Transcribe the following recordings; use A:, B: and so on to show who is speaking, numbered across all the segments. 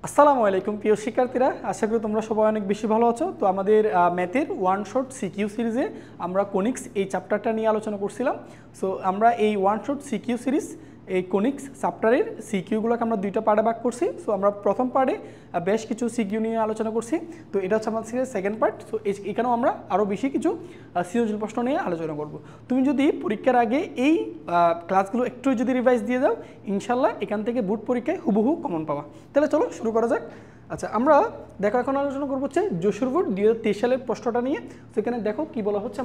A: আসসালামু আলাইকুম প্রিয় শিক্ষার্থীরা, আশা করি তোমরা সবাই অনেক বেশি ভালো আছো। তো আমাদের ম্যাথের ওয়ান শট সিকিউ সিরিজে আমরা কোনিক্স এই চ্যাপ্টারটা নিয়ে আলোচনা করছিলাম। সো আমরা এই ওয়ান শট সিকিউ সিরিজ এই কোনিক্স চ্যাপ্টারের সিকিউগুলোকে আমরা দুইটা পার্টে ভাগ করছি। সো আমরা প্রথম পার্টে বেশ কিছু সিকিউ নিয়ে আলোচনা করছি, তো এটা হচ্ছে আমাদের সেকেন্ড পার্ট। সো এখানেও আমরা আরও বেশি কিছু সৃজনশীল প্রশ্ন নিয়ে আলোচনা করব। তুমি যদি পরীক্ষার আগে এই ক্লাসগুলো একটু যদি রিভাইজ দিয়ে দাও, ইনশাল্লাহ এখান থেকে বোর্ড পরীক্ষায় হুবহু কমন পাওয়া। তাহলে চলো শুরু করা যাক। আচ্ছা, আমরা দেখো এখন আলোচনা করবো হচ্ছে যশোর বোর্ড 2023 সালের প্রশ্নটা নিয়ে। তো এখানে দেখো কি বলা হচ্ছে,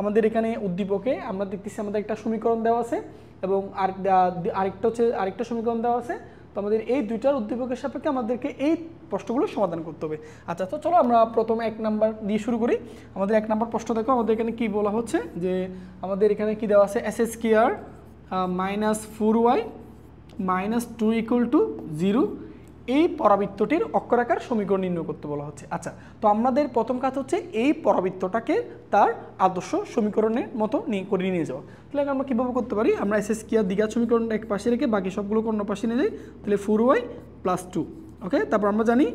A: আমাদের এখানে উদ্দীপকে আমরা দেখতেছি আমাদের একটা সমীকরণ দেওয়া আছে এবং আরেকটা সমীকরণ দেওয়া আছে। তো আমাদের এই দুইটার উদ্দীপকের সাপেক্ষে আমাদেরকে এই প্রশ্নগুলো সমাধান করতে হবে। আচ্ছা, তো চলো আমরা প্রথমে 1 নাম্বার দিয়ে শুরু করি। আমাদের 1 নাম্বার প্রশ্ন দেখো, আমাদের এখানে কি বলা হচ্ছে যে আমাদের এখানে কি দেওয়া আছে, s² -4y -2 = 0 এই পরাবৃত্তটির অক্ষরাকার সমীকরণ নির্ণয় করতে বলা হচ্ছে। আচ্ছা, তো আমাদের প্রথম কাজ হচ্ছে এই পরাবৃত্তটাকে তার আদর্শ সমীকরণের মতো নিয়ে যাওয়া। তাহলে আমরা কীভাবে করতে পারি, আমরা s² দ্বিঘাত সমীকরণটা এক পাশে রেখে বাকি সবগুলোকে অন্য পাশে নিয়ে যাই। তাহলে 4y + 2, ওকে। তারপর আমরা জানি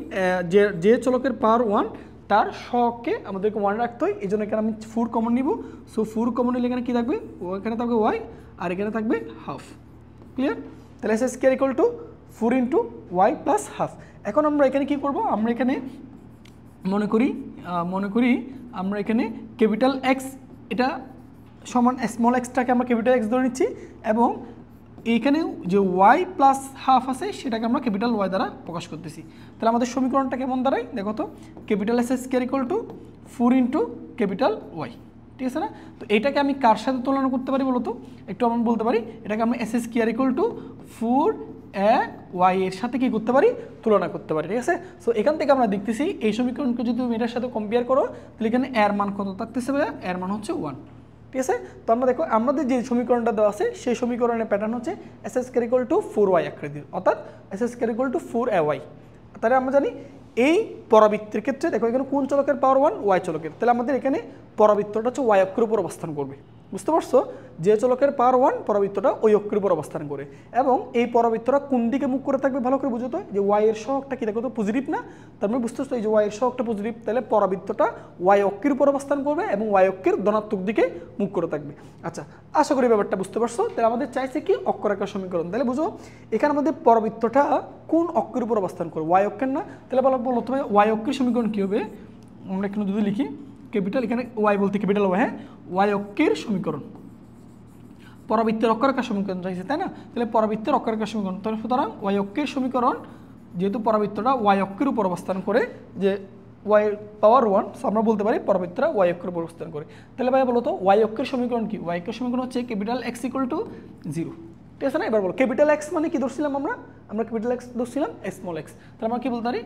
A: যে চলকের পাওয়ার 1 তার সহগকে আমাদেরকে 1 রাখতে হয়, এই জন্য এখানে আমি 4 কমন নিব। সো 4 কমন নিলে এখানে কী থাকবে, এখানে থাকবে y আর এখানে থাকবে হাফ। ক্লিয়ার? তাহলে s² = 4 × y + হাফ। এখন আমরা এখানে কি করব, আমরা এখানে মনে করি আমরা এখানে ক্যাপিটাল X এটা সমান স্মল এক্সটাকে আমরা ক্যাপিটাল X ধরে নিচ্ছি এবং এইখানে যে y + হাফ আছে সেটাকে আমরা ক্যাপিটাল Y দ্বারা প্রকাশ করতেছি। তাহলে আমাদের সমীকরণটা কেমন দাঁড়ায় দেখো তো, ক্যাপিটাল S² = 4 × Y, ঠিক আছে না? তো এইটাকে আমি কার সাথে তুলনা করতে পারি বলো তো, একটু আমরা বলতে পারি এটাকে আমি s² = 4y এর সাথে কি করতে পারি, তুলনা করতে পারি, ঠিক আছে? সো এখান থেকে আমরা দেখতেছি এই সমীকরণকে যদি তুমি এটার সাথে কম্পেয়ার করো তাহলে এখানে এর মান কত থাকতেছে, এর মান হচ্ছে 1, ঠিক আছে? তো আমরা দেখো আমাদের যে সমীকরণটা দেওয়া আছে সেই সমীকরণের প্যাটার্ন হচ্ছে s² = 4y আকৃতির, অর্থাৎ s² = 4ay। তাহলে আমরা জানি এই পরাবৃত্তের ক্ষেত্রে দেখো এখানে কোন চলকের পাওয়ার 1, y চলকের, তাহলে আমাদের এখানে পরাবৃত্তটা হচ্ছে y অক্ষের উপর অবস্থান করবে। বুঝতে পারছো, যে চলকের পাওয়ার 1 পরাবৃত্তটা ওই অক্ষের উপর অবস্থান করে এবং এই পরাবৃত্তটা কোন দিকে মুখ করে থাকবে ভালো করে বুঝো তো, যে y এর সহগটা কি দেখো তো পজিটিভ না, তার মানে বুঝতেছো এই যে y এর সহগটা পজিটিভ, তাহলে পরাবৃত্তটা y অক্ষের উপর অবস্থান করবে এবং y অক্ষের ধনাত্মক দিকে মুখ করে থাকবে। আচ্ছা, আশা করি ব্যাপারটা বুঝতে পারছো। তাহলে আমাদের চাইছে কি অক্ষরাকার সমীকরণ, তাহলে বুঝো এখানে আমাদের পরাবৃত্তটা কোন অক্ষের উপর অবস্থান করবে, y অক্ষের না, তাহলে বলো তবে y অক্ষের সমীকরণ কী হবে, আমরা এখানে যদি লিখি ক্যাপিটাল, এখানে y বলতে ক্যাপিটাল Y, হ্যাঁ, y অক্ষের সমীকরণ, পরাবৃত্তের অক্ষরাকার সমীকরণ চাইছে তাই না? তাহলে পরাবৃত্তের অক্ষরাকার সমীকরণ, তাহলে সুতরাং y অক্ষের সমীকরণ, যেহেতু পরাবৃত্তটা y অক্ষের উপর অবস্থান করে, যে y পাওয়ার 1, সো আমরা বলতে পারি পরাবৃত্তটা y অক্ষের উপর অবস্থান করে। তাহলে ভাই বলো তো y অক্ষের সমীকরণ কি, y অক্ষের সমীকরণ হচ্ছে ক্যাপিটাল X = 0, ঠিক আছে না? এবার বলো ক্যাপিটাল X মানে কি ধরছিলাম আমরা ক্যাপিটাল X ধরছিলাম স্মল x, তাহলে আমরা কি বলতে পারি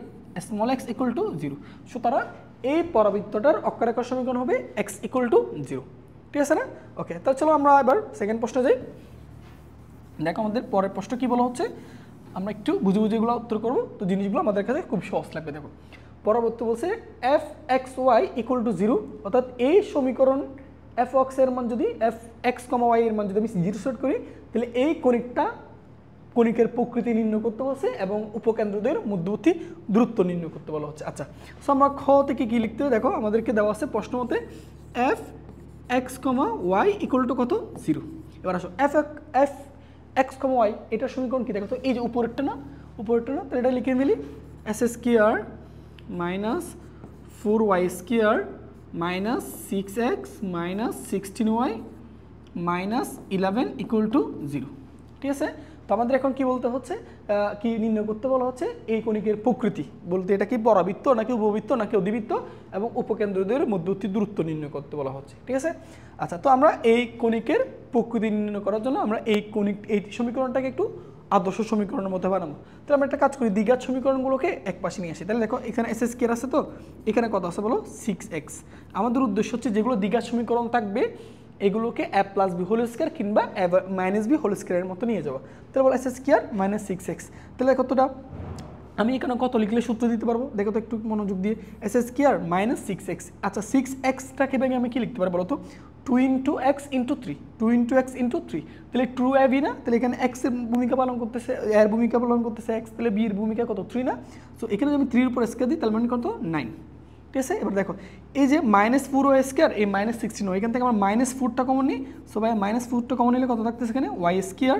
A: স্মল x = 0। সুতরাং এই পরাবৃত্তটার অক্ষরাকার সমীকরণ হবে x = 0, ঠিক আছে না? ওকে, তাহলে চলো আমরা এবার সেকেন্ড প্রশ্নে যাই। দেখো আমাদের পরের প্রশ্ন কি বলা হচ্ছে, আমরা একটু বুঝে এগুলো উত্তর করবো, তো জিনিসগুলো আমাদের কাছে খুব সহজ লাগবে। দেখো পরবর্তী বলছে f(x, y) = 0, অর্থাৎ এই সমীকরণ f(x) এর মান যদি f(x, y) এর মান যদি আমি 0 সেট করি, তাহলে এই কণিকের প্রকৃতি নির্ণয় করতে বলছে এবং উপকেন্দ্রদের মধ্যবর্তী দূরত্ব নির্ণয় করতে বলা হচ্ছে। আচ্ছা, সো আমরা খ থেকে কি লিখতে হবে, দেখো আমাদেরকে দেওয়া আছে প্রশ্ন মতে f(x, y) = কত, 0। এবার আসো f(x, y) এটার সমীকরণ কি দেখো তো, এই যে উপরেরটা না, তাহলে এটা লিখে ফেলি s² - 4y² - 6x - 16y - 11 = 0, ঠিক আছে? তো আমাদের এখন কি বলতে হচ্ছে, কি নির্ণয় করতে বলা হচ্ছে, এই কণিকের প্রকৃতি বলতে এটা কি পরাবৃত্ত নাকি উপবৃত্ত নাকি অধিবৃত্ত এবং উপকেন্দ্রদের মধ্যবর্তী দূরত্ব নির্ণয় করতে বলা হচ্ছে, ঠিক আছে? আচ্ছা, তো আমরা এই কণিকের প্রকৃতি নির্ণয় করার জন্য আমরা এই সমীকরণটাকে একটু আদর্শ সমীকরণের মধ্যে বানাবো। তাহলে আমরা একটা কাজ করি, দ্বিঘাত সমীকরণগুলোকে এক পাশে নিয়ে আসি। তাহলে দেখো এখানে s² আছে, তো এখানে কত আছে বলো, 6x। আমাদের উদ্দেশ্য হচ্ছে যেগুলো দ্বিঘাত সমীকরণ থাকবে এগুলোকে a + b² কিংবা a - b² এর মতো নিয়ে যাওয়া। তাহলে বলো s² - 6x, তাহলে কতটা আমি এখানে কত লিখলে সূত্র দিতে পারবো, দেখো তো একটু মনোযোগ দিয়ে, s² - 6x। আচ্ছা, 6xটাকে ভেঙে আমি কি লিখতে পারবো বলো তো, 2 × x × 3, 2 × x × 3, তাহলে ট্রু এ বি না, তাহলে এখানে x এর ভূমিকা পালন করতেছে, এর ভূমিকা পালন করতেছে x, তাহলে b এর ভূমিকা কত 3 না। সো এখানে যদি আমি 3 এর উপর স্কয়ার দিই তাহলে মানে কত 9, ঠিক আছে। এবার দেখো এই যে -4y স্কয়ার এই -16 এখান থেকে আমরা -4টা কমন নিই। সো ভাই -4টা কমন নিলে কত থাকতেছে এখানে y স্কয়ার,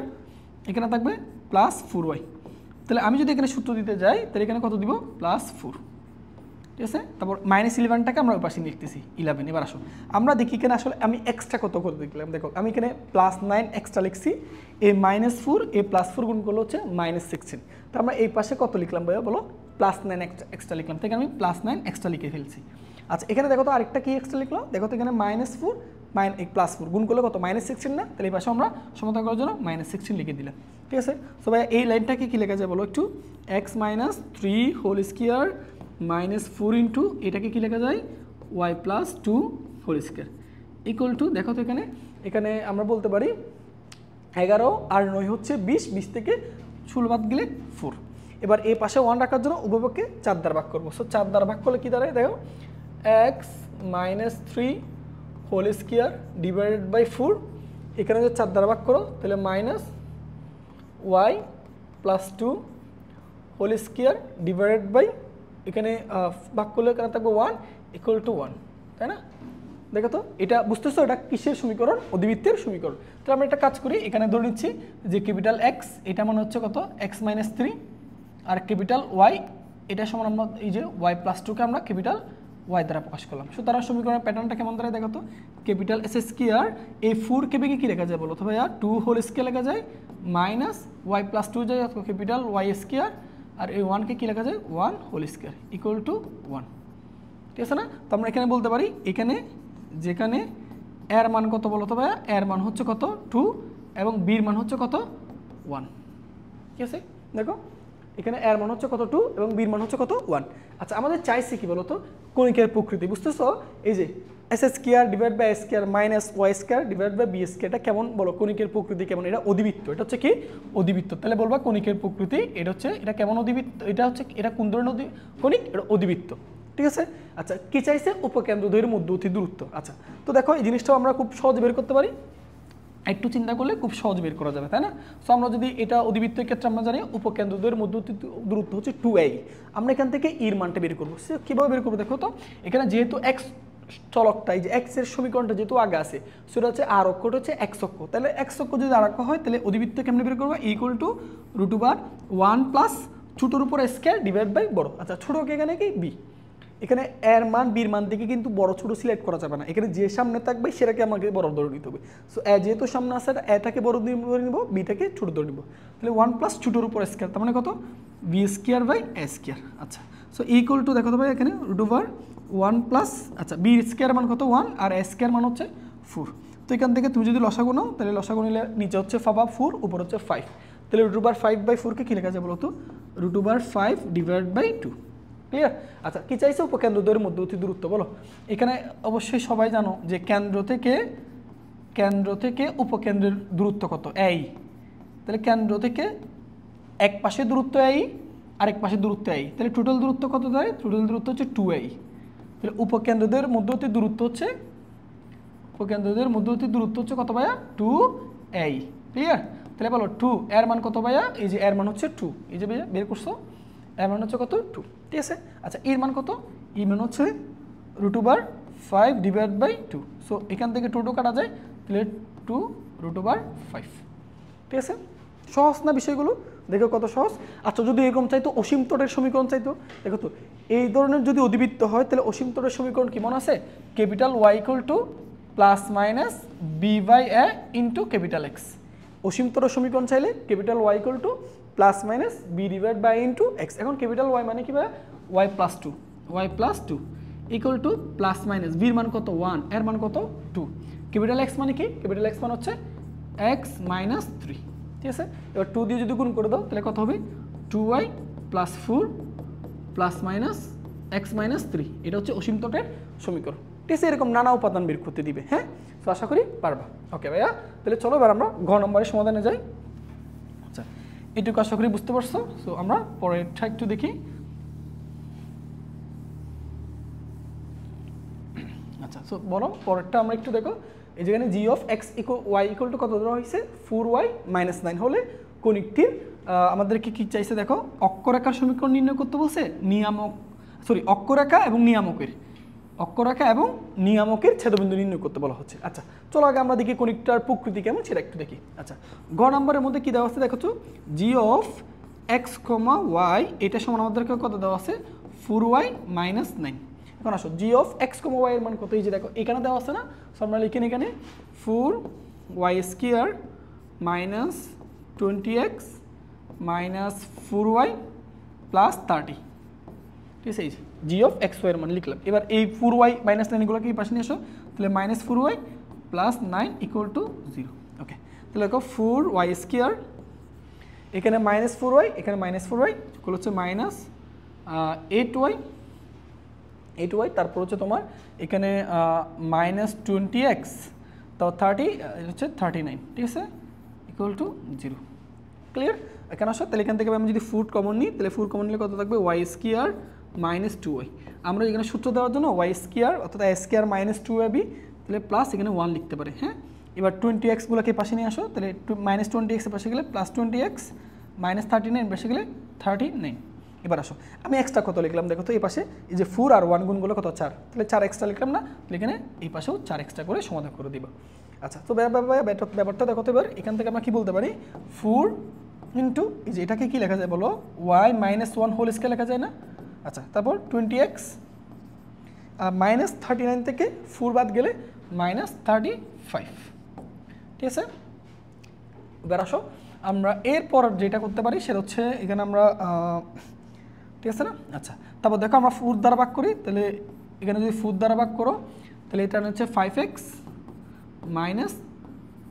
A: এখানে থাকবে +4y। তাহলে আমি যদি এখানে সূত্র দিতে যাই তাহলে এখানে কত দিব +4, ঠিক আছে। তারপর -11টাকে আমরা ওই পাশে লিখতেছি 11। এবার আসো আমরা দেখি এখানে আসলে আমি এক্সট্রা কত করে দেখলাম। দেখো আমি এখানে +9 এক্সট্রা লিখছি, এই -4 এই +4 গুণ করলে হচ্ছে -16। তো আমরা এই পাশে কত লিখলাম ভাইয়া বলো, +9 এক্সট্রা লিখলাম, তাই আমি +9 এক্সট্রা লিখে ফেলছি। আচ্ছা এখানে দেখো তো আরেকটা কি এক্সট্রা লিখলো, দেখো তো এখানে -4 +4 গুণ করলে কত -16 না, তাহলে এই পাশে আমরা সমাধান করার জন্য -16 লিখে দিলাম, ঠিক আছে। সো ভাইয়া এই লাইনটাকে কি লেখা যায় বলো একটু, x - 3 হোল স্কয়ার -4 × এটাকে কি লেখা যায় y + 2 whole square equal to, দেখো তো এখানে এখানে আমরা বলতে পারি 11 আর 9 হচ্ছে 20, 20 থেকে 16 বাদ গেলে 4। এবার এই পাশে 1 রাখার জন্য উভয়পক্ষে 4 দ্বারা ভাগ করবো। সো 4 দ্বারা ভাগ করলে কি দাঁড়ায়, দেখো x - 3 whole square divided by 4, এখানে যদি 4 দ্বারা ভাগ করো তাহলে -y + 2 whole square divided by, এখানে ভাগ করলে এখানে থাকবে 1 = 1, তাই না। দেখো তো এটা বুঝতেছো এটা কিসের সমীকরণ, অধিবৃত্তের সমীকরণ। তাহলে আমরা একটা কাজ করি, এখানে ধরে নিচ্ছি যে ক্যাপিটাল x এটা মানে হচ্ছে কত x - 3 আর ক্যাপিটাল y এটা সমান আমরা এই যে y + 2 কে আমরা ক্যাপিটাল y দ্বারা প্রকাশ করলাম। সুতরাং সমীকরণের প্যাটার্নটা কেমন দাঁড়ায় দেখো তো, ক্যাপিটাল S স্কয়ার এই 4 কে কি লেখা যায় বলো তো ভাইয়া, 2 হোল স্কয়ার লেখা যায়, -y + 2 যায় ক্যাপিটাল y স্কয়ার, আর এই 1 কে কি লেখা যায় 1 হোল স্কয়ার ইকুয়াল টু 1, ঠিক আছে না। তো আমরা এখানে বলতে পারি এখানে যেখানে এর মান কত বলো তো ভাইয়া, এর মান হচ্ছে কত 2 এবং বির মান হচ্ছে কত 1, ঠিক আছে। দেখো এখানে এর মান হচ্ছে কত 2 এবং বির মান হচ্ছে কত 1। আচ্ছা আমাদের চাইছে কি বলো তো, কণিকের প্রকৃতি, বুঝতেছো এই যে s square divide by s square -y square divide by b square, এটা কেমন বলো, কণিকের প্রকৃতি কেমন, এটা অধিবৃত্ত, এটা হচ্ছে কি অধিবৃত্ত। তাহলে বলবা কণিকের প্রকৃতি এটা হচ্ছে, এটা কেমন অধিবৃত্ত, এটা হচ্ছে এটা কোন ধরনের কণিক, এটা অধিবৃত্ত, ঠিক আছে। আচ্ছা কি চাইছে, উপকেন্দ্রদ্বয়ের মধ্যবর্তী দূরত্ব। আচ্ছা তো দেখো এই জিনিসটাও আমরা খুব সহজে বের করতে পারি, একটু চিন্তা করলে খুব সহজ বের করা যাবে, তাই না। সো আমরা যদি এটা অধিবৃত্তের ক্ষেত্রে আমরা জানি উপকেন্দ্রদ্বয়ের মধ্যবর্তী দূরত্ব হচ্ছে 2a, আমরা এখান থেকে এর মানটা বের করবো। সে কীভাবে বের করবো দেখো তো, এখানে যেহেতু x চলকটা এই যে x এর সমীকরণটা যেহেতু আগে আছে, সেটা হচ্ছে আর অক্ষটা হচ্ছে x অক্ষ, তাহলে x অক্ষ যদি আর অক্ষ হয় তাহলে অধিবৃত্ত কেমনে বের করবো, = √1 প্লাস ছোটোর উপর স্কয়ার ডিভাইড বাই বড়। আচ্ছা ছোটোকে এখানে কি b, এখানে এর মান বির মান থেকে কিন্তু বড় ছোট সিলেক্ট করা যাবে না, এখানে যে সামনে থাকবে সেটাকে আমাকে বড় ধরে নিতে হবে। সো যেহেতু সামনে আছে এটাকে বড় ধরে নিব, বিটাকে ছোট ধরে নিব, তাহলে 1 প্লাস ছোটোর উপর স্কয়ার, তার মানে কত b square by a square. আচ্ছা সো ইকুয়াল টু দেখো তো ভাই এখানে √1 প্লাস, আচ্ছা b স্কয়ার মান কত 1 আর a স্কয়ার মান হচ্ছে 4। তো এখান থেকে তুমি যদি লসাগু নাও তাহলে লসাগু নিলে নিচে হচ্ছে 4 উপর হচ্ছে 5, তাহলে √5/4 কে কি লেখা যায় বলো তো, √5 ডিভাইড বাই 2, ক্লিয়ার। আচ্ছা কি চাইছে, উপকেন্দ্রদ্বয়ের মধ্যবর্তী দূরত্ব বলো। এখানে অবশ্যই সবাই জানো যে কেন্দ্র থেকে উপকেন্দ্রের দূরত্ব কত এই, তাহলে কেন্দ্র থেকে এক পাশে দূরত্ব এই আরেক পাশে দূরত্ব এই, তাহলে টোটাল দূরত্ব কত দেয়, টোটাল দূরত্ব হচ্ছে 2a। তাহলে উপকেন্দ্রদ্বয়ের মধ্যবর্তী দূরত্ব হচ্ছে কত ভাইয়া 2a, ক্লিয়ার। তাহলে বলো 2 এর মান কত ভাইয়া, এই যে এর মান হচ্ছে 2, এই যে ভাইয়া বের করছো, এর মান হচ্ছে কত 2, ঠিক আছে। আচ্ছা এর মান কত, এর মান হচ্ছে √5 ডিভাইড বাই 2, সো এখান থেকে 2 কাটা যায়, তাহলে 2√5, ঠিক আছে। সহজ না বিষয়গুলো, দেখো কত সহজ। আচ্ছা যদি এরকম চাইতো অসীম তটের সমীকরণ চাইতো, দেখো তো এই ধরনের যদি অধিবৃত্ত হয় তাহলে অসীম তটের সমীকরণ কি মনে আছে, Y ± b/a ইন্টু X। অসীম তটের সমীকরণ চাইলে Y ± b divide by into x। এখন Y মানে কি ভাই, y + 2 equal to plus minus বির মান কত 1, এর মান কত 2, X মানে কি, X মানে হচ্ছে x - 3, ঠিক আছে। এবার 2 দিয়ে যদি গুণ করে দাও তাহলে কত হবে 2y + 4 ± x - 3, এটা হচ্ছে অসীম তটের সমীকরণ, ঠিক আছে। এরকম নানা উপাদান বের করতে দিবে, হ্যাঁ। তো আশা করি পারবা, ওকে ভাইয়া। তাহলে চলো এবার আমরা ঘ নম্বরের সমাধানে যাই। আচ্ছা এটুকু আশা করি বুঝতে পারছো। সো আমরা পরেরটা একটু দেখি। আচ্ছা সো বলো পরেরটা আমরা একটু দেখো এই যেখানে G of X Y equal to কত ধরা হয়েছে 4y মাইনাস 9 হলে কনিকটির আমাদেরকে কি চাইছে দেখো অক্ষরেখার সমীকরণ নির্ণয় করতে বলছে অক্ষরেখা এবং নিয়ামকের ছেদবিন্দু নির্ণয় করতে বলা হচ্ছে। আচ্ছা চলো আগে আমরা দেখি কনিকটার প্রকৃতি কেমন সেটা একটু দেখি। আচ্ছা গ নম্বরের মধ্যে কি দেওয়া আছে দেখো তো জি অফ এক্স কমা ওয়াই এটা সমান আমাদেরকে কত দেওয়া আছে 4y মাইনাস 9। এখন আসো জি অফ এক্স কমা ওয়াই এর মান কত, এই যে দেখো এখানে দেওয়া আছে না, সো আমরা লিখি এখানে 4y square minus 20x minus 4y plus 30, ঠিক আছে। জি অফ এক্স ওয়াই এর মান লিখলাম। এবার এই 4y মাইনাস 9 এগুলোকে এই পাশে নিয়ে আসো, তাহলে minus 4y plus 9 equal to 0। ওকে, তাহলে দেখো 4y স্কয়ার এখানে মাইনাস 4y এখানে মাইনাস 4y এগুলো হচ্ছে মাইনাস 8y তারপর হচ্ছে তোমার এখানে মাইনাস 20x তো 30 হচ্ছে 39, ঠিক আছে, ইকুয়াল টু 0। ক্লিয়ার? এখানে আসো, তাহলে এখান থেকে আমি যদি 4 কমন নিই তাহলে 4 কমন নিলে কত থাকবে y স্কয়ার মাইনাস 2y। আমরা এখানে সূত্র দেওয়ার জন্য y স্কয়ার অর্থাৎ a স্কয়ার মাইনাস 2ab তাহলে প্লাস এখানে 1 লিখতে পারে। হ্যাঁ, এবার 20x গুলোকে পাশে নিয়ে আসো, তাহলে মাইনাস 20x এর পাশে গেলে প্লাস 20x মাইনাস 39 পাশে গেলে 39। এবার আসো আমি এক্সট্রা কত লিখলাম দেখো তো, এই পাশে এই যে 4 আর 1 গুণগুলো কত 4, তাহলে 4 এক্সট্রা লিখলাম না, তাহলে এখানে এই পাশেও 4 এক্সট্রা করে সমাধান করে দিবা। আচ্ছা তো ব্যাপারটা দেখো তো, এবার এখান থেকে আমরা কি বলতে পারি 4 ইন্টু এই যে এটাকে কি লেখা যায় বলো y মাইনাস 1 হোল স্কয়ার লেখা যায় না। আচ্ছা তারপর 20x মাইনাস 39 থেকে 4 বাদ গেলে মাইনাস 35, ঠিক আছে। এবার আসো আমরা এরপর যেটা করতে পারি সেটা হচ্ছে এখানে আমরা ঠিক আছে না। আচ্ছা তারপর দেখো আমরা 4 দ্বারা ভাগ করি, তাহলে এখানে যদি 4 দ্বারা ভাগ করো তাহলে এটা হচ্ছে 5x মাইনাস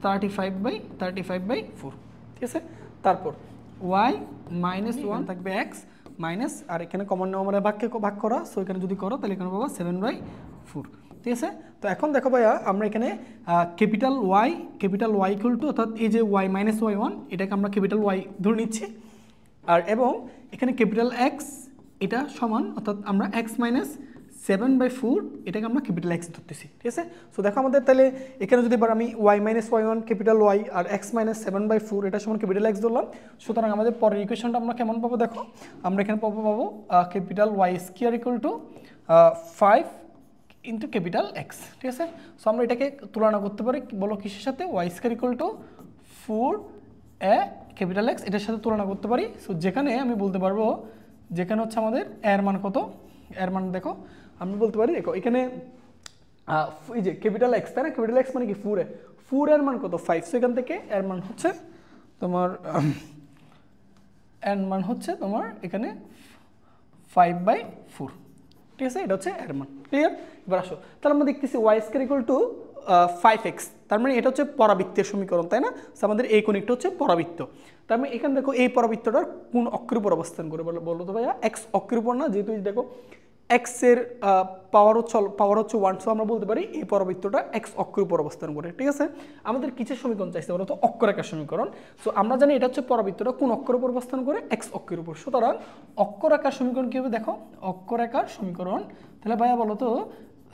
A: 35/4, ঠিক আছে। তারপর y মাইনাস 1 থাকবে x মাইনাস আর এখানে কমন নেওয়া মানে ভাগ করা, সো এখানে যদি করো তাহলে এখানে পাবো 7/4, ঠিক আছে। তো এখন দেখো ভাইয়া আমরা এখানে ক্যাপিটাল y ইকুয়াল টু অর্থাৎ এই যে y মাইনাস y1 এটাকে আমরা ক্যাপিটাল y ধরে নিচ্ছি, আর এবং এখানে ক্যাপিটাল x এটা সমান অর্থাৎ আমরা x মাইনাস 7/4 এটাকে আমরা ক্যাপিটাল x ধরতেছি, ঠিক আছে। সো দেখো আমাদের তাহলে এখানে যদি এবার আমি y minus y1 capital y আর x মাইনাস 7/4 এটা সমান ক্যাপিটাল x ধরলাম, সুতরাং আমাদের পরের ইকুয়েশনটা আমরা কেমন পাবো দেখো, আমরা এখানে পাবো capital y square equal two 5 into capital x, ঠিক আছে। সো আমরা এটাকে তুলনা করতে পারি বলো কিসের সাথে, y square equal to 4a capital x এটার সাথে তুলনা করতে পারি। সো যেখানে আমি বলতে পারবো যেখানে হচ্ছে আমাদের এর মান কত, এর মান দেখো আমি বলতে পারি দেখো এখানে এই যে ক্যাপিটাল x তাই না, ক্যাপিটাল x মানে কি 4 এর মান কত 5, সো এখান থেকে এর মান হচ্ছে তোমার এখানে 5/4, ঠিক আছে, এটা হচ্ছে এর মান। ক্লিয়ার? এবার আসো তাহলে আমরা দেখতেছি y square equal two 5x, তার মানে এটা হচ্ছে পরাবৃত্তের সমীকরণ তাই না। আমাদের এই কোণিকটা হচ্ছে পরাবৃত্ত, তার মানে এখানে দেখো এই পরাবৃত্তটার কোন অক্ষের উপর অবস্থান করে বলো তো ভাইয়া, x অক্ষের উপর না, যেহেতু দেখো x এর পাওয়ার হচ্ছে 1, সো আমরা বলতে পারি এই পরাবৃত্তটা x অক্ষের উপর অবস্থান করে, ঠিক আছে। আমাদের কিসের সমীকরণ চাইছে বলো তো, অক্ষরেখার সমীকরণ। সো আমরা জানি এটা হচ্ছে পরাবৃত্তটা কোন অক্ষের উপর অবস্থান করে, x অক্ষের উপর, সুতরাং অক্ষরেখার সমীকরণ কি হবে দেখো, অক্ষরেখার সমীকরণ তাহলে ভাইয়া বলো তো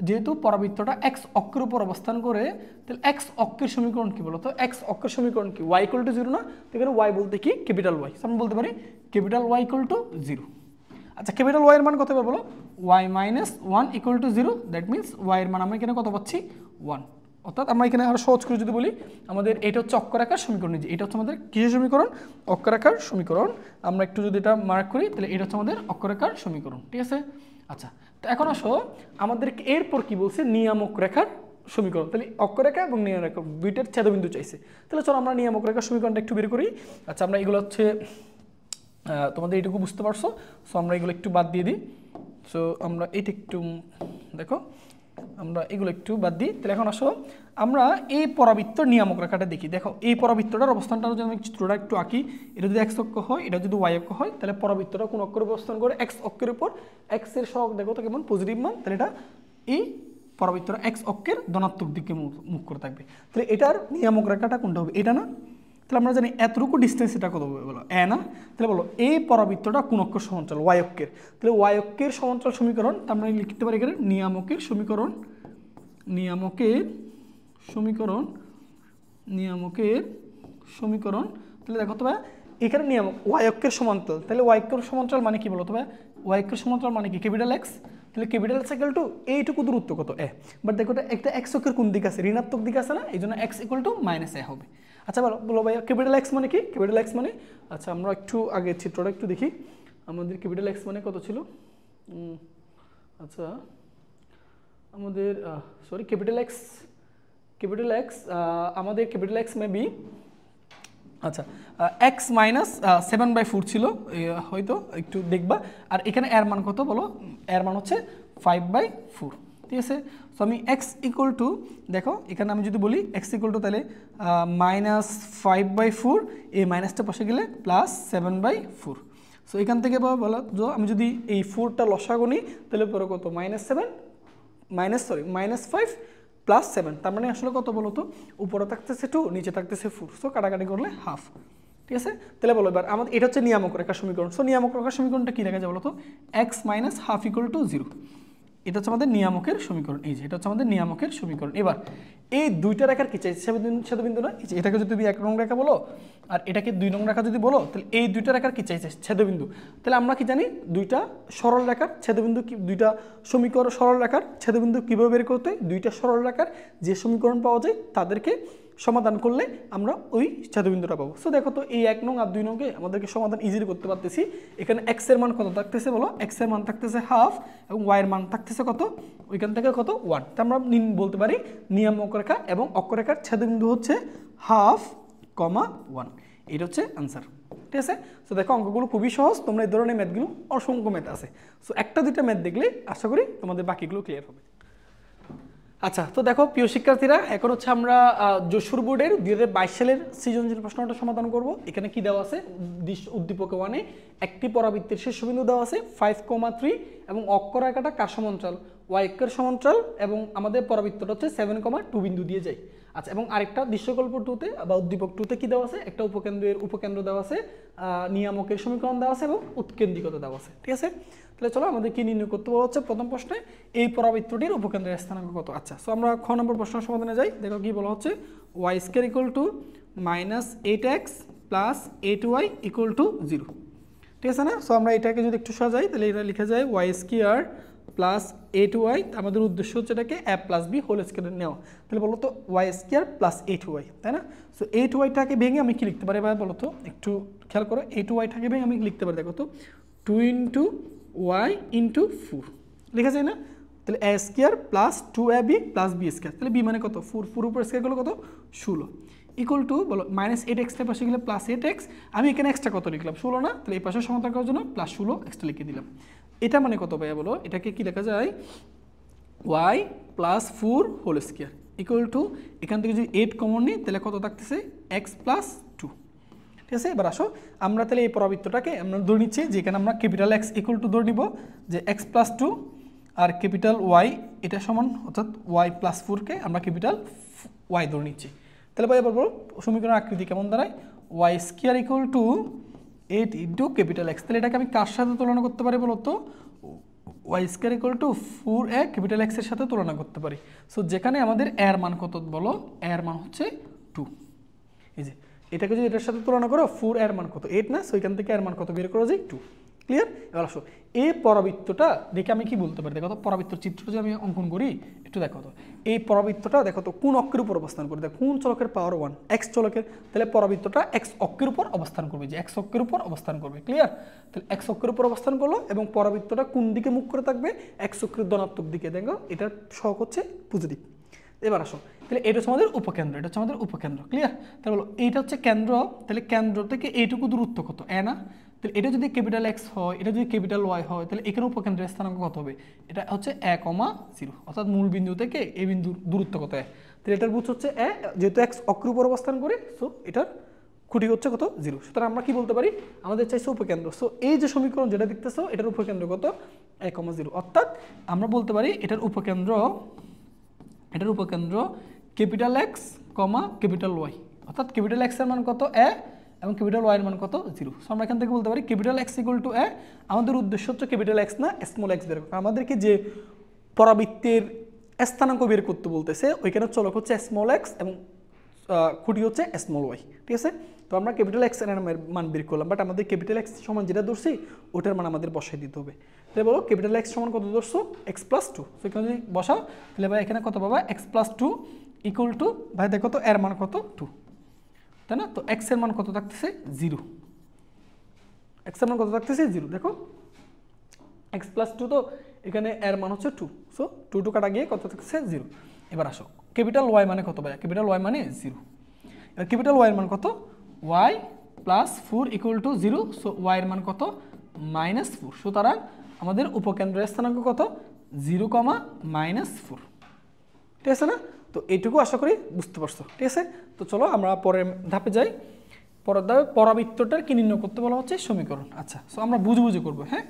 A: যেহেতু পরাবৃত্তটা x অক্ষের উপর অবস্থান করে তাহলে x অক্ষের সমীকরণ কি বলো তো, x অক্ষের সমীকরণ কি y ইকুয়াল টু 0 না, তো এখানে y বলতে কি ক্যাপিটাল y, আমরা বলতে পারি ক্যাপিটাল y ইকুয়াল টু 0। আচ্ছা ক্যাপিটাল y এর মান কত হবে বলো, y minus 1 equal to 0, that means y এর মান আমরা এখানে কত পাচ্ছি 1, অর্থাৎ আমরা এখানে আরো সহজ করে যদি বলি আমাদের এটা হচ্ছে অক্ষরেখার সমীকরণ, এটা হচ্ছে আমাদের কিসের সমীকরণ, অক্ষরেখার সমীকরণ। আমরা একটু যদি এটা মার্ক করি তাহলে এটা হচ্ছে আমাদের অক্ষরেখার সমীকরণ, ঠিক আছে। আচ্ছা তো এখন আসো আমাদের এরপর কি বলছে, নিয়ামক রেখার সমীকরণ, তাহলে অক্ষরেখা এবং নিয়ামক রেখা দুইটার ছেদবিন্দু চাইছে, তাহলে চলো আমরা নিয়ামক রেখার সমীকরণটা একটু বের করি। আচ্ছা আমরা এগুলো হচ্ছে তোমাদের এইটুকু বুঝতে পারছো, সো আমরা এগুলো একটু বাদ দিয়ে দিই। সো আমরা এইটা একটু দেখো আমরা এগুলো একটু বাদ দিই, তাহলে এখন আসো আমরা এই পরাবৃত্ত নিয়ামক রেখাটা দেখি। দেখো এই পরাবৃত্তটার অবস্থানটা যদি আমি চিত্রটা একটু আঁকি, এটা যদি x অক্ষ হয় এটা যদি y অক্ষ হয়, তাহলে পরাবৃত্তটা কোন অক্ষের উপর অবস্থান করে, x অক্ষের উপর, x এর সহগ দেখো তো কেমন পজিটিভ মান, তাহলে এটা এই পরাবৃত্তটা x অক্ষের ধনাত্মক দিকে মুখ করে থাকবে, তাহলে এটার নিয়ামক রেখাটা কোনটা হবে, এটা না। তাহলে আমরা জানি এতটুকু ডিস্টেন্স এটা কত হবে বলো, এ না। তাহলে বলো এই পরাবৃত্তটা কোন অক্ষের সমান্তরাল, y অক্ষের, তাহলে y অক্ষের সমান্তরাল সমীকরণ আমরা লিখতে পারি এখানে নিয়ামকের সমীকরণ, নিয়ামকের সমীকরণ নিয়ামকের সমীকরণ। তাহলে দেখো তবে এখানে নিয়ামক ওয়াই অক্ষের সমান্তরাল, তাহলে ওয়াই অক্ষের সমান্তরাল মানে কি বলো তবে, ওয়াই অক্ষের সমান্তরাল মানে কি ক্যাপিটাল এক্স, তাহলে ক্যাপিটাল এক্স ইকুয়াল টু এইটুকু দূরত্ব কত এ, বাট দেখো একটা এক্স অক্ষের কোন দিক আছে, ঋণাত্মক দিক আছে না, এই জন্য এক্স ইকুয়াল টু মাইনাস এ হবে। আচ্ছা বলো ভাইয়া ক্যাপিটাল এক্স মানে কি, ক্যাপিটাল এক্স মানে, আচ্ছা আমরা একটু আগে চিত্রটা একটু দেখি, আমাদের ক্যাপিটাল এক্স মানে কত ছিল, আচ্ছা আমাদের সরি ক্যাপিটাল এক্স আমাদের ক্যাপিটাল এক্স মে বি, আচ্ছা এক্স মাইনাস 7/4 ছিল হয়তো, একটু দেখবা। আর এখানে এর মান কত বলো, এর মান হচ্ছে 5/4, ঠিক আছে। সো আমি এক্স ইকুয়াল টু, দেখো এখানে আমি যদি বলি এক্স ইকুয়াল টু তাহলে -5/4, এই মাইনাসটা পাশে গেলে +7/4। সো এখান থেকে বলো আমি যদি এই 4টা লসাগু নিই তাহলে পরে কত -5 +7, তার মানে আসলে কত বলো তো, উপরে থাকতেছে 2, নিচে থাকতেছে 4, সো কাটাকাটি করলে হাফ, ঠিক আছে। তাহলে বলো এবার আমাদের এটা হচ্ছে নিয়ামক রেখার সমীকরণ। সো নিয়ামক রেখার সমীকরণটা কী লেখা যায় বলো তো, x - ½ = 0, এটা হচ্ছে আমাদের নিয়ামকের সমীকরণ। এই যে এটা হচ্ছে আমাদের নিয়ামকের সমীকরণ। এবার এই দুইটা রেখার কি চাইছে, ছেদবিন্দু না, এটাকে যদি তুমি 1 নং রেখা বলো আর এটাকে 2 নং রেখা যদি বলো, তাহলে এই দুইটা রেখার কি চাইছে, ছেদবিন্দু। তাহলে আমরা কি জানি দুইটা সরল রেখার ছেদবিন্দু কি, দুইটা সমীকরণ সরল রেখার ছেদবিন্দু কীভাবে বের করতে হয়, দুইটা সরল রেখার যে সমীকরণ পাওয়া যায় তাদেরকে সমাধান করলে আমরা ওই ছেদবিন্দুটা পাবো। সো দেখো তো এই 1 নং আর 2 নংকে আমাদেরকে সমাধান ইজিলি করতে পারতেছি। এখানে x এর মান কত থাকতেছে বলো, x এর মান থাকতেছে হাফ এবং y এর মান থাকতেছে কত, ওইখান থেকে কত 1। তা আমরা বলতে পারি নিয়ামক রেখা এবং অক্ষরেখার ছেদবিন্দু হচ্ছে 1/2, 1, এটা হচ্ছে আনসার, ঠিক আছে। সো দেখো অঙ্কগুলো খুবই সহজ, তোমরা এই ধরনের ম্যাথগুলো অসংখ্য ম্যাথ আছে, সো একটা দুইটা ম্যাথ দেখলে আশা করি তোমাদের বাকিগুলো ক্লিয়ার হবে। আচ্ছা তো দেখো প্রিয় শিক্ষার্থীরা, এখন হচ্ছে আমরা যশোর বোর্ডের 2022 সালের সৃজনশীল প্রশ্নটা সমাধান করব। এখানে কি দেওয়া আছে, উদ্দীপক 1-এ একটি পরাবৃত্তের শীর্ষবিন্দু দেওয়া আছে 5,3 এবং অক্ষরেখাটা কার সমান্তরাল, ওয়াই অক্ষের সমান্তরাল এবং আমাদের পরাবৃত্তটা হচ্ছে 7,2 বিন্দু দিয়ে যায়। আচ্ছা এবং আরেকটা দৃশ্যকল্প 2-তে বা উদ্দীপক 2-তে কি দেওয়া আছে, একটা উপকেন্দ্র দেওয়া আছে, নিয়ামকের সমীকরণ দেওয়া আছে এবং উৎকেন্দ্রিকতা দেওয়া আছে, ঠিক আছে। তাহলে চলো আমাদের কি নির্ণয় করতে বলা হচ্ছে প্রথম প্রশ্নে, এই পরাবৃত্তটির উপকেন্দ্রের স্থানাঙ্ক কত। আচ্ছা সো আমরা খ নম্বর প্রশ্ন সমাধানে যাই। দেখো কি বলা হচ্ছে, y² = -8x + 8y = 0, ঠিক আছে না। সো আমরা এটাকে যদি একটু সাজাই তাহলে এটা লিখা যায় y² + 8y, আমাদের উদ্দেশ্য হচ্ছে এটাকে a + b হোল স্কয়ার নেওয়া। তাহলে বলো তো y² + 8y, তাই না। সো 8yটাকে ভেঙে আমি কি লিখতে পারি এবার বলো তো, একটু খেয়াল করো, 8yটাকে ভেঙে আমি লিখতে পারি, দেখো তো 2 × y × 4 লেখা যায় না। তাহলে a² + 2ab + b², তাহলে b মানে কত 4 উপর স্কয়ার করলে কত 16 = বলো -8x এর পাশে গেলে +8x, আমি এখানে এক্সট্রা কত লিখলাম 16 না, তাহলে এই পাশে সমাধান করার জন্য +16 এক্সট্রা লিখে দিলাম। এটা মানে কত ভাইয়া বলো, এটাকে কি লেখা যায় y + 4 হোল স্কয়ার এখান থেকে যদি 8 কমন নিই তাহলে কত থাকতেছে x + 2, ঠিক আছে। এবার আসো আমরা তাহলে এই পরাবৃত্তটাকে আমরা ধরে নিচ্ছি যেখানে আমরা ক্যাপিটাল X = ধরে নিব যে x + 2 আর ক্যাপিটাল Y এটা সমান, অর্থাৎ y + 4কে আমরা ক্যাপিটাল Y ধরে নিচ্ছি। তাহলে ভাই এবার বলো সমীকরণ আকৃতি কেমন দাঁড়ায়, y² = 8 × ক্যাপিটাল X, তাহলে এটাকে আমি কার সাথে তুলনা করতে পারি বলো তো, y² = 4a ক্যাপিটাল X এর সাথে তুলনা করতে পারি। সো যেখানে আমাদের এর মান কত বলো, এর মান হচ্ছে 2, এই যে এটাকে যদি এটার সাথে তুলনা করো 4 এর মান কত 8 না, সো এখান থেকে এর মান কত বের করা যায় 2, ক্লিয়ার। এবার আসো এই পরাবৃত্তটা দেখে আমি কি বলতে পারি, দেখো তো পরাবৃত্তর চিত্রটা যদি আমি অঙ্কন করি একটু দেখো তো, এই পরাবৃত্তটা দেখো তো কোন অক্ষের উপর অবস্থান করে, দেখো কোন চলকের পাওয়ার 1 x চলকের, তাহলে পরাবৃত্তটা x অক্ষের উপর অবস্থান করবে, যে x অক্ষের উপর অবস্থান করবে, ক্লিয়ার। তাহলে x অক্ষের উপর অবস্থান করলো এবং পরাবৃত্তটা কোন দিকে মুখ করে থাকবে, x অক্ষের ধনাত্মক দিকে, দেখো এটার সহগ হচ্ছে পজিটিভ। এবার আসো তাহলে এটা হচ্ছে আমাদের উপকেন্দ্র, এটা হচ্ছে আমাদের উপকেন্দ্র, ক্লিয়ার। তাহলে বলো এইটা হচ্ছে কেন্দ্র, তাহলে কেন্দ্র থেকে এইটুকু দূরত্ব কত এ না, তাহলে এটা যদি ক্যাপিটাল X হয়, এটা যদি ক্যাপিটাল Y হয়, তাহলে এখানে উপকেন্দ্রের স্থানাঙ্ক কত হবে, এটা হচ্ছে 1,0, অর্থাৎ মূল বিন্দু থেকে এই বিন্দুর দূরত্ব কত এ, তাহলে এটার বুঝ হচ্ছে এ, যেহেতু x অক্ষের উপর অবস্থান করে সো এটার খুঁটি হচ্ছে কত 0। সুতরাং আমরা কি বলতে পারি, আমাদের চাইছে উপকেন্দ্র। সো এই যে সমীকরণ যেটা দেখতেছো এটার উপকেন্দ্র কত 1,0, অর্থাৎ আমরা বলতে পারি এটার উপকেন্দ্র ক্যাপিটাল X, ক্যাপিটাল Y, অর্থাৎ ক্যাপিটাল X এর মান কত a এবং ক্যাপিটাল Y এর মান কত 0। সো আমরা এখান থেকে বলতে পারি ক্যাপিটাল X = a, আমাদের উদ্দেশ্য হচ্ছে ক্যাপিটাল X না স্মল x বের করা। আমাদেরকে যে পরাবৃত্তের স্থানাঙ্ক বের করতে বলতেছে, ওইখানে চলক হচ্ছে স্মল এক্স এবং খুঁটি হচ্ছে স্মল ওয়াই, ঠিক আছে। তো আমরা ক্যাপিটাল এক্স এর মান বের করলাম, বাট আমাদের ক্যাপিটাল এক্স সমান যেটা ধরছি ওটার মান আমাদের বসাই দিতে হবে। তাহলে বলো ক্যাপিটাল এক্স সমান কত ধরছো, এক্স প্লাস টু। তো এখানে যদি বসাও তাহলে ভাই এখানে কত পাবা, x plus two equal to, ভাই দেখো তো এর মান কত, টু, তাই না। তো এক্স এর মান কত থাকতেছে, জিরো। এক্স এর মান কত থাকতেছে, জিরো। দেখো এক্স প্লাস টু, তো এখানে এর মান হচ্ছে টু, সো টু টু কাটা গিয়ে কত থাকছে, জিরো। এবার আসো ক্যাপিটাল ওয়াই মানে কত ভাই, ক্যাপিটাল ওয়াই মানে জিরো। এবার ক্যাপিটাল ওয়াই এর মান কত, y plus four equal to zero, so y এর মান কত, মাইনাস ফোর। সুতরাং আমাদের উপকেন্দ্রের স্থানাঙ্ক কত, 0, -4, ঠিক আছে না। তো এইটুকু আশা করি বুঝতে পারছো, ঠিক আছে। তো চলো আমরা পরের ধাপে যাই। পরের ধাপে পরাবৃত্তটার কি নির্ণয় করতে বলা হচ্ছে, সমীকরণ। আচ্ছা, সো আমরা বুঝে বুঝে করবো, হ্যাঁ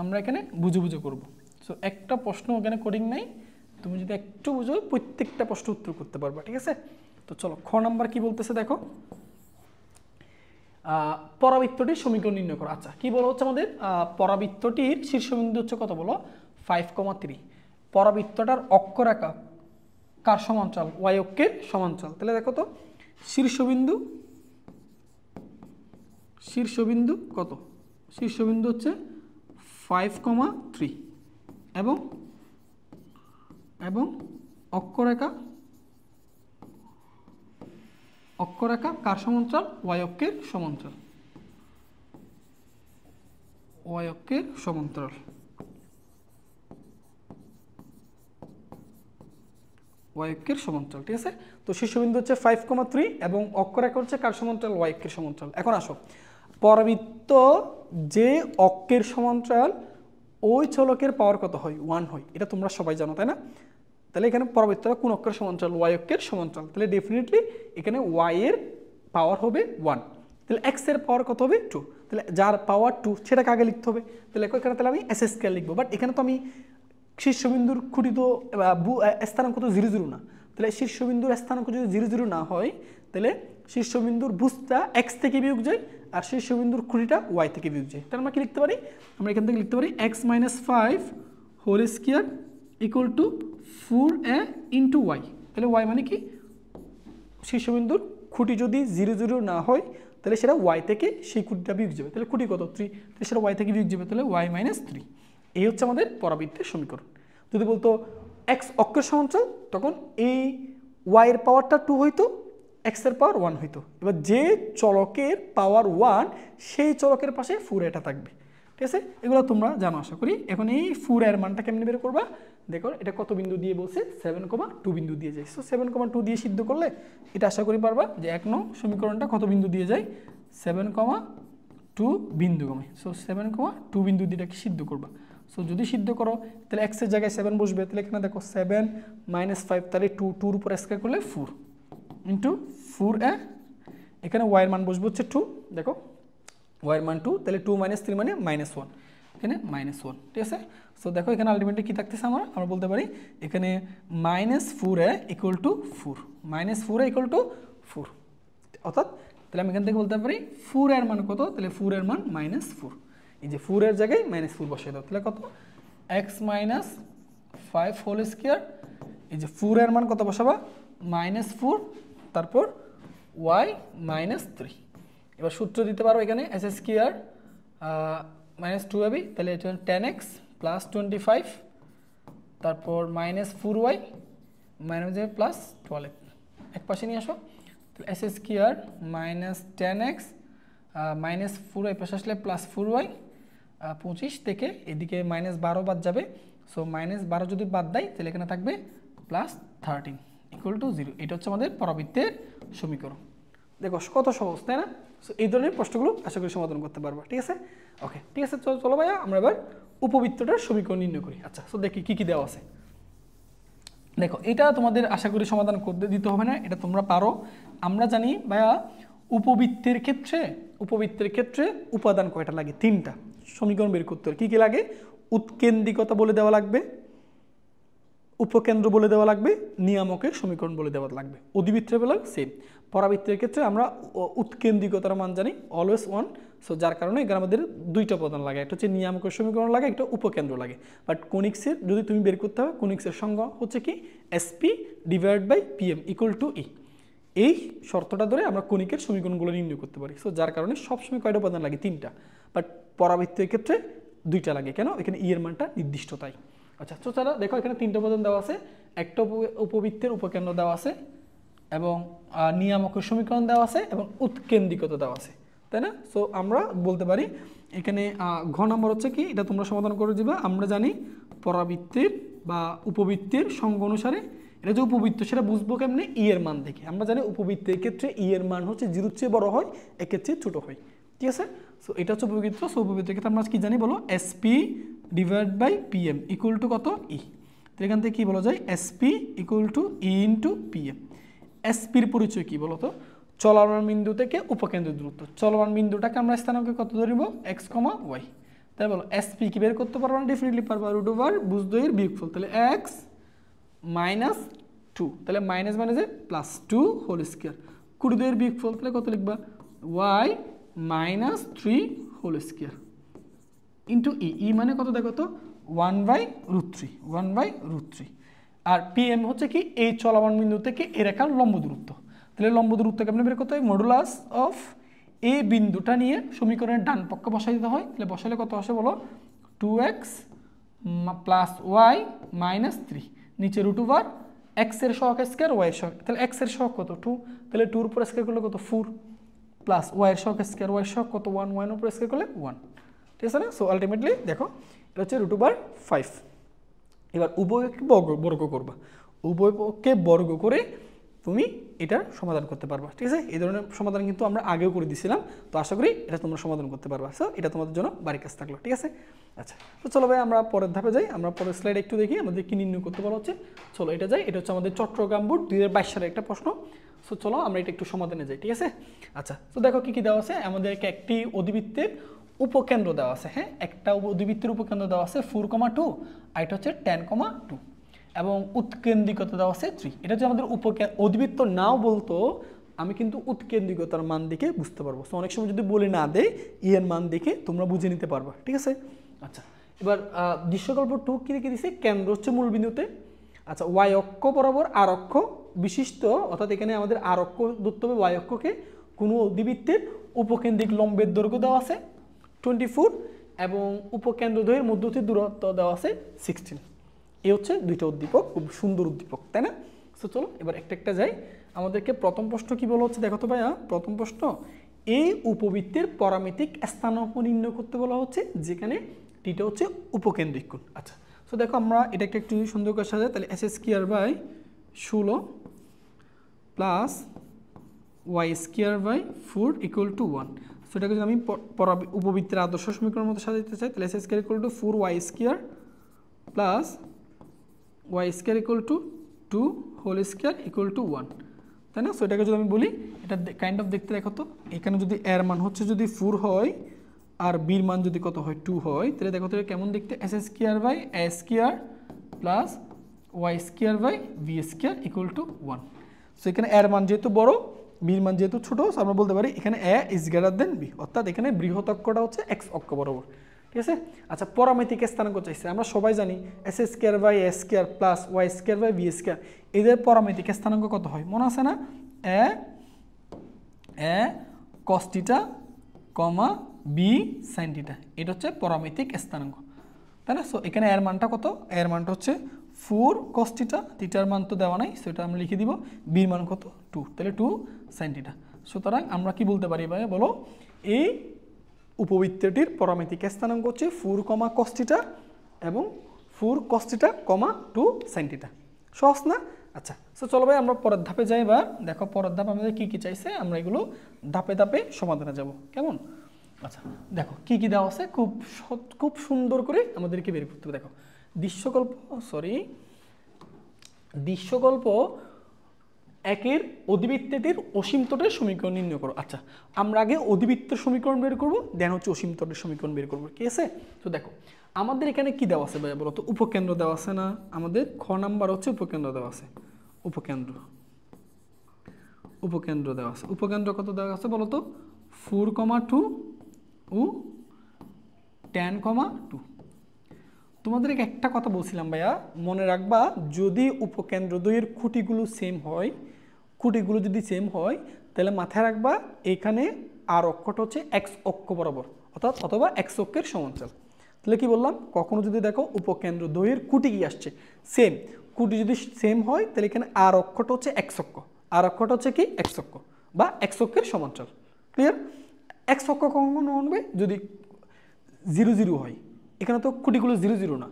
A: আমরা এখানে বুঝে বুঝে করবো। সো একটা প্রশ্ন এখানে কোডিং নাই, তুমি যদি একটু বুঝো প্রত্যেকটা প্রশ্ন উত্তর করতে পারবা, ঠিক আছে। তো চলো খ নাম্বার কি বলতেছে দেখো, পরাবৃত্তটির সমীকরণ নির্ণয় করো। আচ্ছা কি বলা হচ্ছে আমাদের, পরাবৃত্তটির শীর্ষবিন্দু হচ্ছে কত বলো, 5,3। পরাবৃত্তটার অক্ষরেখা কার সমান্তরাল, ওয়াই অক্ষের সমান্তরাল। তাহলে দেখো তো শীর্ষবিন্দু কত, শীর্ষবিন্দু হচ্ছে 5,3 এবং অক্ষরেখা কার সমান্তরাল, ওয়াই অক্ষের সমান্তরাল, ঠিক আছে। তো শীর্ষবিন্দু হচ্ছে 5,3 এবং অক্ষরেখা হচ্ছে কার সমান্তরাল, ওয়াই অক্ষের সমান্তরাল। এখন আসো পরাবৃত্ত যে অক্ষের সমান্তরাল ওই চলকের পাওয়ার কত হয়, 1 হয়, এটা তোমরা সবাই জানো তাই না। তাহলে এখানে পরাবৃত্তটা কোন অক্ষের সমান্তরাল, ওয়াই অক্ষের সমান্তরাল। তাহলে ডেফিনেটলি এখানে ওয়াই এর পাওয়ার হবে 1, তাহলে এক্স এর পাওয়ার কত হবে 2। তাহলে যার পাওয়ার 2 সেটাকে আগে লিখতে হবে। তাহলে এখানে তাহলে আমি এস স্কয়ার লিখবো, বাট এখানে তো আমি শীর্ষবিন্দুর খুঁটি তো স্থানাঙ্ক তো 0, 0 না। তাহলে শীর্ষবিন্দুর স্থানাঙ্ক যদি 0, 0 না হয় তাহলে শীর্ষবিন্দুর ভুজটা এক্স থেকে বিয়োগ যায় আর শীর্ষবিন্দুর খুঁটিটা ওয়াই থেকে বিয়োগ যায়। তাহলে আমরা কি লিখতে পারি, আমরা এখান থেকে লিখতে পারি x minus 5 whole square equal to 4a into y. তাহলে ওয়াই মানে কি, শীর্ষবিন্দুর খুঁটি যদি 0, 0 না হয় তাহলে সেটা ওয়াই থেকে সেই খুঁটিটা বিয়োগ যাবে। তাহলে খুঁটি কত 3, তাহলে সেটা ওয়াই থেকে বিয়োগ যাবে, তাহলে ওয়াই মাইনাস 3। এই হচ্ছে আমাদের পরাবৃত্তের সমীকরণ। যদি বলতো এক্স অক্ষের সমান্তরাল তখন এই ওয়াই এর পাওয়ারটা 2 হইতো, এক্স এর পাওয়ার 1 হইতো। এবার যে চলকের পাওয়ার 1 সেই চলকের পাশে 4 এটা থাকবে, ঠিক আছে। এগুলো তোমরা জানো আশা করি। এখন এই 4 এর মানটা কেমনে বের করবা, দেখো এটা কত বিন্দু দিয়ে বলছে, 7,2 বিন্দু দিয়ে যায়। সো 7,2 দিয়ে সিদ্ধ করলে এটা আশা করি পারবা যে 1 নং সমীকরণটা কত বিন্দু দিয়ে যায়, 7,2 বিন্দু কমে। সো 7,2 বিন্দু দিয়ে এটাকে সিদ্ধ করবা। সো যদি সিদ্ধ করো তাহলে এক্স এর জায়গায় 7 বসবে, তাহলে এখানে দেখো 7 - 5 তাহলে 2, 2 উপর স্কয়ার করলে 4 ইন্টু 4a, এখানে ওয়াই এর মান বসবে হচ্ছে 2, দেখো ওয়াই এর মান 2, তাহলে 2 - 3 মানে -1, এখানে -1, ঠিক আছে। সো দেখো এখানে আলটিমেটলি কি থাকতেছে, আমরা বলতে পারি এখানে -4a equal to 4, -4a equal to 4, অর্থাৎ তাহলে আমি এখান থেকে বলতে পারি 4 এর মান কত, তাহলে 4 এর মান -4। এই যে 4 এর জায়গায় -4 বসিয়ে দাও, তাহলে কত, x - 5 হোল স্কয়ার, এই যে 4 এর মান কত বসাবা, -4, তারপর y -3। এবার সূত্র দিতে পারো এখানে s স্কয়ার -2ab, তাহলে এটা 10x প্লাস 25, তারপর -4y প্লাস 12, এক পাশে নিয়ে আসো। তাহলে s স্কয়ার -10x -4y পাশে আসলে প্লাস 4y, 25 থেকে এদিকে -12 বাদ যাবে। সো -12 যদি বাদ দেয় তাহলে এখানে থাকবে +13 ইকুয়াল টু 0। এটা হচ্ছে আমাদের পরাবৃত্তের সমীকরণ। দেখো কত সহজ তাই না। সো এই ধরনের প্রশ্নগুলো আশা করি সমাধান করতে পারবা, ঠিক আছে। ওকে ঠিক আছে, চলো ভাইয়া আমরা এবার উপবৃত্তটার সমীকরণ নির্ণয় করি। আচ্ছা সো দেখি কি কি দেওয়া আছে। দেখো এটা তোমাদের আশা করি সমাধান করতে দিতে হবে না, এটা তোমরা পারো। আমরা জানি ভাইয়া উপবৃত্তের ক্ষেত্রে উপাদান কয়টা লাগে, 3টা। সমীকরণ বের করতে হবে কি কি লাগে, উৎকেন্দ্রিকতা বলে দেওয়া লাগবে, উপকেন্দ্র বলে দেওয়া লাগবে, নিয়ামকের সমীকরণ বলে দেওয়া লাগবে। অধিবৃত্তের বেলা সেম। পরাবৃত্তের ক্ষেত্রে আমরা উৎকেন্দ্রিকতার মান জানি অলওয়েজ 1, সো যার কারণে এখানে আমাদের দুইটা উপাদান লাগে, একটা হচ্ছে নিয়ামকের সমীকরণ লাগে, একটা উপকেন্দ্র লাগে। বাট কনিক্সের যদি তুমি বের করতে হবে, কনিক্সের সংজ্ঞা হচ্ছে কি SP divide by PM equal to E. এই শর্তটা ধরে আমরা কণিকের সমীকরণগুলো নির্ণয় করতে পারি। সো যার কারণে সবসময় কয়টা উপাদান লাগে? 3টা। বাট পরাবৃত্তের ক্ষেত্রে 2টা লাগে। কেন? এখানে ই এর মানটা নির্দিষ্ট তাই। আচ্ছা, তো তারা দেখো এখানে 3টা উপাদান দেওয়া আছে, একটা উপবৃত্তের উপকেন্দ্র দেওয়া আছে, এবং নিয়ামকের সমীকরণ দেওয়া আছে, এবং উৎকেন্দ্রিকতা দেওয়া আছে, তাই না? সো আমরা বলতে পারি এখানে ঘ নম্বর হচ্ছে কি, এটা তোমরা সমাধান করে দিবা। আমরা জানি পরাবৃত্তের বা উপবৃত্তের সংজ্ঞা অনুসারে এটা যে উপবৃত্ত সেটা বুঝবো কেমনে? ই এর মান দেখে। আমরা জানি উপবৃত্তের ক্ষেত্রে ই এর মান হচ্ছে 0-র চেয়ে বড় হয়, একের চেয়ে ছোট হয়, ঠিক আছে? সো এটা হচ্ছে উপবৃত্ত। সো উপবৃত্তের ক্ষেত্রে আমরা কি জানি বলো? SP divide by PM equal to কত? ই। তো এখান থেকে কি বলা যায়? SP equal to E into PM. এসপির পরিচয় কি বলো তো? চলমান বিন্দু থেকে উপকেন্দ্রের দূরত্ব। চলমান বিন্দুটাকে আমরা স্থানাঙ্কে কত ধরিব? এক্স কমা ওয়াই। তাই বলো এসপি কি বের করতে পারবো না? ডেফিনেটলি পারবো। রুট ওভার বুজদ্বয়ের বিয়োগফল, তাহলে এক্স মাইনাস 2, তাহলে মাইনাস মাইনাসে প্লাস 2 হোল স্কোয়ার। 20 বিয়োগফল, তাহলে কত লিখবা? Y minus 3 whole square into E. E মানে কত দেখো তো? 1/√3, 1/√3। আর পিএম হচ্ছে কি? এই চলমান বিন্দু থেকে এ রেখার লম্ব দূরত্ব। তাহলে লম্ব দূরত্ব কেমন বের করতে হয়? মডুলাস অফ এই বিন্দুটা নিয়ে সমীকরণের ডান পক্ষে বসাই দিতে হয়। তাহলে বসালে কত আসে বলো? 2x প্লাস ওয়াই মাইনাস 3, নিচে রুট ওভার এক্স এর সহগ স্কোয়ার ওয়াই এর সহগ। তাহলে এক্স এর সহগ কত? 2, তাহলে 2 এর উপর স্কোয়ার করলে কত? 4, প্লাস ওয়াই এর সহগ স্কোয়ার, ওয়াই এর সহগ কত? 1, ওয়াই এর উপর স্কোয়ার করলে 1, ঠিক আছে না? সো আলটিমেটলি দেখো এটা হচ্ছে রুট ওভার 5। এবার উভয়কে বর্গ করবা, উভয়কে বর্গ করে তুমি এটার সমাধান করতে পারবা, ঠিক আছে? এই ধরনের সমাধান কিন্তু আমরা আগেও করে দিয়েছিলাম, তো আশা করি এটা তোমরা সমাধান করতে পারবা। সো এটা তোমাদের জন্য বাড়ির কাজ থাকলো, ঠিক আছে? আচ্ছা, তো চলো ভাই আমরা পরের ধাপে যাই। আমরা পরের স্লাইড একটু দেখি আমাদের কি নির্ণয় করতে বলা হচ্ছে। চলো এটা যাই। এটা হচ্ছে আমাদের চট্টগ্রাম বোর্ড 2022 সালের একটা প্রশ্ন। সো চলো আমরা এটা একটু সমাধানে যাই, ঠিক আছে? আচ্ছা, তো দেখো কি কি দেওয়া আছে। আমাদেরকে একটি অধিবৃত্তের উপকেন্দ্র দেওয়া আছে, হ্যাঁ, একটা অধিবৃত্তের উপকেন্দ্র দেওয়া আছে 4,2, আর এটা হচ্ছে 10,2, এবং উৎকেন্দ্রিকতা দেওয়া আছে 3। এটা হচ্ছে আমাদের অধিবৃত্ত নাও বলতো, আমি কিন্তু উৎকেন্দ্রিকতার মান দেখে বুঝতে পারবো। সো অনেক সময় যদি বলে না দেয়, ই এর মান দেখে তোমরা বুঝে নিতে পারবা, ঠিক আছে? আচ্ছা, এবার দৃশ্যকল্প 2 কি রেখে দিছে? কেন্দ্র হচ্ছে মূল বিন্দুতে। আচ্ছা, ওয়াই অক্ষ বরাবর আর অক্ষ বিশিষ্ট, অর্থাৎ এখানে আমাদের আর অক্ষ ধরতে হবে ওয়াই অক্ষকে। কোনো অধিবৃত্তের উপকেন্দ্রিক লম্বের দৈর্ঘ্য দেওয়া আছে 24, এবং উপকেন্দ্রদ্বয়ের মধ্যবর্তী দূরত্ব দেওয়া আছে 16। এই হচ্ছে দুইটা উদ্দীপক, খুব সুন্দর উদ্দীপক, তাই না? সো চলো এবার একটা একটা যাই। আমাদেরকে প্রথম প্রশ্ন কি বলা হচ্ছে দেখো তো ভাইয়া। প্রথম প্রশ্ন, এই উপবৃত্তের পরামিতিক স্থানাঙ্ক নির্ণয় করতে বলা হচ্ছে, যেখানে টিটা হচ্ছে উপকেন্দ্রিক কোণ। আচ্ছা, সো দেখো আমরা এটা একটু সুন্দর করে সাজাই। তাহলে s square by 16 plus Y square by 4 equal to 1। So এটাকে যদি আমি উপবৃত্তের আদর্শ সমীকরণের মতো সাজাতে চাই, তাহলে s square equal to 4 y square plus Y square equal to 2 whole square equal to 1, তাই না? সো এটাকে যদি আমি বলি, এটা কাইন্ড অফ দেখতে দেখো তো, এখানে যদি এর মান হচ্ছে যদি 4 হয় আর বির মান যদি কত হয় 2 হয়, তাহলে দেখো তো কেমন দেখতে? S square by A square plus Y square by B square equal to 1। So এখানে এর মান যেহেতু বড়, বির মান যেহেতু ছোট, আমরা বলতে পারি এখানে এ ইজ গ্রেটার দেন বি, অর্থাৎ এখানে বৃহৎ অক্ষটা হচ্ছে এক্স অক্ষ বরাবর, ঠিক আছে? আচ্ছা, পরামিতিক স্থানাঙ্ক চাইছে। আমরা সবাই জানি S square by A square plus Y square by B square, এদের পরামিতিক স্থানাঙ্ক কত হয় মনে আছে না? A cos theta comma B sine theta, এটা হচ্ছে পরামিতিক স্থানাঙ্ক, তাই না? সো এখানে এর মানটা কত? এর মানটা হচ্ছে 4 cos থিটা, থিটার মান তো দেওয়া নাই, সেটা আমরা লিখে দিব। বির মান কত? 2, তাহলে 2 sin থিটা। সুতরাং আমরা কি বলতে পারি ভাই বলো? এই উপবৃত্তটির পরামিতিক স্থানাঙ্ক হচ্ছে 4, cos থিটা এবং 4 cos থিটা, 2 sin থিটা। সহজ না? আচ্ছা, সো চলো ভাই আমরা পরের ধাপে যাই। এবার দেখো পরের ধাপ আমাদের কি কি চাইছে, আমরা এগুলো ধাপে ধাপে সমাধানে যাব, কেমন? আচ্ছা, দেখো কি কি দেওয়া আছে, খুব সুন্দর করে আমাদেরকে বের করতে হবে। দেখো দৃশ্যকল্প একের অধিবৃত্তটির অসীম তটের সমীকরণ নির্ণয় করো। আচ্ছা, আমরা আগে অধিবৃত্তের সমীকরণ বের করব, দেন হচ্ছে অসীম তটের সমীকরণ বের করবো, ঠিক আছে? তো দেখো আমাদের এখানে কি দেওয়া আছে ভাইয়া বলো তো? উপকেন্দ্র দেওয়া আছে না? আমাদের খ নাম্বার হচ্ছে উপকেন্দ্র দেওয়া আছে। উপকেন্দ্র দেওয়া আছে। উপকেন্দ্র কত দেওয়া আছে বলো তো? 4,2 ও tan, 2। তোমাদের একটা কথা বলছিলাম ভাইয়া, মনে রাখবা যদি উপকেন্দ্রদ্বয়ের খুঁটিগুলো সেম হয়, খুঁটিগুলো যদি সেম হয় তাহলে মাথায় রাখবা এখানে আর অক্ষটা হচ্ছে এক্স অক্ষ বরাবর, অর্থাৎ অথবা এক্স অক্ষের সমান্তরাল। তাহলে কি বললাম, কখনো যদি দেখো উপকেন্দ্রদ্বয়ের খুঁটি কি আসছে সেম, খুঁটি যদি সেম হয় তাহলে এখানে আর অক্ষটা হচ্ছে এক্স অক্ষ, আর অক্ষটা হচ্ছে কি এক্স অক্ষ বা এক্স অক্ষের সমান্তরাল। ক্লিয়ার? এক্স অক্ষ কখনো হবে যদি 0, 0 হয়, এখানে তো খুঁটিগুলো 0, 0 না,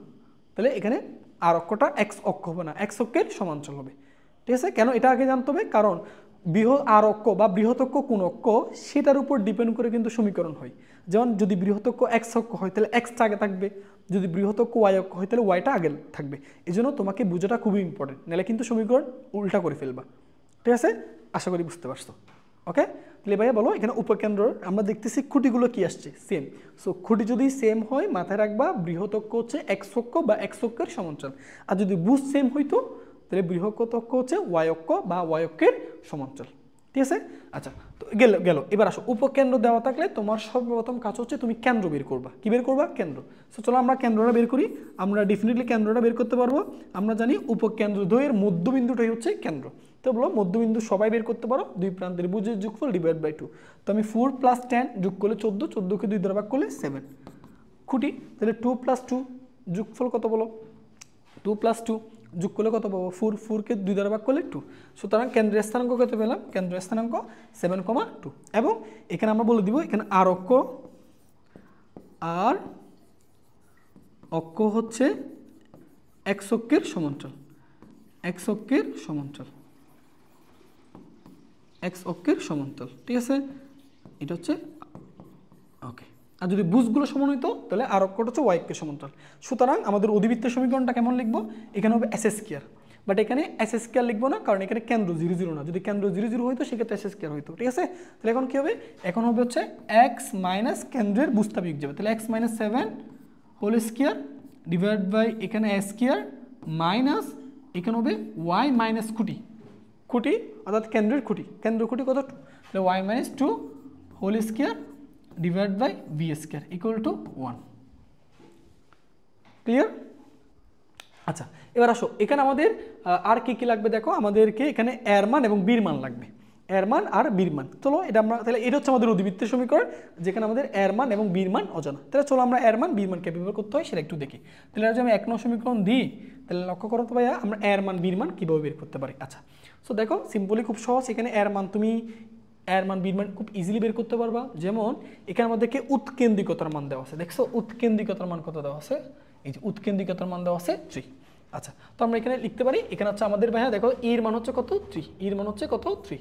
A: তাহলে এখানে আর অক্ষটা এক্স অক্ষ হবে না, এক্স অক্ষের সমান্তরাল হবে। ঠিক আছে? কেন এটা আগে জানতে হবে, কারণ আর অক্ষ বা বৃহৎ অক্ষ কোন অক্ষ সেটার উপর ডিপেন্ড করে কিন্তু সমীকরণ হয়। যেমন যদি বৃহৎ অক্ষ এক্স অক্ষ হয় তাহলে এক্সটা আগে থাকবে, যদি বৃহৎ অক্ষ ওয়াই অক্ষ হয় তাহলে ওয়াইটা আগে থাকবে। এই জন্য তোমাকে বোঝাটা খুবই ইম্পর্টেন্ট, নাহলে কিন্তু সমীকরণ উল্টা করে ফেলবা। ঠিক আছে? আশা করি বুঝতে পারছো। ওকে, তাহলে ভাইয়া বলো এখানে উপকেন্দ্র আমরা দেখতেছি খুঁটিগুলো কি আসছে সেম। সো খুঁটি যদি সেম হয় মাথায় রাখবা বৃহৎ অক্ষ হচ্ছে এক্স অক্ষ বা এক্স অক্ষের সমান্তরাল, আর যদি বুঝ সেম হইতো তাহলে বৃহৎ অক্ষ হচ্ছে ওয়াই অক্ষ বা ওয়াই অক্ষের সমান্তরাল। ঠিক আছে? আচ্ছা, তো গেল এবার আসো, উপকেন্দ্র দেওয়া থাকলে তোমার সর্বপ্রথম কাজ হচ্ছে তুমি কেন্দ্র বের করবা। কি বের করবা? কেন্দ্র। সো চলো আমরা কেন্দ্রটা বের করি। আমরা ডেফিনেটলি কেন্দ্রটা বের করতে পারবো। আমরা জানি উপকেন্দ্রদ্বয়ের মধ্যবিন্দুটাই হচ্ছে কেন্দ্র। তো বলো মধ্যবিন্দু সবাই বের করতে পারো, দুই প্রান্তের ভুজের যোগফল ডিভাইড বাই 2। তো আমি 4 + 10 যোগ করলে 14, 14কে 2 দ্বারা ভাগ করলে 7। খুঁটি তাহলে 2 + 2 যোগফল কত বলো? 2 + 2 যোগ করলে কত পাবো? 4, 4কে 2 দ্বারা ভাগ করলে 2। সুতরাং কেন্দ্রের স্থানাঙ্ক কত পেলাম? কেন্দ্রের স্থানাঙ্ক 7,2। এবং এখানে আমরা বলে দিব এখানে আর অক্ষ হচ্ছে এক্স অক্ষের সমান্তরাল, এক্স অক্ষের সমান্তরাল, এক্স অক্ষের সমান্তরাল। ঠিক আছে? এটা হচ্ছে ওকে। আর যদি বুঝগুলো সমান হইতো তাহলে আর অক্ষটা হচ্ছে ওয়াই অক্ষের সমান্তরাল। সুতরাং আমাদের অধিবৃত্তের সমীকরণটা কেমন লিখবো? এখানে হবে এস স্কয়ার, বাট এখানে এস স্কয়ার লিখবো না, কারণ এখানে কেন্দ্র 0, 0 না। যদি কেন্দ্র 0, 0 হইতো সেক্ষেত্রে এস স্কয়ার হইতো। ঠিক আছে? তাহলে এখন কি হবে? এখন হবে হচ্ছে এক্স মাইনাস কেন্দ্রের বুঝটা বিয়োগ যাবে, তাহলে x minus 7 whole square divide by এখানে এস স্কয়ার মাইনাস এখানে হবে ওয়াই মাইনাস খুঁটি, খুঁটি অর্থাৎ কেন্দ্রের খুঁটি, কেন্দ্র খুঁটি কত? তাহলে y minus 2 whole square divide by b square equal to 1। Clear? আচ্ছা, এবার আসো এখানে আমাদের আর কি কি লাগবে দেখো, আমাদেরকে এখানে এর মান এবং বির মান লাগবে, এর মান আর বির মান। চলো এটা আমরা তাহলে এটা হচ্ছে আমাদের অধিবৃত্তের সমীকরণ, যেখানে আমাদের এর মান এবং বির মান অজানা। তাহলে চলো আমরা এর মান বির মান কিভাবে বের করতে হয় সেটা একটু দেখি। তাহলে যদি আমি 1 নং সমীকরণ দিই তাহলে লক্ষ্য করো তো ভাইয়া আমরা এর মান বির মান কিভাবে বের করতে পারি। আচ্ছা, সো দেখো সিম্পলি খুব সহজ, এখানে এর মান তুমি এর মান বির মান খুব ইজিলি বের করতে পারবা। যেমন এখানে আমাদেরকে উৎকেন্দ্রিকতার মান দেওয়া আছে, দেখছো উৎকেন্দ্রিকতার মান কত দেওয়া আছে? এই যে উৎকেন্দ্রিকতার মান দেওয়া আছে 3। আচ্ছা, তো আমরা এখানে লিখতে পারি, এখানে হচ্ছে আমাদের ভাইয়া দেখো এর মান হচ্ছে কত? 3, এর মান হচ্ছে কত? 3।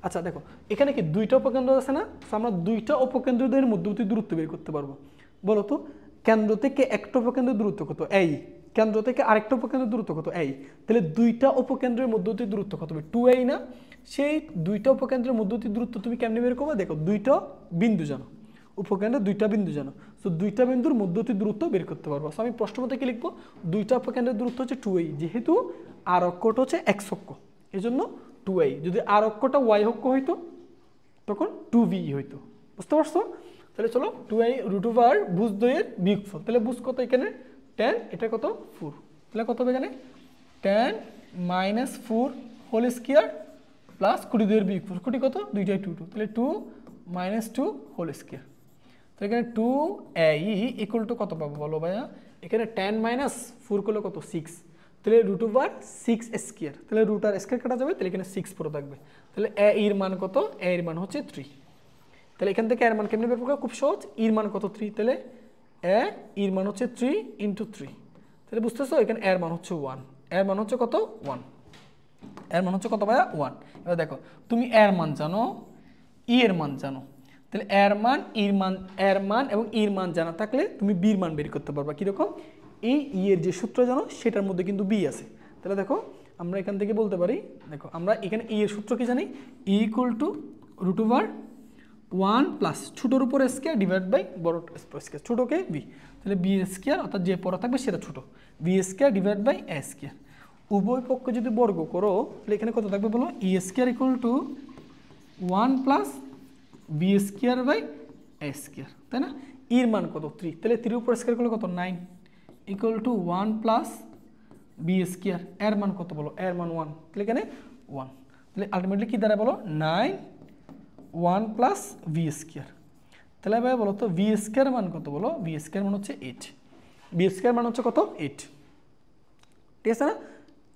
A: আচ্ছা দেখো এখানে কি দুইটা উপকেন্দ্র আছে না? আমরা দুইটা উপকেন্দ্রদের মধ্যবর্তী দূরত্ব বের করতে পারবো। বলো তো কেন্দ্র থেকে একটা উপকেন্দ্রের দূরত্ব কত? এই কেন্দ্র থেকে আরেকটা উপকেন্দ্রের দূরত্ব কত? এই। তাহলে দুইটা উপকেন্দ্রের মধ্যবর্তী দূরত্ব কত হবে? 2a না? সেই দুইটা উপকেন্দ্রের মধ্যবর্তী দূরত্ব তুমি কেমনে বের করবে? দেখো দুইটা বিন্দু জানো, উপকেন্দ্রে দুইটা বিন্দু জানো, সো দুইটা বিন্দুর মধ্যবর্তী দূরত্ব বের করতে পারবো। সো আমি প্রশ্ন মতে কি লিখবো? দুইটা উপকেন্দ্রের দূরত্ব হচ্ছে 2a, যেহেতু আর অক্ষটা হচ্ছে এক্স অক্ষ এই জন্য 2a। যদি আর অক্ষটা ওয়াই অক্ষ হইতো তখন 2b হইতো। বুঝতে পারছো? তাহলে চলো 2a √ ভুজদ্বয়ের বিয়োগফল, তাহলে ভুজ কত এখানে? 10, এটা কত? 4। তাহলে কত হবে এখানে? 10 - 4 হোল স্কয়ার প্লাস কুড়ি দ্বয়ের বিয়োগফল, কুড়ি কত? দুইটাই 2, 2, তাহলে 2 - 2 হোল স্কয়ার। তো এখানে 2a ইকুয়াল টু কত পাবো বলো ভাইয়া? এখানে 10 - 4 করলে কত? 6, তাহলে √6 স্কয়ার, তাহলে রুট আর স্কয়ার কাটা যাবে, তাহলে এখানে 6 পুরো থাকবে। তাহলে a এর মান কত? a এর মান হচ্ছে 3। তাহলে এখান থেকে এর মান কেমনে বের করব? খুব সহজ, এর মান কত? 3, তাহলে a এর মান হচ্ছে 3 × 3। তাহলে বুঝতেছো এখানে এর মান হচ্ছে 1, এর মান হচ্ছে কত? 1, এর মান হচ্ছে কত ভাইয়া? 1। এবার দেখো তুমি এর মান জানো, ই এর মান জানো, তাহলে এর মান এবং ইর মান জানা থাকলে তুমি বির মান বের করতে পারবা। কীরকম? এই ই এর যে সূত্র জানো সেটার মধ্যে কিন্তু বি আছে। তাহলে দেখো আমরা এখান থেকে বলতে পারি, দেখো আমরা এখানে ই এর সূত্র কি জানি? ই ইকুয়াল টু √1 প্লাস ছোটোর উপর স্কয়ার ডিভাইড বাই বড় স্কয়ার, ছোটোকে বি, তাহলে বি স্কয়ার অর্থাৎ যে পড়া থাকবে সেটা ছোটো, b square divide by a square. উভয় পক্ষ যদি বর্গ করো তাহলে এখানে কত থাকবে বলো? E square equal to 1 plus B square by A square, তাই না? ইর মান কত 3, তাহলে 3 উপর স্কোয়ার করলে কত 9 equal to 1 plus b square. এর মান কত বলো? এর মান 1, তাহলে এখানে 1, তাহলে আলটিমেটলি কি দাঁড়ায় বলো? 9 1 প্লাস ভি স্কোয়ার। তাহলে ভাই বলো তো ভি স্কোয়ার মান কত বলো? ভি স্কোয়ার মান হচ্ছে 8, ভি স্কোয়ার মান হচ্ছে কত? 8, ঠিক আছে না?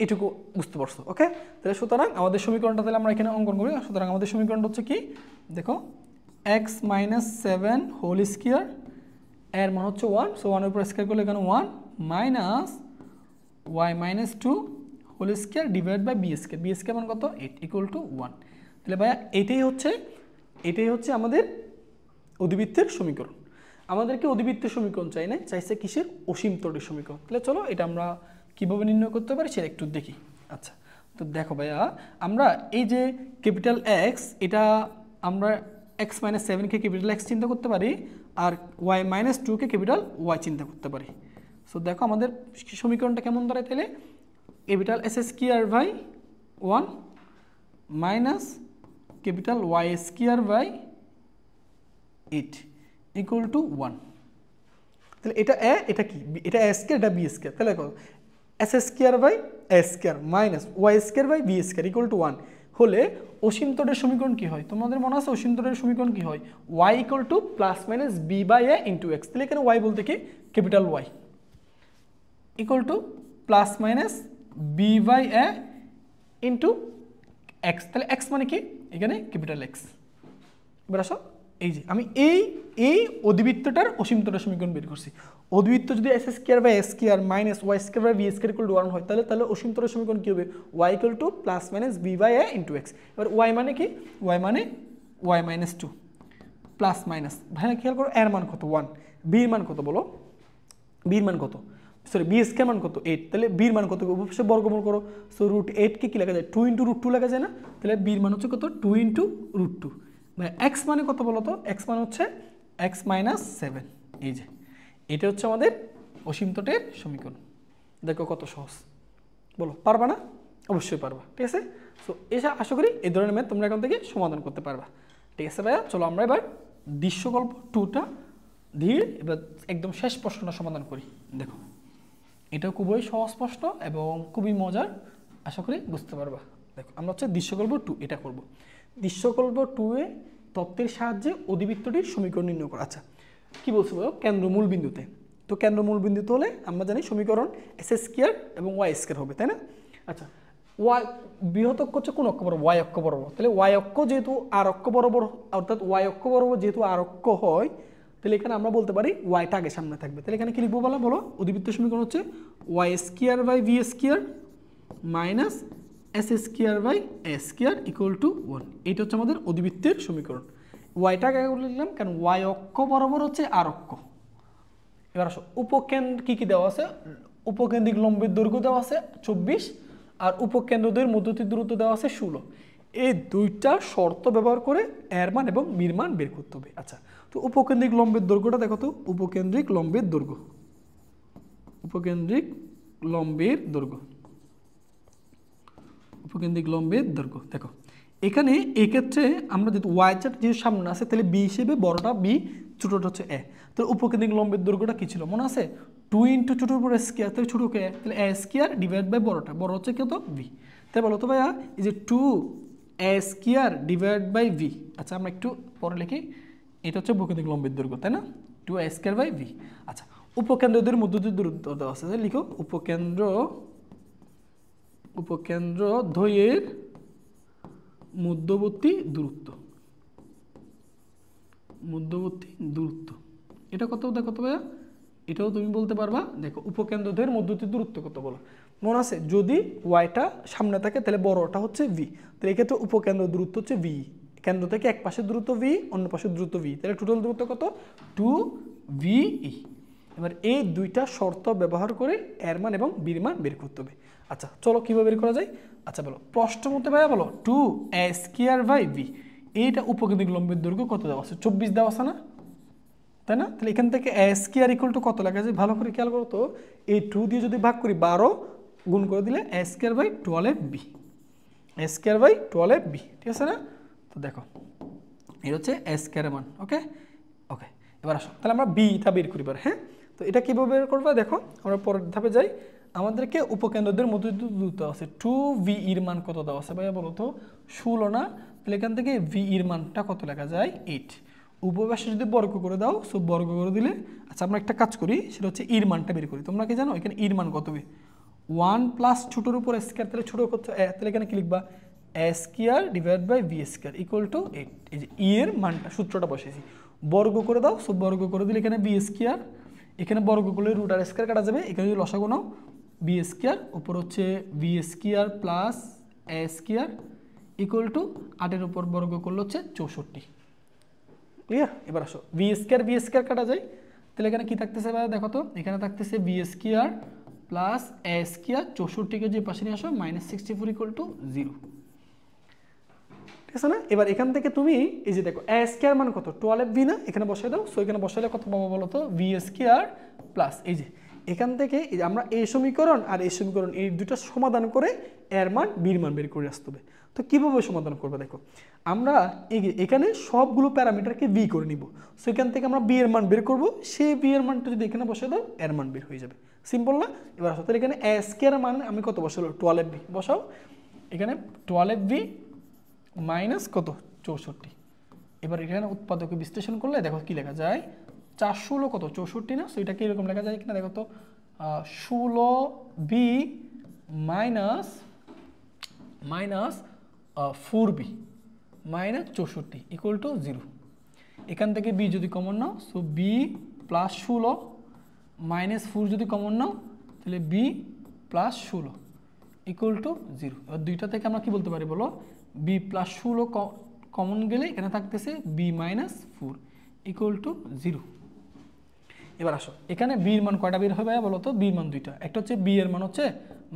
A: এটুকু বুঝতে পারছো? ওকে, তাহলে সুতরাং আমাদের সমীকরণটা তাহলে আমরা এখানে অঙ্কন করি। সুতরাং আমাদের সমীকরণটা হচ্ছে কি দেখো, এক্স মাইনাস 7 হোল স্কোয়ার, এর মান হচ্ছে 1, সো 1 এর উপর স্কোয়ার করলে এখানে 1 minus y minus 2 whole square divide by B square. B square মান কত? 8 ইকুয়াল টু 1। তাহলে ভাইয়া এটাই হচ্ছে আমাদের অধিবৃত্তের সমীকরণ। আমাদেরকে অধিবৃত্তের সমীকরণ চাই না, চাইছে কিসের? অসীম তলের সমীকরণ। তাহলে চলো এটা আমরা কীভাবে নির্ণয় করতে পারি সেটা একটু দেখি। আচ্ছা, তো দেখো ভাইয়া, আমরা এই যে ক্যাপিটাল এক্স, এটা আমরা এক্স মাইনাস 7কে ক্যাপিটাল এক্স চিন্তা করতে পারি, আর ওয়াই মাইনাস 2কে ক্যাপিটাল ওয়াই চিন্তা করতে পারি। সো দেখো আমাদের সমীকরণটা কেমন দাঁড়ায় তাহলে, capital s square by 1 minus capital y square by 8 equal to 1। তাহলে এটা এ, এটা কি? এটা এ স্কোয়ার, এটা বি স্কোয়ার। তাহলে দেখো s square by A square minus y square by B square equal to 1 হলে অসীম তলের সমীকরণ কি হয়? তোমাদের মনে আছে অসীম তলের সমীকরণ কি হয়? Y equal to plus minus b by a into x. তাহলে এখানে ওয়াই বলতে কি? Capital y equal to plus minus b by a into x. তাহলে এক্স মানে কি? এখানে ক্যাপিটাল এক্স। এবার আসো, এই যে আমি এই অধিবৃত্তটার অসীম তলের সমীকরণ বের করছি। অধিবৃত্ত যদি s square by s square minus y square by B square equal to 1 হয়, তাহলে অসীম তলের সমীকরণ কি হবে? Y equal to plus minus b by a into x. এবার ওয়াই মানে কি? ওয়াই মানে ওয়াই মাইনাস 2 প্লাস মাইনাস, ভাইয়া খেয়াল করো এর মান কত? 1, বির মান কত বলো? বির মান কত? সরি, বি স্কোয়ার মান কত? 8, তাহলে বির মান কত? অবশ্যই বর্গমূল করো। সো রুট 8কে কি লেখা যায়? 2 ইন্টু রুট 2 লেখা যায় না? তাহলে বির মান হচ্ছে কত? 2 ইন্টু রুট 2। এক্স মানে কত বলো তো? এক্স মানে হচ্ছে এক্স মাইনাস 7। এই যে এটা হচ্ছে আমাদের অসীম তলের সমীকরণ। দেখো কত সহজ, বলো পারবা না? অবশ্যই পারবা, ঠিক আছে? সো এসে আশা করি এই ধরনের ম্যাথ তোমরা এখন থেকে সমাধান করতে পারবা, ঠিক আছে ভাইয়া? চলো আমরা এবার দৃশ্যকল্প 2টা ধীরে এবার একদম শেষ প্রশ্নটা সমাধান করি। দেখো এটা খুবই সহজ প্রশ্ন এবং খুবই মজার, আশা করি বুঝতে পারবা। দেখো আমরা হচ্ছে দৃশ্যকল্প 2 এটা করব। দৃশ্যকল্প 2-এ তত্ত্বের সাহায্যে অধিবৃত্তটির সমীকরণ নির্ণয় করা। আচ্ছা, কি বলছো বলো? কেন্দ্রমূল বিন্দুতে। তো কেন্দ্রমূল বিন্দুতে হলে আমরা জানি সমীকরণ এস স্কোয়ার এবং ওয়াই স্কোয়ার হবে, তাই না? আচ্ছা, ওয়াই বৃহৎ অক্ষ হচ্ছে কোন অক্ষ বরাবর? ওয়াই অক্ষ বরাবর। তাহলে ওয়াই অক্ষ যেহেতু আর অক্ষ বরাবর, অর্থাৎ ওয়াই অক্ষ বরাবর যেহেতু আর অক্ষ হয়, তাহলে এখানে আমরা বলতে পারি ওয়াইটা আগে সামনে থাকবে। তাহলে এখানে কি লিখবো বলো? অধিবৃত্ত সমীকরণ হচ্ছে y square by v square minus s square by A square equal to 1। এইটা হচ্ছে আমাদের অধিবৃত্তের সমীকরণ। ওয়াইটা আগে লিখলাম কারণ ওয়াই অক্ষ বরাবর হচ্ছে আর অক্ষ। এবার আসো, উপকেন্দ্র কি কি দেওয়া আছে? উপকেন্দ্রিক লম্বের দৈর্ঘ্য দেওয়া আছে 24 আর উপকেন্দ্রদের মধ্যবর্তী দূরত্ব দেওয়া আছে 16। এই দুইটা শর্ত ব্যবহার করে এর মান এবং বির মান বের করতে হবে। আচ্ছা, তো উপকেন্দ্রিক লম্বের দৈর্ঘ্যটা দেখো তো। উপকেন্দ্রিক লম্বের দৈর্ঘ্য, উপকেন্দ্রিক লম্বের দৈর্ঘ্য, উপকেন্দ্রিক লম্বের দৈর্ঘ্য দেখো এখানে। এক্ষেত্রে আমরা যেহেতু ওয়াই চার্ট যেহেতু সামনে আছে, তাহলে বি হিসেবে বড়টা বি, ছোটোটা হচ্ছে এ। তাহলে উপকেন্দ্রিক লম্বের দৈর্ঘ্যটা কী ছিল মনে আছে? 2 ইন্টু ছোটোর উপর স্কোয়ার, তাহলে ছোটোকে এ, তাহলে এ স্কোয়ার ডিভাইড বাই বড়টা, বড় হচ্ছে কত? বি। তাই বলো তো ভাইয়া, এই যে 2 এ স্কোয়ার ডিভাইড বাই ভি। আচ্ছা, আমরা একটু পরে লিখি, এটা হচ্ছে উপকেন্দ্রিক লম্বের দৈর্ঘ্য, তাই না? 2 এ স্কোয়ার বাই ভি। আচ্ছা, উপকেন্দ্রদের মধ্যবর্তী দূরত্ব দেওয়া আছে, লিখো উপকেন্দ্র দ্বয়ের মধ্যবর্তী দূরত্ব, মধ্যবর্তী দূরত্ব এটা কত? দেখো তো ভাইয়া, এটাও তুমি বলতে পারবা। দেখো উপকেন্দ্রদের মধ্যবর্তী দূরত্ব কত বলো? মনে আছে, যদি ওয়াইটা সামনে থাকে তাহলে বড়টা হচ্ছে ভি। তাহলে এক্ষেত্রে উপকেন্দ্র দূরত্ব হচ্ছে ভি। কেন্দ্র থেকে এক পাশের দূরত্ব ভি, অন্য পাশের দূরত্ব ভি, তাহলে টোটাল দূরত্ব কত? 2 VE। এবার এই দুইটা শর্ত ব্যবহার করে এর মান এবং বির মান বের করতে হবে। আচ্ছা, চলো কীভাবে বের করা যায়? আচ্ছা বলো, প্রশ্ন মতে ভাইয়া বলো 2 এ স্কোয়ার বাই ভি, এইটা উপকেন্দ্রিক লম্বের দৈর্ঘ্য কত দেওয়া আছে? 24 দেওয়া আছে না, তাই না? তাহলে এখান থেকে এ স্কোয়ার ইকুয়াল টু কত লেখা যায়? ভালো করে খেয়াল করো তো, এই 2 দিয়ে যদি ভাগ করি 12 গুণ করে দিলে A square by 12FB, A square by 12FB, ঠিক আছে না? তো দেখো এটা হচ্ছে এ স্কোয়ারের মান। ওকে, এবার আসো তাহলে আমরা বিটা বের করি এবার। হ্যাঁ, তো এটা কীভাবে বের করবো দেখো, আমরা পরের ধাপে যাই। আমাদেরকে উপকেন্দ্রদের মধ্যে দিতে আছে 2v এর মান কত দেওয়া আছে ভাইয়া বলো তো? 16 না? তাহলে এখান থেকে v এর মানটা কত লেখা যায়? 8। উপবাসে যদি বর্গ করে দাও, সো বর্গ করে দিলে, আচ্ছা আমরা একটা কাজ করি, সেটা হচ্ছে এর মানটা বের করি। তোমরা কি জানো এখানে এর মান কত হবে? 1 প্লাস ছোটোর উপর স্কোয়ার, তাহলে ছোটো করতে, তাহলে এখানে কি লিখবা? a square divide by v square equal to 8। এই যে এর মানটা, সূত্রটা বসেছি, বর্গ করে দাও, সো বর্গ করে দিলে এখানে v স্কোয়ার, এখানে বর্গ করলে রুট আর স্কোয়ার কাটা যাবে, এখানে যদি লসাগু নাও বি স্কোয়ার, উপর হচ্ছে V square plus A square equal to 8-এর উপর বর্গ করলে হচ্ছে 64। ক্লিয়ার? এবার আসো ভি স্কোয়ার কাটা যায়, তাহলে এখানে কি থাকতেছে ভাই দেখো তো? এখানে থাকতেছে V square plus A square, 64কে যে পাশে নিয়ে আসো -64 ইকুয়াল টু 0। ঠিক আছে না? এবার এখান থেকে তুমি এই যে দেখো এ স্কোয়ার মান কত? 12v না? এখানে বসাই দাও, সো এখানে বসাইলে কত পাবো বলো তো? ভি স্কোয়ার প্লাস এই যে এখান থেকে আমরা এই সমীকরণ আর এই সমীকরণ এই দুটো সমাধান করে এর মান বির মান বের করে আসতে হবে। তো কীভাবে সমাধান করবে দেখো, আমরা এখানে সবগুলো প্যারামিটারকে বি করে নিব, সো এখান থেকে আমরা বি এর মান বের করব, সেই বি এর মানটা যদি এখানে বসাই দাও এর মান বের হয়ে যাবে। সিম্পল না? এবার আসো তাহলে এখানে এ স্কোয়ার মান আমি কত বসালো? 12v বসাও, এখানে 12v মাইনাস কত? 64। এবার এখানে উৎপাদকে বিশ্লেষণ করলে দেখো কি লেখা যায়? 416 কত? 64 না? সো এটা কি এরকম লেখা যায় কিনা দেখো তো? 16b minus 4b minus 64 equal to 0। এখান থেকে b যদি কমন নাও, সো b প্লাস 16 মাইনাস 4 যদি কমন নাও, তাহলে b প্লাস 16 ইকুয়াল টু 0। এবার দুইটা থেকে আমরা কি বলতে পারি বলো? b প্লাস 16 কমন গেলে এখানে থাকতেছে b মাইনাস 4 ইকুয়াল টু 0। এবার আসো এখানে b এর মান কয়টা বের হবে বলো তো? b এর মান দুইটা, একটা হচ্ছে b এর মান হচ্ছে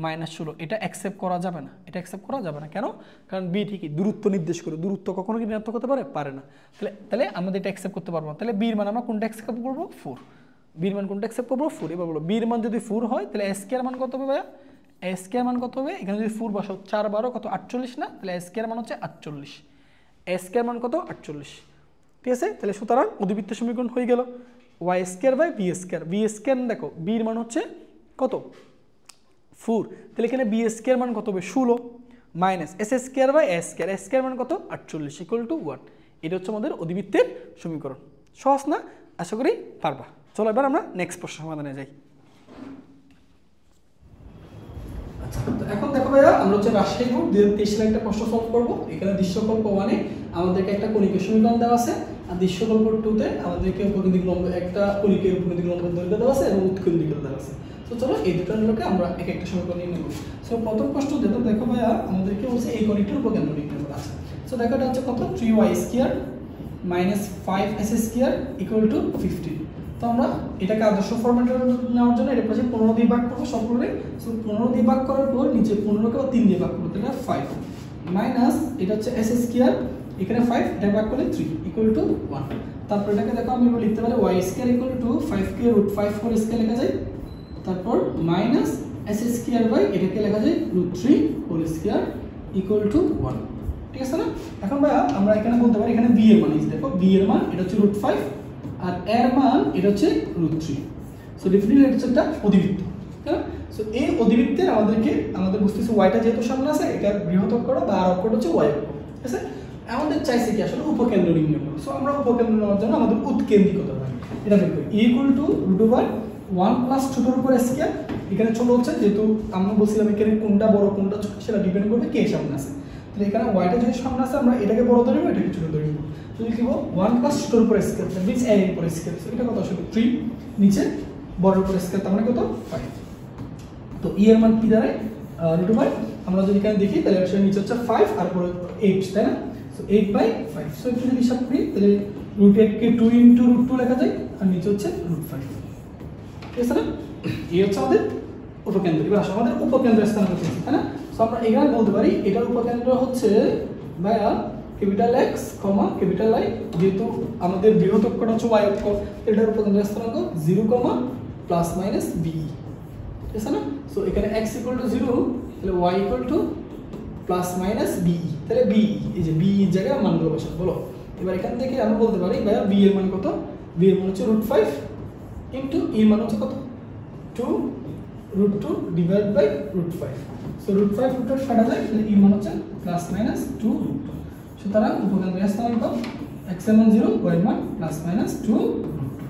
A: -16, এটা অ্যাকসেপ্ট করা যাবে না, এটা অ্যাকসেপ্ট করা যাবে না। কেন? কারণ b ঠিকই দূরত্ব নির্দেশ করে, দূরত্ব কখনো কি ঋণাত্মক হতে পারে না। তাহলে আমাদের এটা অ্যাকসেপ্ট করতে পারবো না, তাহলে b এর মান আমরা কোনটা অ্যাকসেপ্ট করবো? 4। b এর মান কোনটা অ্যাকসেপ্ট করবো? 4। এবার বলো b এর মান যদি 4 হয় তাহলে a স্কয়ার মান কত হবে ভাইয়া? a স্কয়ার মান কত হবে? এখানে যদি 4 বসাও, 4 12 কত? 48 না? তাহলে a স্কয়ার মান হচ্ছে 48। a স্কয়ার মান কত? 48। ঠিক আছে? তাহলে সুতরাং অধিবৃত্ত সমীকরণ হয়ে গেল y square by b square. B square দেখো b এর মান হচ্ছে কত? 4। তাহলে এখানে বি স্কয়ার মান কত হবে? 16 minus s square by a square, a square মান কত? 48 ইকুয়াল টু 1। এটা হচ্ছে আমাদের অধিবৃত্তের সমীকরণ। সহজ না? আশা করি পারবা। চলো এবার আমরা নেক্সট প্রশ্ন সমাধানে যাই। তো এখন দেখো ভাইয়া, আমরা হচ্ছে রাজশাহী বোর্ড 2023 সালে একটা প্রশ্ন সলভ করব। এখানে দৃশ্যকল্প 1 এ আমাদেরকে একটা কণিকের সমীকরণ দেওয়া আছে, আর দৃশ্যকল্প 2 তে আমাদেরকে উপকেন্দ্রিক লম্ব, একটা কণিকের উপকেন্দ্রিক লম্বের দৈর্ঘ্য দেওয়া আছে এবং উৎকেন্দ্রিক দেওয়া আছে। তো চলো এই দুটোর লোকে আমরা এক একটা সমীকরণ নিয়ে নেব। সো প্রথম প্রশ্ন যেটা দেখো ভাইয়া, আমাদেরকে বলছে এই কণিকটার উপকেন্দ্র নির্ণয় করা আছে। সো দেখো এটা হচ্ছে কত? 3y square minus 5s square equal two 15। তো আমরা এটাকে আদর্শ ফরম্যাটে নেওয়ার জন্য এটা পাশে 15 দিয়ে ভাগ করবো সবগুলোরে। সো 15 দিয়ে ভাগ করার পর নিচে 15কে 3 দিয়ে ভাগ করবো, তাহলে 5 মাইনাস এটা হচ্ছে s স্কয়ার, এখানে 5, এটা ভাগ করলে 3 ইকুয়াল টু 1। তারপর এটাকে দেখো আমি লিখতে পারি y স্কয়ার ইকুয়াল টু 5কে √5 হোল স্কয়ার লেখা যায়, তারপর মাইনাস s স্কয়ার বাই এটাকে লেখা যায় √3 হোল স্কয়ার ইকুয়াল টু 1। ঠিক আছে না? এখন ভাইয়া আমরা এখানে বলতে পারি এখানে b এর মান, এই দেখো b এর মান এটা হচ্ছে √5 আর এর মান এটা হচ্ছে √3। সো ডেফিনেটলি এটা হচ্ছে একটা অধিবৃত্ত। হ্যাঁ, সো এই অধিবৃত্তের আমাদের বুঝতেছে ওয়াইটা যেহেতু সামনে আছে, এটা বৃহৎ অক্ষর বা আর অক্ষর হচ্ছে ওয়াই অক্ষ। ঠিক আছে? আমাদের চাইছে কি আসলে উপকেন্দ্র নির্ণয় করব। সো আমরা উপকেন্দ্র নেওয়ার জন্য আমাদের উৎকেন্দ্রিকতা লাগে, এটা বের করি। ইকুয়াল টু √1 প্লাস ছোটর উপর স্কয়ার, এখানে ছোট হচ্ছে যেহেতু আমরা বলছিলাম এখানে কোনটা বড় কোনটা ছোট সেটা ডিপেন্ড করবে কে সামনে আছে। তাহলে এখানে ওয়াইটা যদি সামনে আছে আমরা এটাকে বড় ধরবো, এটাকে ছোট ধরবো। তো লিখব 1 প্লাস ছোটর উপর স্কয়ার, দ্যাট মিন্স a এর উপর স্কয়ার। সো এটা কত আসলে 3, নিচে বড়র উপর স্কয়ার, তার মানে কত? 5। তো e এর মান কি দাঁড়ায়? √5। আমরা যদি এখানে দেখি তাহলে আসলে নিচে হচ্ছে 5 আর পরে 8, তাই না? সো 8/5। সো একটু যদি হিসাব করি তাহলে √8 কে 2 * √2 লেখা যায়, আর নিচে হচ্ছে √5। ঠিক আছে না? এই হচ্ছে আমাদের উপকেন্দ্র। এবার আসলে আমাদের উপকেন্দ্র স্থান করতে হবে, তাই না? সো আমরা এখানে বলতে পারি এটার উপকেন্দ্র হচ্ছে ভাইয়া ক্যাপিটাল X, ক্যাপিটাল Y, যেহেতু আমাদের বৃহৎ অক্ষটা হচ্ছে y অক্ষ, এটার উপকেন্দ্র স্থানাঙ্ক 0, প্লাস মাইনাস BE। ঠিক আছে না? সো এখানে x = 0, তাহলে y = প্লাস মাইনাস BE, তাহলে BE এই যে BE এর জায়গায় মানগুলো বসাবো। বলো এবার এখান থেকে আমরা বলতে পারি ভাইয়া b এর মান কত? বি এর মান হচ্ছে √5 ইন্টু এর মান হচ্ছে কত 2 √2 ডিভাইড বাই √5। সো √5 √2 কাটা যায়, তাহলে এর মান হচ্ছে প্লাস মাইনাস 2 √2। সুতরাং উপকেন্দ্রের স্থানাঙ্ক x এর মান 0, y এর মান প্লাস মাইনাস 2 √2।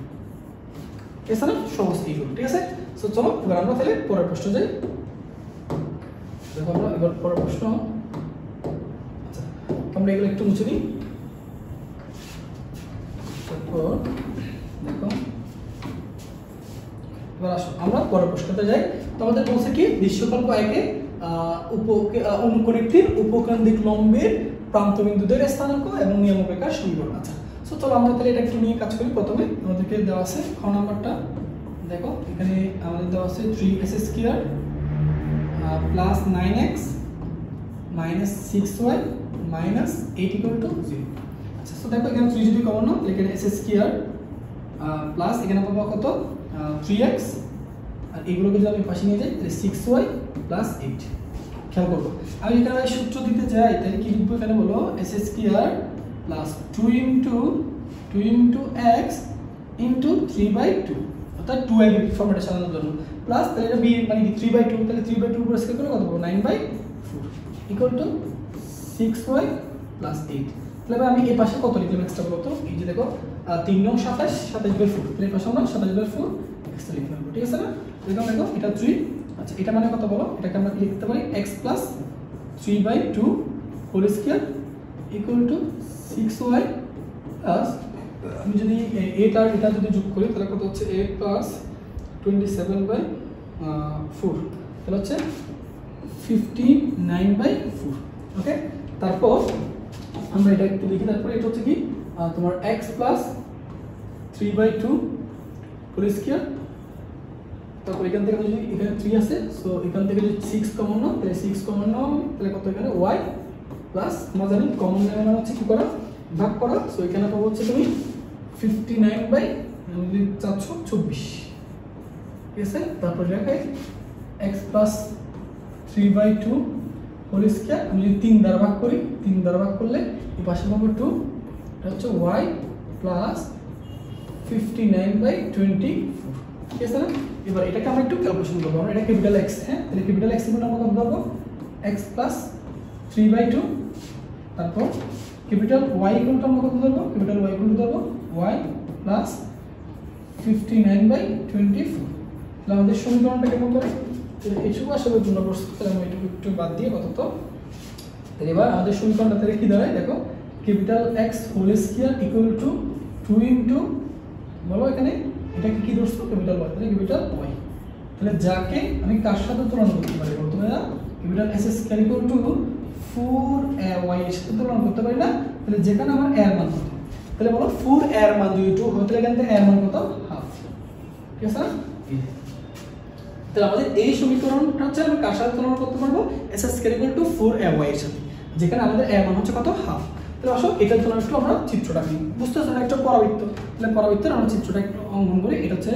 A: এছাড়া সহজ এইগুলো, ঠিক আছে। সো চলো এবার আমরা তাহলে পরের প্রশ্ন যাই। দেখো আমরা এবার পরের প্রশ্ন, আচ্ছা আমরা এগুলো একটু মুছে দিই। তারপর দেখো এবার আসো আমরা পরের প্রশ্নতে যাই। তো আমাদের বলছে কি দৃশ্যকল্প একে অনুকোণিকটির উপকেন্দ্রিক লম্বের প্রান্তবিন্দুদের স্থানাঙ্ক এবং নিয়ামক রেখার সমীকরণ। আচ্ছা সো চলো আমরা তাহলে এটা একটু নিয়ে কাজ করি। প্রথমে আমাদেরকে দেওয়া আছে খ নাম্বারটা, দেখো এখানে আমাদের দেওয়া আছে 3s² plus 9x minus 6y minus 8 = 0। আচ্ছা সো দেখো এখানে 3 যদি কমন নাও, এখানে s² প্লাস এখানে পাবো কত 3x, আর এগুলোকে যদি আমি পাশে নিয়ে যাই তাহলে 6y প্লাস 8। খেয়াল করবো আমি এখানে সূত্র দিতে যাই, তাহলে কি লিখবো এখানে বলো s² প্লাস 2 × x ইন্টু 3/2, অর্থাৎ 2y ফরম্যাটে সাজানোর জন্য, প্লাস তাহলে এটা b মানে কি 3/2, তাহলে 3/2 উপর স্কেল করে কত পাবো 9/4 = 6y প্লাস 8। তাহলে আমি এই পাশে কত লিখলাম এক্সট্রা বলতো, এই যে দেখো 3 × 27 27/4, তাহলে এই পাশে আমরা 27/4 এক্সট্রা লিখলাম, ঠিক আছে না। দেখো দেখো এটা 3, আচ্ছা এটা মানে কত বলো, এটাকে আমরা লিখতে পারি x plus 3/2 whole square equal to 6y plus, আমি যদি এটা আর এটা যদি যোগ করি তাহলে কত হচ্ছে a প্লাস 27/4, তাহলে হচ্ছে 59/4। ওকে, তারপর আমরা এটা একটু লিখি। তারপর এটা হচ্ছে কি তোমার x প্লাস 3/2 হোল স্কয়ার, তারপর এখান থেকে যদি এখানে 3 আছে, সো এখান থেকে যদি 6 কমন নাও তাহলে 6 কমন নাও, তাহলে কত এখানে y প্লাস আমরা জানি কমন নেওয়া মানে হচ্ছে কি করা ভাগ করা, সো এখানে পাবো হচ্ছে তুমি 59/24, ঠিক আছে। তারপর লেখাই x প্লাস 3/2 হোল স্কয়ার, আমি যদি 3 দ্বারা ভাগ করি, 3 দ্বারা ভাগ করলে এই পাশে পাবো 2, এটা হচ্ছে y প্লাস 59/24, ঠিক আছে না। এবার এটাকে আমরা একটু ক্যালকুলেশন করবো, আমরা এটা ক্যাপিটাল x, হ্যাঁ তাহলে ক্যাপিটাল x এর আমরা কত ধরবো x প্লাস 3/2, তারপর ক্যাপিটাল y ইকুয়াল টু আমরা কত ধরবো, ক্যাপিটাল y ইকুয়াল টু ধরবো y প্লাস 59/24। তাহলে আমাদের সমীকরণটা কেমন করে, এইটুকু আসলে তোমরা প্রশ্ন, তাহলে আমি এটুকু একটু বাদ দিয়ে কত তো, তাহলে এবার আমাদের সমীকরণটা তাহলে কি দাঁড়ায় দেখো, capital x whole square equal to 2 into বলো এখানে এটাকে কি ধরছো ক্যাপিটাল y, তাহলে ক্যাপিটাল y, তাহলে যাকে আমি কার সাথে তুলনা করতে পারি বলতো না, capital s square equal two 4y এর সাথে তুলনা করতে পারি না, তাহলে যেখানে আমার a এর মান কত, তাহলে বলো 4 a এর মান যদি 2 হয় তাহলে এখান থেকে a এর মান কত হাফ, ঠিক আছে। তাহলে আমাদের এই সমীকরণটা হচ্ছে আমরা কার সাথে তুলনা করতে পারবো s square equal two 4ay এর সাথে, যেখানে আমাদের a এর মান হচ্ছে কত হাফ। তাহলে আসো এটার জন্য একটু আমরা চিত্রটা আঁকি, বুঝতে পারছো একটা পরাবৃত্ত, তাহলে পরাবৃত্তের আমরা চিত্রটা একটু অঙ্কন করি। এটা হচ্ছে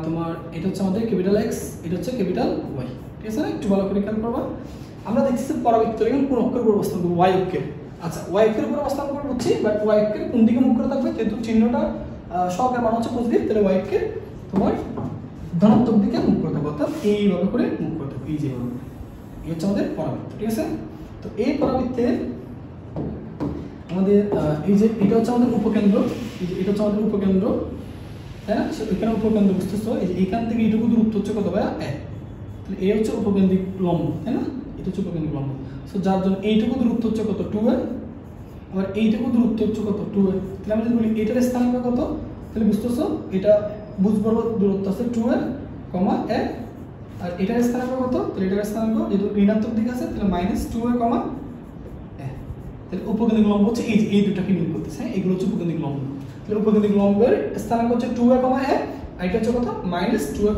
A: তোমার এটা হচ্ছে আমাদের ক্যাপিটাল x, এটা হচ্ছে ক্যাপিটাল y, ঠিক আছে না। একটু ভালো করে খেয়াল করবা, আমরা দেখছি পরাবৃত্তের এখানে কোন অক্ষরের উপর অবস্থান করব, y অক্ষের। আচ্ছা y অক্ষের উপর অবস্থান করব বুঝছি, বাট y অক্ষের কোন দিকে মুখ করে থাকবে, যেহেতু চিহ্নটা সহগের মান হচ্ছে পজিটিভ, তাহলে y অক্ষের তোমার ধনাত্মক দিকে মুখ করে থাকবে, অর্থাৎ এইভাবে করে মুখ করে থাকবে, এই যে এই হচ্ছে আমাদের পরাবৃত্ত, ঠিক আছে। তো এই পরাবৃত্তের আমাদের এই যে এটা হচ্ছে আমাদের উপকেন্দ্র, এই যে এটা হচ্ছে আমাদের উপকেন্দ্র, তাই না। এখানে উপকেন্দ্র বুঝতেছো, এই যে এখান থেকে এইটুকু দূরত্ব হচ্ছে কত ভাইয়া 1, তাহলে এই হচ্ছে উপকেন্দ্রিক লম্ব, তাই না, এটা হচ্ছে উপকেন্দ্রিক লম্ব। সো যার জন্য এইটুকু দূরত্ব হচ্ছে কত 2a, আবার এইটুকু দূরত্ব হচ্ছে কত 2a, তাহলে আমি যদি বলি এটার স্থানাঙ্ক কত, তাহলে বুঝতেছো এটা বুঝবো দূরত্ব আছে 2a, a, আর এটার স্থানাঙ্ক কত, তাহলে এটার স্থানাঙ্ক যেহেতু ঋণাত্মক দিক আছে তাহলে -2a, a, তাহলে উপকেন্দ্রিক লম্ব হচ্ছে এই যে এই দুটাকে মিল করতেছে, হ্যাঁ এগুলো হচ্ছে উপকেন্দ্রিক লম্ব। তাহলে উপকেন্দ্রিক লম্বের স্থানাঙ্ক হচ্ছে 2a, a, আর এটা হচ্ছে কত -2a,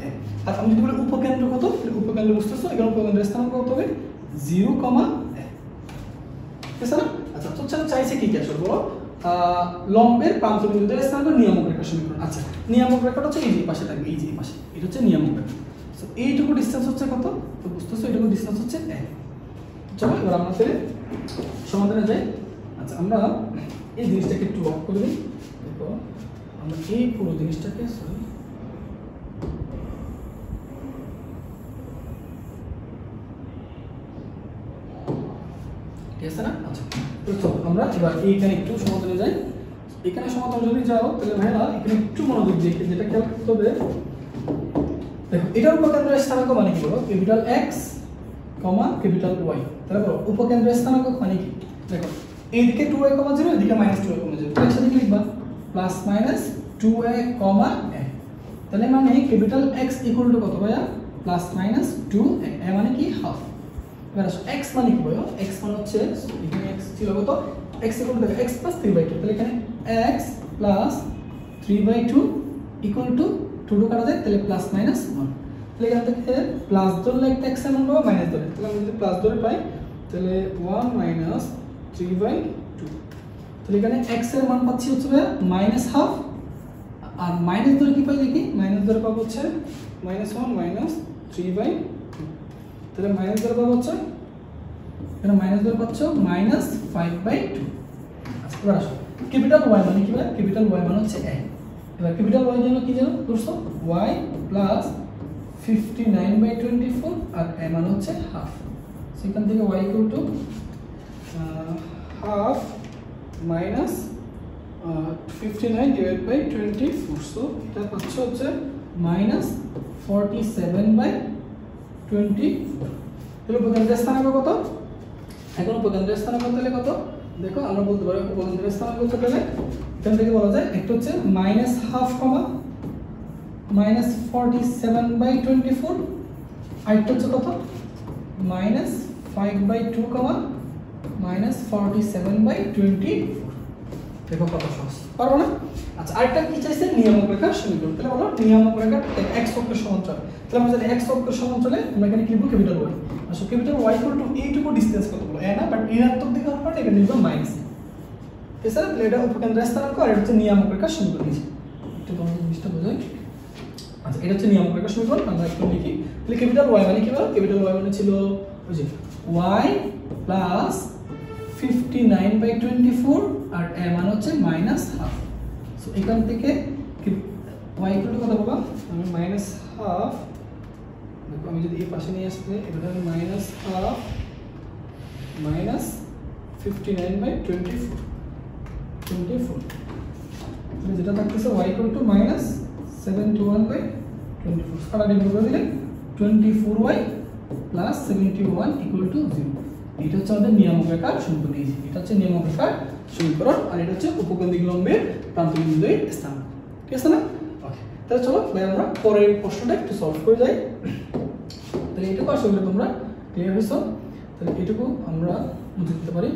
A: a। আর আমি যদি বলি উপকেন্দ্র কত, তাহলে উপকেন্দ্র বুঝতেছো এখানে উপকেন্দ্রের স্থানাঙ্ক কত হবে 0, a, ঠিক আছে না। আচ্ছা তো চাইছে কি কি আসলে বলো, লম্বের প্রান্তবিন্দুদের স্থানাঙ্ক নিয়ামক রেখা সমীকরণ। আচ্ছা নিয়ামক রেখাটা হচ্ছে এই যে পাশে থাকবে, এই যে এই পাশে, এটা হচ্ছে নিয়ামক রেখা। সো এইটুকু ডিসটেন্স হচ্ছে কত, তো বুঝতেছো এইটুকু ডিসটেন্স হচ্ছে 1। চলো এবার আমরা তাহলে সমাধানে যাই। আচ্ছা আমরা এই জিনিসটাকে একটু লক করে দিই, দেখো আমরা এই পুরো জিনিসটাকে সরি ঠিক আছে না? আচ্ছা, তো আমরা এবার এইখানে একটু সমাধানে যাই। এখানে সমাধান যদি যাও তাহলে ভাইরা এখানে একটু মনোযোগ দিয়ে যেটা খেয়াল করতে হবে, দেখো এটার উপকেন্দ্রের স্থানাঙ্ক মানে কি বলো, ক্যাপিটাল এক্স কমা ক্যাপিটাল ওয়াই। তাহলে বলো উপকেন্দ্রের স্থানাঙ্ক মানে কি? দেখো এইদিকে 2a, 0, এদিকে -2a, 0, তাহলে সেদিকে লিখবা প্লাস মাইনাস 2a, a। তাহলে মানে ক্যাপিটাল এক্স ইকুয়াল টু কত ভাইয়া? প্লাস মাইনাস 2a, a মানে কি হাফ। এবার আসো x মানে কি ভাইয়া? x মানে হচ্ছে এখানে x ছিল কত, x equal to x plus 3/2, তাহলে এখানে x প্লাস 3/2 ইকুয়াল টু 2 কাটা যায়, তাহলে প্লাস মাইনাস 1। তাহলে এখান থেকে প্লাস ধরলে একটা x এর মান পাবো, মাইনাস ধরলে, তাহলে আমি যদি প্লাস ধরে পাই তাহলে 1 মাইনাস 3/2। তাহলে এখানে x এর মান পাচ্ছি হচ্ছে মাইনাস হাফ, আর মাইনাস ধরে কি পাই দেখি, মাইনাস ধরে পাবো হচ্ছে -1 মাইনাস 3/2। তাহলে মাইনাস ধরে পাবো হচ্ছে এখানে মাইনাস ধরে পাচ্ছ মাইনাস 5/2। আচ্ছা, এবার আসো ক্যাপিটাল y মানে কি ভাই? ক্যাপিটাল y মানে হচ্ছে a। এবার ক্যাপিটাল y জন্য কি জানো করছো, y প্লাস 59/24 আর a মানে হচ্ছে হাফ। সেখান থেকে y equal to half minus 59/24, so এটা পাচ্ছ হচ্ছে মাইনাস 47/24। তাহলে উপকেন্দ্রের স্থানাঙ্ক কত? এখন উপকেন্দ্রের স্থানাঙ্ক তাহলে কত দেখো, আমরা বলতে পারি উপকেন্দ্রের স্থানাঙ্ক কত, তাহলে এখান থেকে বলা যায় একটা হচ্ছে মাইনাস হাফ কমা মাইনাস 47/24, আরেকটা হচ্ছে কত মাইনাস 5/2 কমা মাইনাস 47/24। দেখো কত সহজ, পারবো না? আচ্ছা, আরেকটা কি চাইছে, নিয়ামক রেখার সমীকরণ। তাহলে বলো নিয়ামক রেখার x অক্ষের সমান্তরাল। তাহলে আমরা জানি x অক্ষের সমান্তরালে আমরা এখানে কি লিখব, ক্যাপিটাল y। আসলে ক্যাপিটাল y ইকুয়াল টু এইটুকু ডিসটেন্স কত বলো, a না, বাট ঋণাত্মক দিকে হওয়ার পর এখানে লিখব মাইনাস। এছাড়া তাহলে এটা উপকেন্দ্রের স্থানাঙ্ক আর এটা হচ্ছে নিয়ামক রেখার সমীকরণ। একটু তোমাদের জিনিসটা বোঝাই। আচ্ছা, এটা হচ্ছে নিয়ামক রেখার সমীকরণ, আমরা একটু লিখি। তাহলে ক্যাপিটাল y মানে কি বলো, ক্যাপিটাল y মানে ছিল ওই যে y প্লাস 59/24 আর a মানে হচ্ছে মাইনাস হাফ। সো এখান থেকে y ইকুয়াল টু কত পাবো, আমি মাইনাস হাফ, দেখো আমি যদি এই পাশে নিয়ে আসতে এটা হবে মাইনাস হাফ মাইনাস 59/24, তাহলে যেটা থাকতেছে y ইকুয়াল টু মাইনাস 71/24, কাটা ডিভাইড করে দিলে 24y প্লাস 71 ইকুয়াল টু 0। এটা হচ্ছে আমাদের নিয়ামক রেখার সমীকরণ। এটা হচ্ছে নিয়ামক রেখার সমীকরণ, আর এটা হচ্ছে উপকেন্দ্রিক লম্বের প্রান্তবিন্দুর স্থানাঙ্ক। ঠিক আছে না? ওকে, তাহলে চলো ভাই আমরা পরের প্রশ্নটা একটু সলভ করে যাই। তাহলে এটুকু আশা করি তোমরা ক্লিয়ার হয়েছো। তাহলে এটুকু আমরা মুছে দিতে পারি।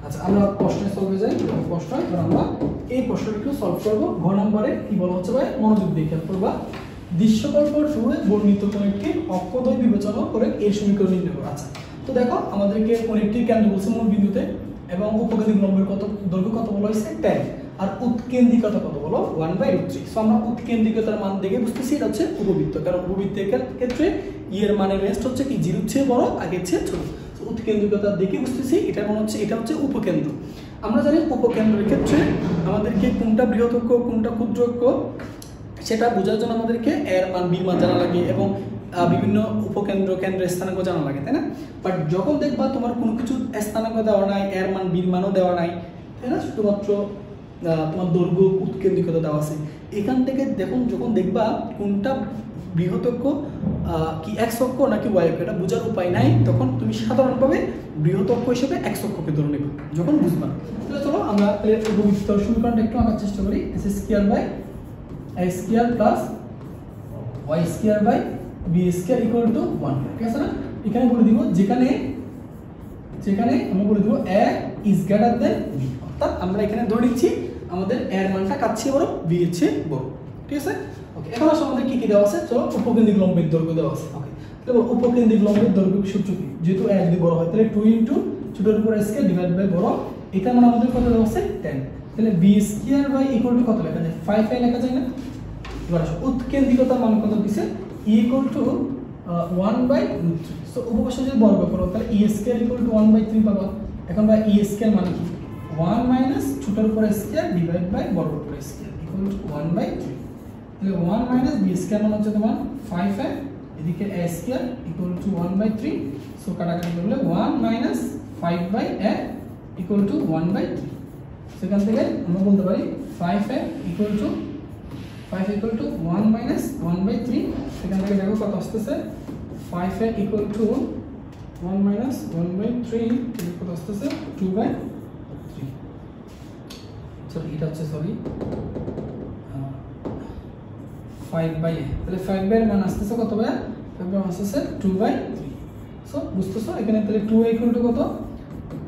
A: আচ্ছা, আমরা প্রশ্নে সলভে যাই। প্রশ্ন এবার আমরা এই প্রশ্নটা একটু সলভ করব। ঘ নম্বরে কি বলা হচ্ছে ভাই, মনোযোগ দিয়ে খেয়াল করবা। দৃশ্যকল্প 2 এ বর্ণিত কোন একটি অক্ষদ্বয় বিবেচনা করে এই সমীকরণ নির্ণয় করো। আচ্ছা, তো দেখো আমাদেরকে কোন একটি কেন্দ্র বলছে মূল বিন্দুতে, এবং উপকেন্দ্রিক লম্বের কত দৈর্ঘ্য কত বলা হয়েছে 10, আর উৎকেন্দ্রিকতা কত বলো 1/√3। সো আমরা উৎকেন্দ্রিকতার মান দেখে বুঝতেছি এটা হচ্ছে উপবৃত্ত, কারণ উপবৃত্তের ক্ষেত্রে এর মানের রেঞ্জ হচ্ছে কি 0 চেয়ে বড়, আগের চেয়ে ছোট। উৎকেন্দ্রিকতা দেখে বুঝতেছি এটা মনে হচ্ছে এটা হচ্ছে উপকেন্দ্র। আমরা জানি উপকেন্দ্রের ক্ষেত্রে আমাদেরকে কোনটা বৃহৎ কোনটা ক্ষুদ্র সেটা বোঝার জন্য আমাদেরকে এর মান বি মান জানা লাগে, এবং বিভিন্ন উপকেন্দ্র কেন্দ্রের স্থানাঙ্ক জানা লাগে, তাই না? বাট যখন দেখবা তোমার কোনো কিছু স্থানাঙ্ক দেওয়া নাই, এর মান বির মানও দেওয়া নাই, তাই না, শুধুমাত্র তোমার দৈর্ঘ্য উৎকেন্দ্রিকতা দেওয়া আছে, এখান থেকে দেখুন যখন দেখবা কোনটা বৃহৎ কি এক্স অক্ষ নাকি ওয়াই অক্ষ এটা বোঝার উপায় নাই, তখন তুমি সাধারণভাবে বৃহৎ অক্ষ হিসেবে এক্স অক্ষকে ধরে নেবে যখন বুঝবা। তাহলে চলো আমরা উপবৃত্ত সমীকরণটা একটু আঁকার চেষ্টা করি। S square by a square plus y square by b square equal to 1। ঠিক আছে না? এখানে বলে দিব যেখানে আমরা বলে দিব এ ইজ গ্রেটার দেন বি, অর্থাৎ আমরা এখানে ধরে নিচ্ছি আমাদের এর মানটা কার চেয়ে বড়, বি এর চেয়ে বড়। ঠিক আছে? ওকে, এখন আসলে আমাদের কি কি দেওয়া আছে, চলো উপকেন্দ্রিক লম্বের দৈর্ঘ্য দেওয়া আছে। ওকে, তাহলে উপকেন্দ্রিক লম্বের দৈর্ঘ্য সূত্র কি, যেহেতু a যদি বড় হয় তাহলে 2 ইনটু ছোটের উপর a স্কয়ার ডিভাইড বাই বড়, এটা মানে আমাদের কত দেওয়া আছে 10, তাহলে b square by equal to কত লেখা যায় 5a লেখা যায় না। এবার আসো উৎকেন্দ্রিকতার মান কত দিছে e ইকুয়াল টু 1/√3। সো উপপাশে যদি বর্গ করো তাহলে e স্কয়ার ইকুয়াল টু 1/3 পাবা। এখন ভাই e স্কয়ার মানে কি 1 মাইনাস ছোটের উপর a স্কয়ার ডিভাইড বাই বড়র উপর a স্কয়ার ইকুয়াল টু 1/3। তাহলে 1 মাইনাস b স্কয়ার মানে হচ্ছে তোমার 5a, এদিকে a square equal two 1/3। So কাটাকাটি করলে 1 মাইনাস 5/a ইকুয়াল টু 1/3। সেখান থেকে আমরা বলতে পারি 5a ইকুয়াল টু 1 মাইনাস 1/3। সেখান থেকে দেখো কত আসতেছে 5a ইকুয়াল টু 1 মাইনাস 1/3 কত আসতেছে 2/3। সরি এটা হচ্ছে সরি 5/a, তাহলে 5/a এর মান আসতেছে কত ভাইয়া 5/a মান আসতেছে 2/3। সো বুঝতেছো এখানে তাহলে 2a ইকুয়াল টু কত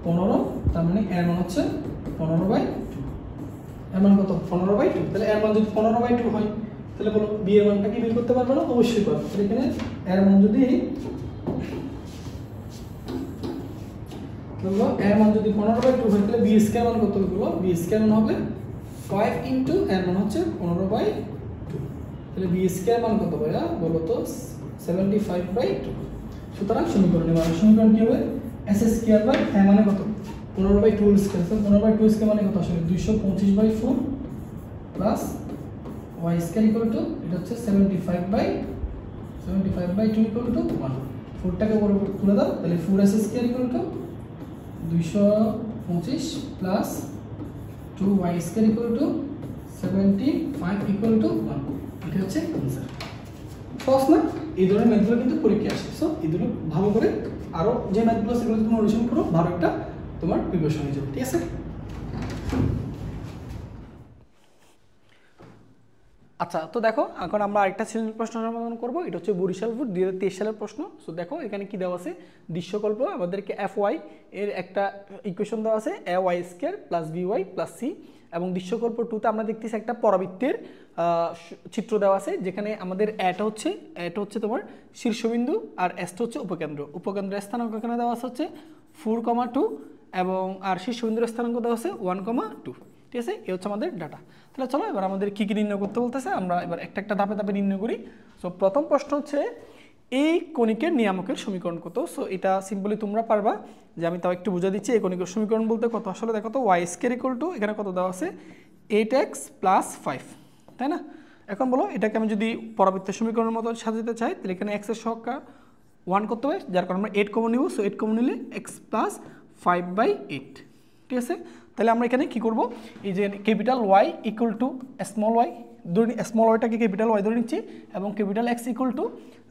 A: 15, তার মানে এর মান হচ্ছে 15/2। এর মান কত 15/2। তাহলে এর মান যদি 15/2 হয় তাহলে বলো b এর মানটা কি বের করতে পারবে না, অবশ্যই পারবে। তাহলে এখানে এর মান যদি বলবো এর মান যদি 15/2 হয় তাহলে b স্কয়ার মান কত হবে, b স্কয়ার মান হবে 5 ইনটু এর মান হচ্ছে 15/2। তাহলে b স্কয়ার মান কত ভাইয়া বলো তো 75/2। সুতরাং সমীকরণের সমীকরণ কি হবে s স্কয়ার বাই a মানে কত 15/2 স্কয়ার। 15/2 স্কয়ার মানে কত আসলে 225/4 plus y square equal two এটা হচ্ছে 75/2 ইকুয়াল টু 1। 4 টাকে উপরে তুলে দাও তাহলে 4s square equal two 225 plus 2y square equal two 75 equal to 1। এটা হচ্ছে आंसर। সহজ না? এই ধরনের ম্যাথগুলো কিন্তু পরীক্ষায় আসে। সো এগুলো ভালো করে আরো যে ম্যাথগুলো সেগুলো তুমি অনুসরণ করো, ভালো একটা তোমার প্রিপারেশন হয়ে যাবে, ঠিক আছে? আচ্ছা, তো দেখো এখন আমরা আরেকটা সৃজনশীল প্রশ্ন সমাধান করব। এটা হচ্ছে বরিশাল বোর্ড 2023 সালের প্রশ্ন। সো দেখো এখানে কি দেওয়া আছে, দৃশ্যকল্প আমাদেরকে fy এর একটা ইকুয়েশন দেওয়া আছে ay square plus by plus c, এবং দৃশ্যকল্প 2 তে আমরা দেখতেছি একটা পরাবৃত্তের চিত্র দেওয়া আছে, যেখানে আমাদের এটা হচ্ছে তোমার শীর্ষবিন্দু আর এসটা হচ্ছে উপকেন্দ্র। উপকেন্দ্রের স্থানাঙ্ক এখানে দেওয়া আছে 4,2 এবং আর শীর্ষবিন্দুর স্থানাঙ্ক দেওয়া আছে 1,2। ঠিক আছে, এই হচ্ছে আমাদের ডাটা। তাহলে চলো এবার আমাদের কি কি নির্ণয় করতে বলতেছে, আমরা এবার একটা একটা ধাপে ধাপে নির্ণয় করি। সো প্রথম প্রশ্ন হচ্ছে এই কণিকের নিয়ামকের সমীকরণ কত। সো এটা সিম্পলি তোমরা পারবা, যে আমি তাও একটু বুঝা দিচ্ছি। এই কণিকের সমীকরণ বলতে কত আসলে দেখো তো y স্কয়ার ইকুয়াল টু এখানে কত দেওয়া আছে 8x প্লাস 5, তাই না? এখন বলো এটাকে আমি যদি পরাবৃত্তের সমীকরণের মতো সাজাতে চাই তাহলে এখানে x এর সংখ্যা 1 করতে হবে, যার কারণে আমরা 8 কমন নিব। সো 8 কমন নিলে x প্লাস 5/8। ঠিক আছে, তাহলে আমরা এখানে কি করব, এই যে capital y equal to small y ধরে, স্মল ওয়াইটাকে ক্যাপিটাল y ধরে নিচ্ছি, এবং ক্যাপিটাল x ইকুয়াল টু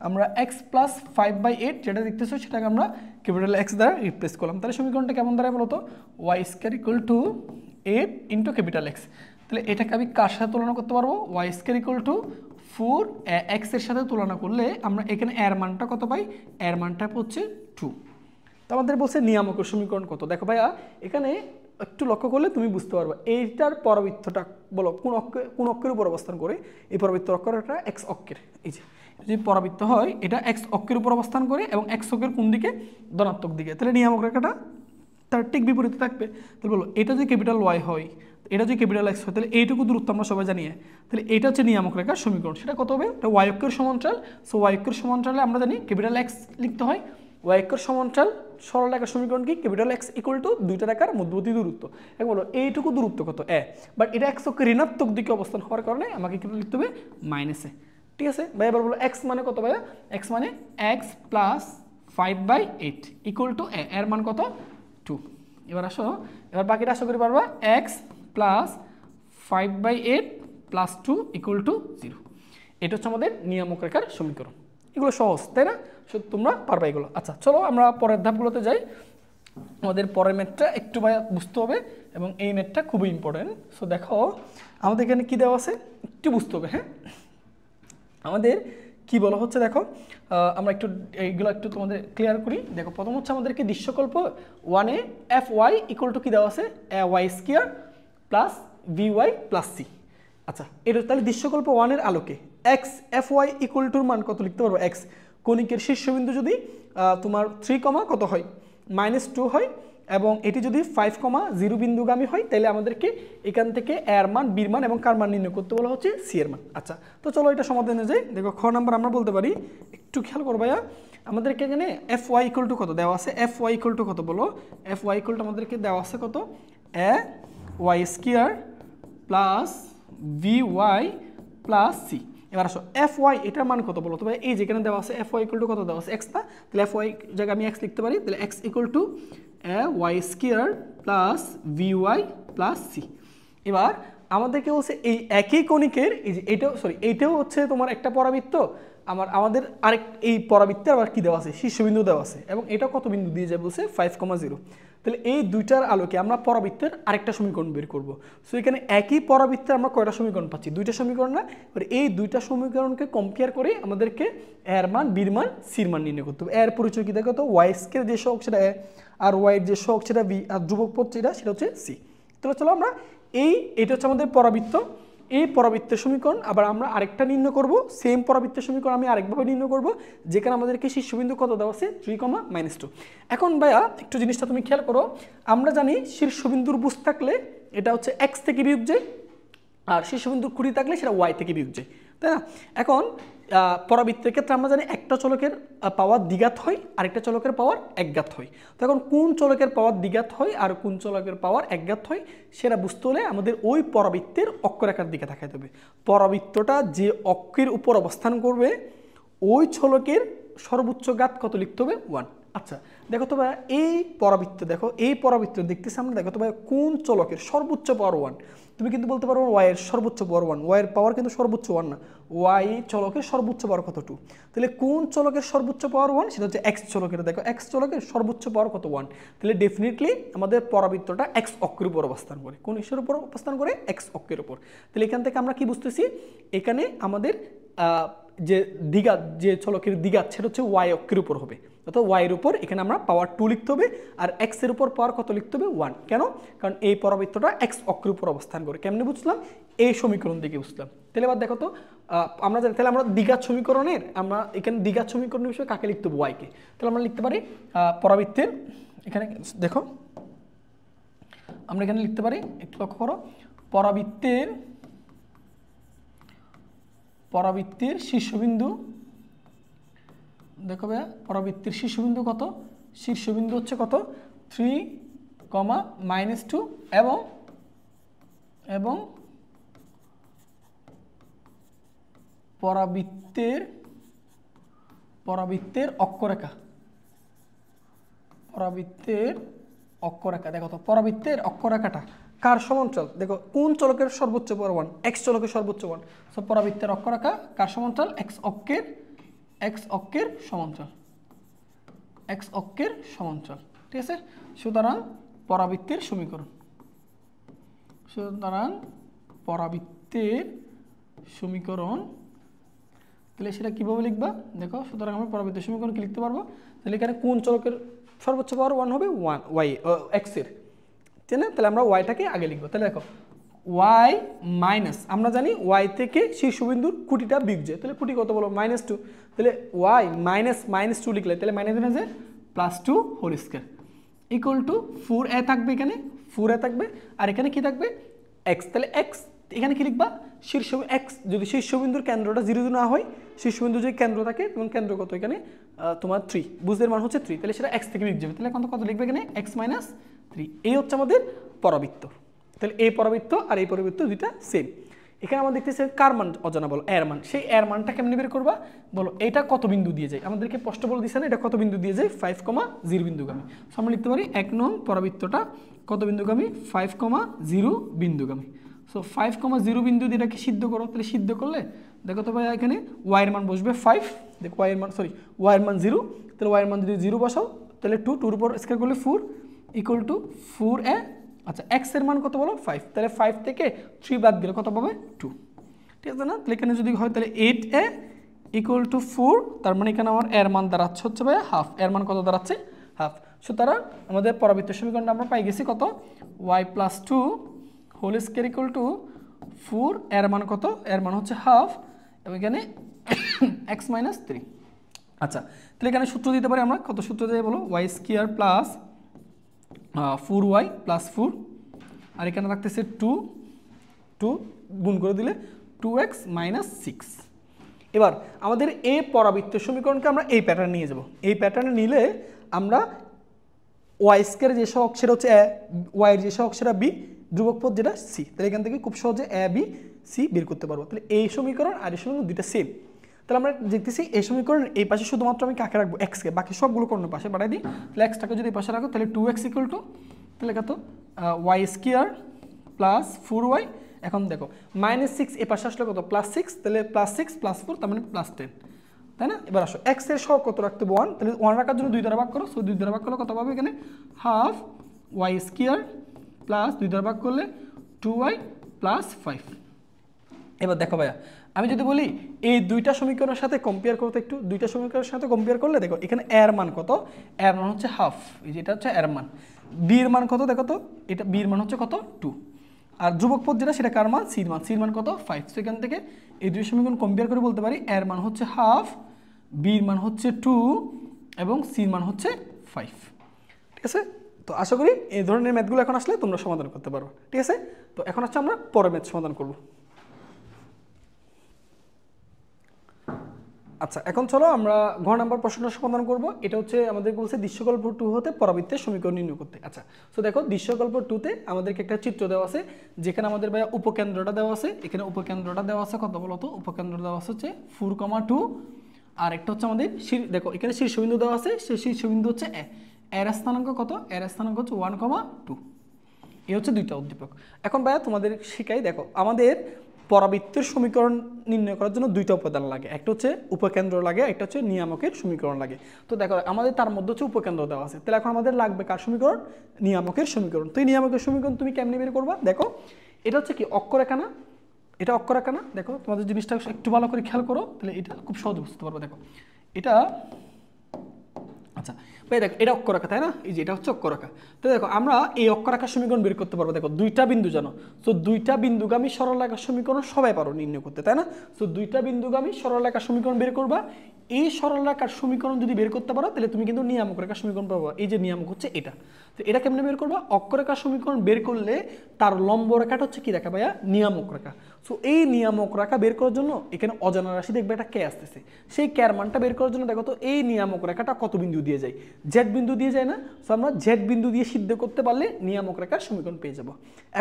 A: আমরা x প্লাস 5/8 যেটা দেখতেছো সেটাকে আমরা ক্যাপিটাল x দ্বারা রিপ্লেস করলাম। তাহলে সমীকরণটা কেমন দাঁড়ায় বলো তো, y square equal to 8 into capital x। তাহলে এটাকে আমি কার সাথে তুলনা করতে পারবো, y square equal to 4 x এর সাথে তুলনা করলে আমরা এখানে এর মানটা কত পাই, এর মানটা হচ্ছে 2। তো আমাদের বলছে নিয়ামকের সমীকরণ কত। দেখো ভাইয়া এখানে একটু লক্ষ্য করলে তুমি বুঝতে পারবে এইটার পরাবৃত্তটা বলো কোন অক্ষের উপর অবস্থান করে। এই পরাবৃত্ত অক্ষরটা এক্স অক্ষের, এই যে যদি পরাবৃত্ত হয় এটা এক্স অক্ষের উপর অবস্থান করে এবং এক্স অক্ষের কোন দিকে, ধনাত্মক দিকে। তাহলে নিয়ামক রেখাটা তার ঠিক বিপরীতে থাকবে। তাহলে বলো এটা যদি ক্যাপিটাল ওয়াই হয়, এটা যদি ক্যাপিটাল এক্স হয়, তাহলে এইটুকু দূরত্ব আমরা সবাই জানি। তাহলে এটা হচ্ছে নিয়ামক রেখার সমীকরণ। সেটা কত হবে, এটা ওয়াই অক্ষের সমান্তরাল। সো ওয়াই অক্ষের সমান্তরালে আমরা জানি ক্যাপিটাল এক্স লিখতে হয়। ওয়াই অক্ষের সমান্তরাল সরল রেখার সমীকরণ কি, ক্যাপিটাল এক্স ইকুয়াল টু দুইটা রেখার মধ্যবর্তী দূরত্ব। এখন বলো এইটুকু দূরত্ব কত এ, বাট এটা এক্স অক্ষের ঋণাত্মক দিকে অবস্থান হওয়ার কারণে আমাকে কি লিখতে হবে মাইনাসে। ঠিক আছে ভাই, এবার বলো এক্স মানে কত ভাইয়া, এক্স মানে এক্স প্লাস 5/8 ইকুয়াল টু এ, এর মান কত 2। এবার আসো, এবার বাকিটা আশা করি পারবা, x plus 5/8 plus 2 equal to 0। এটা হচ্ছে আমাদের নিয়ামক রেখার সমীকরণ। এগুলো সহজ, তাই না? তোমরা পারবা এগুলো। আচ্ছা চলো আমরা পরের ধাপগুলোতে যাই। আমাদের পরের ম্যাথটা একটু বুঝতে হবে এবং এই ম্যাথটা খুবই ইম্পর্টেন্ট। সো দেখো আমাদের এখানে কি দেওয়া আছে একটু বুঝতে হবে। হ্যাঁ, আমাদের কি বলা হচ্ছে দেখো, আমরা একটু এইগুলো একটু তোমাদের ক্লিয়ার করি। দেখো প্রথম হচ্ছে আমাদেরকে দৃশ্যকল্প 1 এ fy ইকুয়াল টু কি দেওয়া আছে, y square plus vy plus c। আচ্ছা এটা তাহলে দৃশ্যকল্প 1 এর আলোকে x fy ইকুয়াল টুর মান কত লিখতে পারবো, x কণিকের শীর্ষবিন্দু যদি তোমার 3, কত হয় -2 হয় এবং এটি যদি 5, 0 বিন্দুগামী হয় তাহলে আমাদেরকে এখান থেকে এর মান, বির মান এবং কার মান নির্ণয় করতে বলা হচ্ছে সি এর মান। আচ্ছা, তো চলো এটা সমাধানে যাই। দেখো খ নাম্বার আমরা বলতে পারি, একটু খেয়াল করো ভাইয়া, আমাদেরকে এখানে Fy = কত দেওয়া আছে? Fy = কত বলো? Fy = আমাদেরকে দেওয়া আছে কত? a² plus vy plus c। এবার আসো Fy এটার মান কত বলো? তবে এই যেখানে দেওয়া আছে Fy = কত দেওয়া আছে? x না, তাহলে Fy জায়গায় আমি x লিখতে পারি, তাহলে x = a² plus vy plus c। এবার আমাদেরকে বলছে এই একই কণিকের এই যে এইটাও হচ্ছে তোমার একটা পরাবৃত্ত, আমাদের আরেক এই পরাবৃত্তের আবার কি দেওয়া আছে? শীর্ষবিন্দু দেওয়া আছে এবং এটা কত বিন্দু দিয়ে যায় বলছে 5,0। তাহলে এই দুইটার আলোকে আমরা পরাবৃত্তের আরেকটা সমীকরণ বের করব। সো এখানে একই পরাবৃত্তের আমরা কয়টা সমীকরণ পাচ্ছি? দুইটা সমীকরণ না? এবার এই দুইটা সমীকরণকে কম্পেয়ার করে আমাদেরকে এর মান, বির মান, সির মান নির্ণয় করতে হবে। এর পরিচয় কি দেখো তো? y² যে সহগ সেটা a, আর y এর যে সহগ সেটা b, আর ধ্রুবক পদ সেটা হচ্ছে c। তাহলে চলো আমরা এটা হচ্ছে আমাদের পরাবৃত্ত, এই পরাবৃত্তের সমীকরণ। আবার আমরা আরেকটা নির্ণয় করব, সেম পরাবৃত্তের সমীকরণ আমি আরেকভাবে নির্ণয় করব, যেখানে আমাদেরকে শীর্ষবিন্দু কত দেওয়া আছে? 3, -2। এখন ভাইয়া একটু জিনিসটা তুমি খেয়াল করো, আমরা জানি শীর্ষবিন্দুর বুঝ থাকলে এটা হচ্ছে x থেকে বিয়োগ যায়, আর শীর্ষবিন্দুর খুঁটি থাকলে সেটা y থেকে বিয়োগ যায়, তাই না? এখন পরাবৃত্তের ক্ষেত্রে আমরা জানি একটা চলকের পাওয়ার দ্বিঘাত হয়, আরেকটা চলকের পাওয়ার একঘাত হয়। তো এখন কোন চলকের পাওয়ার দ্বিঘাত হয় আর কোন চলকের পাওয়ার একঘাত হয় সেটা বুঝতে হলে আমাদের ওই পরাবৃত্তের অক্ষরেখার দিকে তাকাতে হবে। পরাবৃত্তটা যে অক্ষের উপর অবস্থান করবে ওই চলকের সর্বোচ্চ ঘাত কত লিখতে হবে? 1। আচ্ছা দেখো তো ভাই, এই পরাবৃত্ত দেখতেছি আমরা, দেখো তো ভাই কোন চলকের সর্বোচ্চ পাওয়ার 1? তুমি কিন্তু বলতে পারো y এর সর্বোচ্চ পাওয়ার 1, y এর পাওয়ার কিন্তু সর্বোচ্চ 1 না, y চলকের সর্বোচ্চ পাওয়ার কত? 2। তাহলে কোন চলকের সর্বোচ্চ পাওয়ার 1? সেটা হচ্ছে x চলকের। দেখো x চলকের সর্বোচ্চ পাওয়ার কত? 1। তাহলে ডেফিনেটলি আমাদের পরাবৃত্তটা x অক্ষের উপর অবস্থান করে। কোন অক্ষের উপর অবস্থান করে? x অক্ষের উপর। তাহলে এখান থেকে আমরা কি বুঝতেছি? এখানে আমাদের যে দ্বিঘাত, যে চলকের দ্বিঘাত সেটা হচ্ছে y অক্ষের উপর হবে, অর্থাৎ y এর উপর এখানে আমরা পাওয়ার 2 লিখতে হবে, আর x এর উপর পাওয়ার কত লিখতে হবে? 1। কেন? কারণ এই পরাবৃত্তটা x অক্ষের উপর অবস্থান করে। কেমনে বুঝলাম? এই সমীকরণ থেকে বুঝলাম। তাহলে এবার দেখো তো, আমরা জানি তাহলে আমরা দ্বিঘাত সমীকরণের, আমরা এখানে দ্বিঘাত সমীকরণের বিষয়ে কাকে লিখতে হবে? y কে। তাহলে আমরা লিখতে পারি পরাবৃত্তের, এখানে দেখো আমরা এখানে লিখতে পারি, একটু লক্ষ্য করো, পরাবৃত্তের শীর্ষবিন্দু, দেখো ভাইয়া পরাবৃত্তের শীর্ষবিন্দু কত? শীর্ষবিন্দু হচ্ছে কত? 3, -2 এবং পরাবৃত্তের অক্ষরেখা, দেখো তো পরাবৃত্তের অক্ষরেখাটা কার সমান্তরাল? দেখো কোন চলকের সর্বোচ্চ পাওয়ার 1? x চলকের সর্বোচ্চ 1। সো পরাবৃত্তের অক্ষরেখা কার সমান্তরাল? x অক্ষের সমান্তরাল, ঠিক আছে? সুতরাং পরাবৃত্তের সমীকরণ, তাহলে সেটা কিভাবে লিখবা? দেখো, সুতরাং আমরা পরাবৃত্তের সমীকরণ কি লিখতে পারবো? তাহলে এখানে কোন চলকের সর্বোচ্চ পাওয়ার 1 হবে? x এর, তাই না? তাহলে আমরা y-টাকে আগে লিখবো। তাহলে দেখো y মাইনাস, আমরা জানি y থেকে শীর্ষবিন্দুর খুঁটিটা বিয়োগ যায়, তাহলে খুঁটি কত বলো? -2। তাহলে y -2 লিখলে তাহলে -2 +2 whole square equal to 4a থাকবে, এখানে 4a থাকবে, আর এখানে কি থাকবে? x। তাহলে x এখানে কি লিখবা? x যদি শীর্ষবিন্দুর কেন্দ্রটা 0 না হয়, শীর্ষবিন্দু যদি কেন্দ্র থাকে তখন কেন্দ্র কত? এখানে তোমার 3, বুঝের মান হচ্ছে 3, তাহলে সেটা x থেকে বিয়োগ যাবে। তাহলে কত লিখবে এখানে? x - 3। এই হচ্ছে আমাদের পরাবৃত্ত। তাহলে এই পরাবৃত্ত আর এই পরাবৃত্ত দুইটা সেম। এখানে আমরা দেখতেছি কার মান অজানা? বলো এর মান। সেই এর মানটা কেমনে বের করবা? বলো এটা কত বিন্দু দিয়ে যায়? আমাদেরকে প্রশ্ন বলে দিছে না এটা কত বিন্দু দিয়ে যায়? 5,0 বিন্দুগামী। সো আমরা লিখতে পারি 1 নং পরাবৃত্তটা কত বিন্দুগামী? 5,0 বিন্দুগামী। সো 5,0 বিন্দু দিয়ে এটাকে সিদ্ধ করো। তাহলে সিদ্ধ করলে দেখো তো ভাই এখানে y এর মান বসবে 5, দেখো y এর মান 0, তাহলে y এর মান যদি 0 বসাও তাহলে 2 উপর স্কয়ার করলে 4 ইকুয়াল টু 4a। আচ্ছা x এর মান কত বলো? 5। তাহলে 5 থেকে 3 বাদ দিলে কত পাবে? 2, ঠিক আছে না? তাহলে এখানে যদি হয় তাহলে 8a ইকুয়াল টু 4, তার মানে এখানে আমার এর মান দাঁড়াচ্ছে হচ্ছে ভাই হাফ। এর মান কত দাঁড়াচ্ছে? হাফ। সুতরাং আমাদের পরাবৃত্ত সমীকরণটা আমরা পাই গেছি কত? y + 2 whole square equal to 4, এর মান কত? এর মান হচ্ছে হাফ, এবং এখানে x - 3। আচ্ছা, তাহলে এখানে সূত্র দিতে পারি আমরা, কত সূত্র দেয় বলো, y square plus 4y plus 4, আর এখানে রাখতেছে 2 গুণ করে দিলে 2x মাইনাস 6। এবার আমাদের এই পরাবৃত্তের সমীকরণকে আমরা এই প্যাটার্ন নিয়ে যাব। এই প্যাটার্নে নিলে আমরা ওয়াই স্কোয়ার যে সহগ সেটা হচ্ছে এ, ওয়াইয়ের যে সহগ সেটা বি, ধ্রুবক পদ যেটা সি, তাহলে এখান থেকে খুব সহজে এ বি সি বের করতে পারবো। তাহলে এই সমীকরণ আর এই সমীকরণ দুইটা সেম। তাহলে আমরা দেখতেছি এই সমীকরণ এই পাশে শুধুমাত্র আমি কাকে রাখবো, এক্সকে, বাকি সবগুলো অন্য পাশে বাড়াই দিই। তাহলে এক্সটাকে যদি এই পাশে রাখো তাহলে 2x ইকুয়াল টু, তাহলে কত, ওয়াই স্কোয়ার প্লাস 4y, এখন দেখো -6 এ পাশে আসলে কত, +6, তাহলে +6 +4 তার মানে +10, তাই না? এবার আসো এক্স এর সহগ কত রাখতে হবে, 1, তাহলে 1 রাখার জন্য 2 দ্বারা ভাগ করো, সো 2 দ্বারা ভাগ করলে কত পাবে এখানে, হাফ ওয়াই স্কোয়ার প্লাস 2 দ্বারা ভাগ করলে 2y প্লাস 5। এবার দেখো ভাইয়া, আমি যদি বলি এই দুইটা সমীকরণের সাথে কম্পেয়ার করতে, একটু দুইটা সমীকরণের সাথে কম্পেয়ার করলে দেখো এখানে এর মান কত, এর মান হচ্ছে হাফ, এই যেটা হচ্ছে এর মান, বির মান কত দেখো তো, এটা বির মান হচ্ছে কত 2, আর ধ্রুবক পদ যেটা সেটা কার মান, সির মান, সির মান কত 5। তো এখান থেকে এই দুই সমীকরণ কম্পেয়ার করে বলতে পারি এর মান হচ্ছে হাফ, বির মান হচ্ছে 2 এবং সির মান হচ্ছে 5। ঠিক আছে, তো আশা করি এই ধরনের ম্যাথগুলো এখন আসলে তোমরা সমাধান করতে পারো। ঠিক আছে, তো এখন হচ্ছে আমরা পরের ম্যাথ সমাধান করব। আচ্ছা, এখন চলো আমরা ঘ নাম্বার প্রশ্নটা সমাধান করব। এটা হচ্ছে আমাদের বলছে দৃশ্যকল্প 2 হতে পরাবৃত্তের সমীকরণ নির্ণয় করতে। আচ্ছা, তো দেখো দৃশ্যকল্প 2তে আমাদেরকে একটা চিত্র দেওয়া আছে, যেখানে আমাদের ভাইয়া উপকেন্দ্রটা দেওয়া আছে। এখানে উপকেন্দ্রটা দেওয়া আছে কত বলো তো, উপকেন্দ্র দেওয়া আছে হচ্ছে 4,2, আর একটা হচ্ছে আমাদের দেখো এখানে শীর্ষবিন্দু দেওয়া আছে, সেই শীর্ষবিন্দু হচ্ছে এ, এর স্থানাঙ্ক কত, এর স্থানাঙ্ক হচ্ছে 1,2। এই হচ্ছে দুইটা উদ্দীপক। এখন ভাইয়া তোমাদের শিখাই, দেখো আমাদের পরাবৃত্তের সমীকরণ নির্ণয় করার জন্য দুইটা উপাদান লাগে, একটা হচ্ছে উপকেন্দ্র লাগে, একটা হচ্ছে নিয়ামকের সমীকরণ লাগে। তো দেখো আমাদের তার মধ্যে হচ্ছে উপকেন্দ্র দেওয়া আছে, তাহলে এখন আমাদের লাগবে কার সমীকরণ, নিয়ামকের সমীকরণ। তো এই নিয়ামকের সমীকরণ তুমি কেমনে বের করবা, দেখো এটা হচ্ছে কি অক্ষরেখা না, এটা অক্ষরেখা না, দেখো তোমাদের জিনিসটা একটু ভালো করে খেয়াল করো, তাহলে এটা খুব সহজে বুঝতে পারবো। দেখো এটা, আচ্ছা ভাই দেখো এটা অক্ষরেখা তাই না, এই যে এটা হচ্ছে অক্ষরেখা। তো দেখো আমরা এই অক্ষরেখার সমীকরণ বের করতে পারবো। দেখো দুইটা বিন্দু জানো, তো দুইটা বিন্দুগামী সরলরেখার সমীকরণ সবাই পারো নির্ণয় করতে, তাই না? তো দুইটা বিন্দুগামী সরলরেখার সমীকরণ বের করবা। এই সরলরেখার সমীকরণ যদি বের করতে পারো তাহলে তুমি কিন্তু নিয়ামক রেখার সমীকরণ পাবো। এই যে নিয়ামক হচ্ছে এটা, তো এটা কেমনে বের করবা, অক্ষরেখার সমীকরণ বের করলে তার লম্ব রেখাটা হচ্ছে কি রেখা ভাইয়া, নিয়ামক রেখা। সো এই নিয়ামক রেখা বের করার জন্য এখানে অজানা রাশি দেখবে একটা কে আসতেছে, সেই ক্যার মানটা বের করার জন্য দেখো তো এই নিয়ামক রেখাটা কত বিন্দু দিয়ে যায়, জেড বিন্দু দিয়ে যায় না। সো আমরা জেড বিন্দু দিয়ে সিদ্ধ করতে পারলে নিয়ামক রেখার সমীকরণ পেয়ে যাব।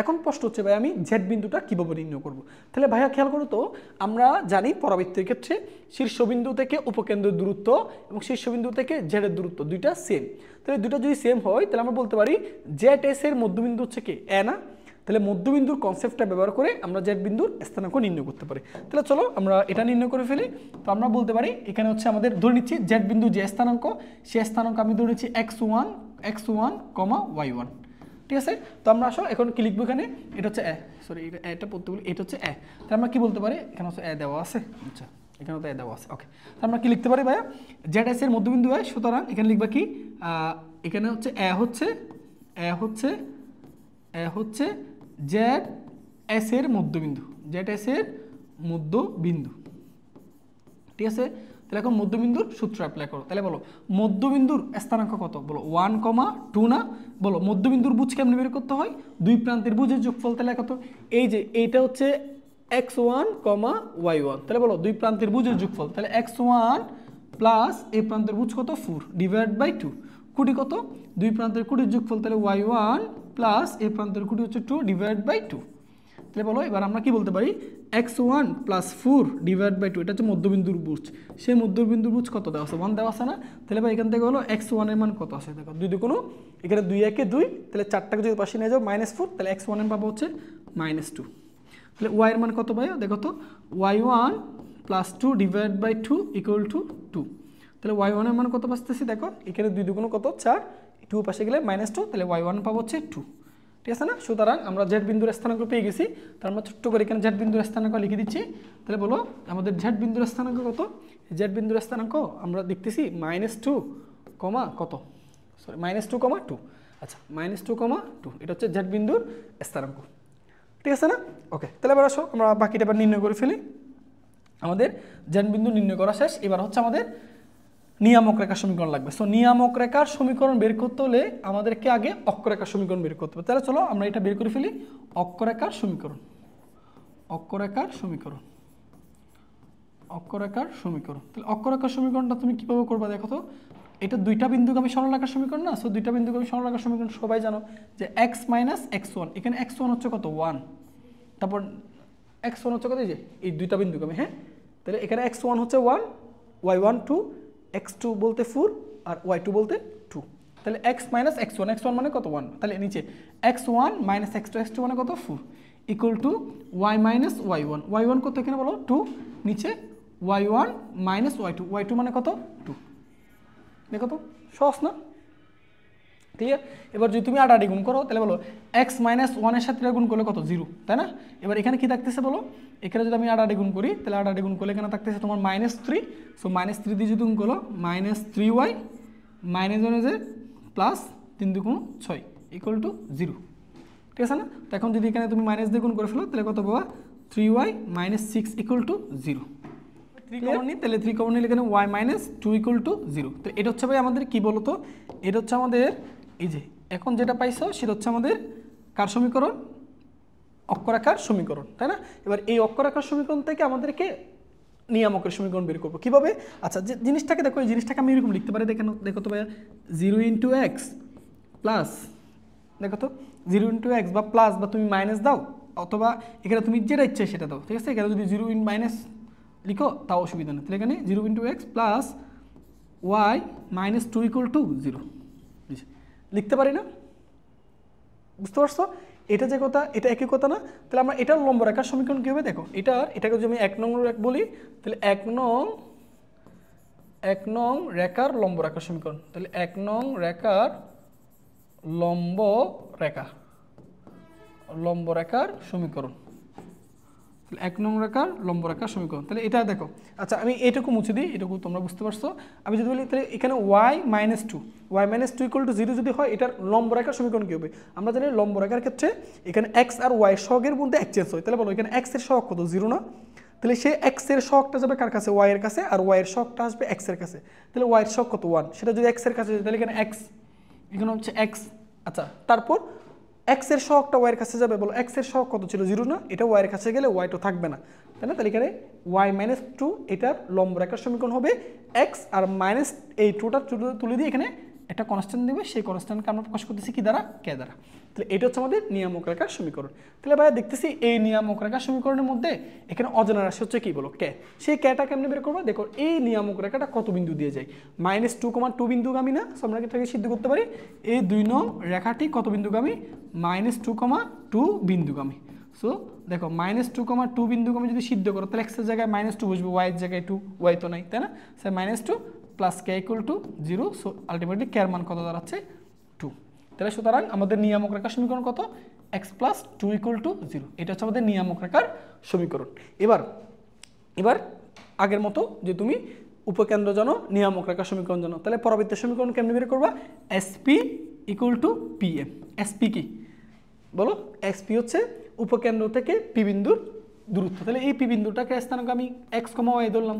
A: এখন প্রশ্ন হচ্ছে ভাই আমি জেড বিন্দুটা কিভাবে নির্ণয় করব। তাহলে ভাইয়া খেয়াল করো তো, আমরা জানি পরাবৃত্তের ক্ষেত্রে শীর্ষবিন্দু থেকে উপকেন্দ্রের দূরত্ব এবং শীর্ষবিন্দু থেকে জেডের দূরত্ব দুইটা সেম। তাহলে দুটো যদি সেম হয় তাহলে আমরা বলতে পারি জেড এস এর মধ্যবিন্দু হচ্ছে কি এ না, তাহলে মধ্যবিন্দুর কনসেপ্টটা ব্যবহার করে আমরা জেড বিন্দুর স্থানাঙ্ক নির্ণয় করতে পারি। তাহলে চলো আমরা এটা নির্ণয় করে ফেলি। তো আমরা বলতে পারি এখানে হচ্ছে আমাদের ধরে নিচ্ছি জেড বিন্দু যে স্থানাঙ্ক, সেই স্থানাঙ্ক আমি ধরে নিচ্ছি x1, y1। ঠিক আছে, তো আমরা আসো এখন কি লিখবো, এখানে এটা হচ্ছে এ, সরি এটা পড়তে বলি, এটা হচ্ছে এ। তাহলে আমরা কি বলতে পারি, এখানে হচ্ছে এ দেওয়া আছে, আচ্ছা এখানে তো এ দেওয়া আছে, ওকে। আমরা কি লিখতে পারি ভাইয়া, জেড এস এর মধ্যবিন্দু হয়, সুতরাং এখানে লিখবা কি, এখানে হচ্ছে এ হচ্ছে জেড এস এর মধ্যবিন্দু, জেড এস এর মধ্যবিন্দু। ঠিক আছে, তাহলে এখন মধ্যবিন্দুর সূত্র অ্যাপ্লাই করো। তাহলে বলো মধ্যবিন্দুর স্থানাঙ্ক কত, বলো 1,2 না, বলো মধ্যবিন্দুর বুঝ কেমনে বের করতে হয়, দুই প্রান্তের বুঝের যোগফল। তাহলে কত, এই যে এইটা হচ্ছে x1, y1, তাহলে বলো দুই প্রান্তের বুঝের যোগফল। তাহলে x1 প্লাস এই প্রান্তের বুঝ কত 4 ডিভাইড বাই 2, কুড়ি কত, দুই প্রান্তের কুড়ির যোগফল। তাহলে y1 প্লাস এই প্রান্তের কুড়ি হচ্ছে 2 ডিভাইড বাই 2। তাহলে বলো এবার আমরা কি বলতে পারি, x1 প্লাস 4 ডিভাইড বাই 2, এটা হচ্ছে মধ্যবিন্দুর বুঝ। সেই মধ্যবিন্দুর বুঝ কত দেওয়া আছে, 1 দেওয়া আছে না। তাহলে ভাই এখান থেকে হলো x1 এর মান কত আছে, দেখো 2 দুগুণ, এখানে 2 একে 2, তাহলে 4টাকে যদি পাশে নিয়ে যাও -4, তাহলে x1 এর পাবো হচ্ছে -2। তাহলে y এর মান কত ভাই, দেখো তো y1 plus 2 divide by 2 equal to 2। তাহলে y1 এর মান কত পাচ্ছি, দেখো এখানে 2 দুগুণ কত 4, 2 পাশে গেলে -2, তাহলে y1 পাবো হচ্ছে 2। ঠিক আছে না, সুতরাং আমরা জেড বিন্দুর স্থানাঙ্ক পেয়ে গেছি। তার আমরা ছোট্ট করে এখানে জেড বিন্দুর স্থানাঙ্ক লিখে দিচ্ছি। তাহলে বলো আমাদের জেড বিন্দুর স্থানাঙ্ক কত, জেড বিন্দুর স্থানাঙ্ক আমরা দেখতেছি -2, কত, সরি -2,2, আচ্ছা -2,2, এটা হচ্ছে জেড বিন্দুর স্থানাঙ্ক। ঠিক আছে না, ওকে। তাহলে এবার আসো আমরা বাকিটা এবার নির্ণয় করে ফেলি। আমাদের জেড বিন্দু নির্ণয় করা শেষ, এবার হচ্ছে আমাদের নিয়ামক রেখার সমীকরণ লাগবে। সো নিয়ামক রেখার সমীকরণ বের করতে হলে আমাদেরকে আগে অক্ষরেখার সমীকরণ বের করতে হবে। তাহলে চলো আমরা এটা বের করে ফেলি। অক্ষরেখার সমীকরণ, অক্ষরেখার সমীকরণ, অক্ষরেখার সমীকরণ। তাহলে অক্ষরেখার সমীকরণটা তুমি কিভাবে করবা দেখো তো। এটা দুইটা বিন্দুগামী সরলরেখার সমীকরণ না। সো দুইটা বিন্দুগামী সরলরেখার সমীকরণ সবাই জানো যে x মাইনাস x1, এখানে x1 হচ্ছে কত 1, তারপর x1 হচ্ছে কত, এই যে এই দুইটা বিন্দুগামী, হ্যাঁ। তাহলে এখানে x1 হচ্ছে 1, y1 2, x2 বলতে 4 আর y2 বলতে 2। তাহলে x মাইনাস x1, x1 মানে কত 1, তাহলে নিচে x1 মাইনাস x2, x2 মানে কত 4 equal two y minus y1, y1 কত এখানে বলো 2, নিচে y1 মাইনাস y2, y2 মানে কত 2। দেখো তো সহজ না, ক্লিয়ার। এবার যদি তুমি আড়াআড়ি গুণ করো তাহলে বলো x মাইনাস 1 এর সাথে গুণ করলে কত 0, তাই না। এবার এখানে কি থাকতেছে বলো, এখানে যদি আমি আড়াআড়ি গুণ করি তাহলে আড়াআড়ি গুণ করলে এখানে থাকতেছে তোমার -3। সো -3 দিয়ে যদি গুণ করো -3y মাইনাস 1 যে প্লাস 3 2 6 ইকুয়াল টু 0, ঠিক আছে না। তো এখন যদি এখানে তুমি মাইনাস দিয়ে গুণ করে ফেলো তাহলে কত পাবা 3y minus 6 equal to 0। 3 common নিই, তাহলে 3 কমন নিলে এখানে y মাইনাস 2 ইকুয়াল টু 0। তো এটা হচ্ছে ভাই আমাদের কি বলো তো, এটা হচ্ছে আমাদের এই যে এখন যেটা পাইছো সেটা হচ্ছে আমাদের কার সমীকরণ, অক্ষরেখার সমীকরণ, তাই না। এবার এই অক্ষরেখার সমীকরণ থেকে আমাদেরকে নিয়ামকের সমীকরণ বের করবো কিভাবে। আচ্ছা যে জিনিসটাকে দেখো, এই জিনিসটাকে আমি এরকম লিখতে পারি, দেখো তো ভাইয়া 0 ইন্টু এক্স প্লাস, দেখো তো 0 ইন্টু এক্স বা প্লাস বা তুমি মাইনাস দাও, অথবা এখানে তুমি যেটা ইচ্ছে সেটা দাও, ঠিক আছে। এখানে যদি 0 ইন মাইনাস লিখো তাও অসুবিধা নেই। তাহলে এখানে 0 into x plus y minus 2 equal to 0 লিখতে পারি না, বুঝতে পারছো। এটা যে কথা এটা একই কথা না। তাহলে আমরা এটার লম্ব রেখার সমীকরণ কী হবে দেখো, এটাকে যদি আমি 1 নং বলি তাহলে 1 নং রেখার লম্ব রেখার সমীকরণ। তাহলে 1 নং রেখার লম্ব রেখার সমীকরণ, 1 নং রেখার লম্ব রেখার সমীকরণ। তাহলে এটা দেখো, আচ্ছা আমি এটুকু মুছে দিই, এটুকু তোমরা বুঝতে পারছো। আমি যদি বলি তাহলে এখানে y মাইনাস 2 ইকুয়াল টু 0 যদি হয় এটার লম্ব রেখার সমীকরণ কী হবে। আমরা জানি লম্ব রেখার ক্ষেত্রে এখানে x আর y সহগের মধ্যে এক্সচেঞ্জ হয়। তাহলে বলো এখানে x এর সহগ কত 0 না, তাহলে সেই x এর সহগটা যাবে কার কাছে, y এর কাছে, আর y এর সহগটা আসবে x এর কাছে। তাহলে y এর সহগ কত 1, সেটা যদি x এর কাছে যায় তাহলে এখানে x, এখানে হচ্ছে x। আচ্ছা তারপর x এর সহগটা y এর কাছে যাবে, বলো x এর সহগ কত ছিল 0 না, এটা y এর কাছে গেলে y তো থাকবে না, তাই না। তাহলে এখানে y মাইনাস 2 এটার লম্ব রেখার সমীকরণ হবে x আর মাইনাস এই 2টা তুলে দিয়ে এখানে একটা কনস্ট্যান্ট দেবে, সেই কনস্ট্যান্টকে আমরা প্রকাশ করতেছি কি দ্বারা, কে দ্বারা। তাহলে এটা হচ্ছে আমাদের নিয়ামক রেখার সমীকরণ। তাহলে ভাইয়া দেখতেছি এই নিয়ামক রেখার সমীকরণের মধ্যে এখানে অজানা রাশি হচ্ছে কি বলো কে, সেই কেটা কেমনে বের করবো দেখো। এই নিয়ামক রেখাটা কত বিন্দু দিয়ে যায়, -2,2 বিন্দুগামী না। সো আমরা এটাকে সিদ্ধ করতে পারি এই 2 নং রেখাটি কত বিন্দুগামী, -2,2 বিন্দুগামী। সো দেখো -2,2 বিন্দুগামী যদি সিদ্ধ করো তাহলে x এর জায়গায় -2 বসবে, y এর জায়গায় 2, y তো নাই, তাই না। Sir -2 plus K equal to 0। So ultimately K এর মান কত দাঁড়াচ্ছে 2। তাহলে সুতরাং আমাদের নিয়ামক রেখার সমীকরণ কত, x প্লাস 2 ইকুয়াল টু 0। এটা হচ্ছে আমাদের নিয়ামক রেখার সমীকরণ। এবার আগের মতো যে তুমি উপকেন্দ্র জানো, নিয়ামক রেখার সমীকরণ জানো, তাহলে পরবর্তী সমীকরণ কেমনে বের করবা, SP equal to PM। SP কি বলো, SP হচ্ছে উপকেন্দ্র থেকে P বিন্দুর দূরত্ব। তাহলে এই P বিন্দুটাকে স্থানাঙ্ক আমি x, y ধরলাম,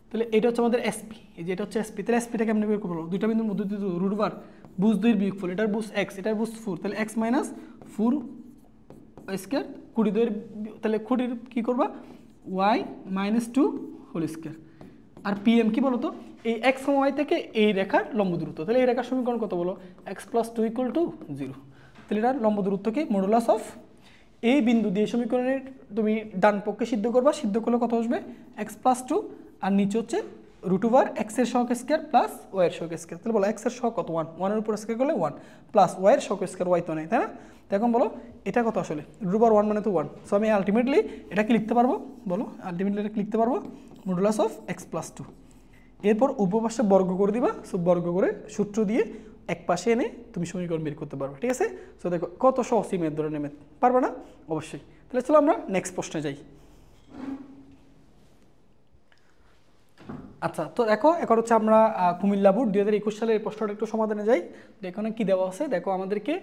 A: তাহলে এটা হচ্ছে আমাদের SP, এই যে এটা হচ্ছে SP। তাহলে SPটা কেমনে বের করবো, দুইটা বিন্দুর মধ্যে √, বুঝ 2 এর বিয়োগফল, এটার বুঝ x, এটার বুঝ 4, তাহলে x মাইনাস 4 স্কোয়ার, খুঁটি 2 এর, তাহলে খুঁটির কী করবা y মাইনাস 2 হোল স্কোয়ার। আর PM কি বলো তো, এই x, y থেকে এই রেখার লম্ব দূরত্ব। তাহলে এই রেখার সমীকরণ কত বলো, x প্লাস 2 ইকুয়াল টু 0। তাহলে এটার লম্ব দূরত্ব কি, মডুলাস অফ এই বিন্দু দিয়ে সমীকরণের তুমি ডান পক্ষে সিদ্ধ করবা, সিদ্ধ করলে কত আসবে x প্লাস 2, আর নিচে হচ্ছে √, x এর সহগ স্কয়ার প্লাস y এর সহগ স্কয়ার। তাহলে বলো x এর সহগ কত 1, 1 এর উপর স্কয়ার করলে 1 প্লাস y এর সহগ স্কয়ার, y তো নেই, তাই না। এখন বলো এটা কত আসলে, √1 মানে তো 1। সো আমি আলটিমেটলি এটা কি লিখতে পারবো বলো, আলটিমেটলি এটা লিখতে পারবো মডুলাস অফ x প্লাস 2। এরপর উপপাশে বর্গ করে দিবা, সো বর্গ করে সূত্র দিয়ে এক পাশে এনে তুমি সমীকরণ বের করতে পারবে, ঠিক আছে। সো দেখো কত সহজ ম্যাথ ধরনের ম্যাথ, পারবে না অবশ্যই। তাহলে চলো আমরা নেক্সট প্রশ্নে যাই। আচ্ছা, তো দেখো এখন হচ্ছে আমরা কুমিল্লা বোর্ড 2021 সালের এই প্রশ্নটা একটু সমাধানে যাই। এখানে কি দেওয়া আছে দেখো, আমাদেরকে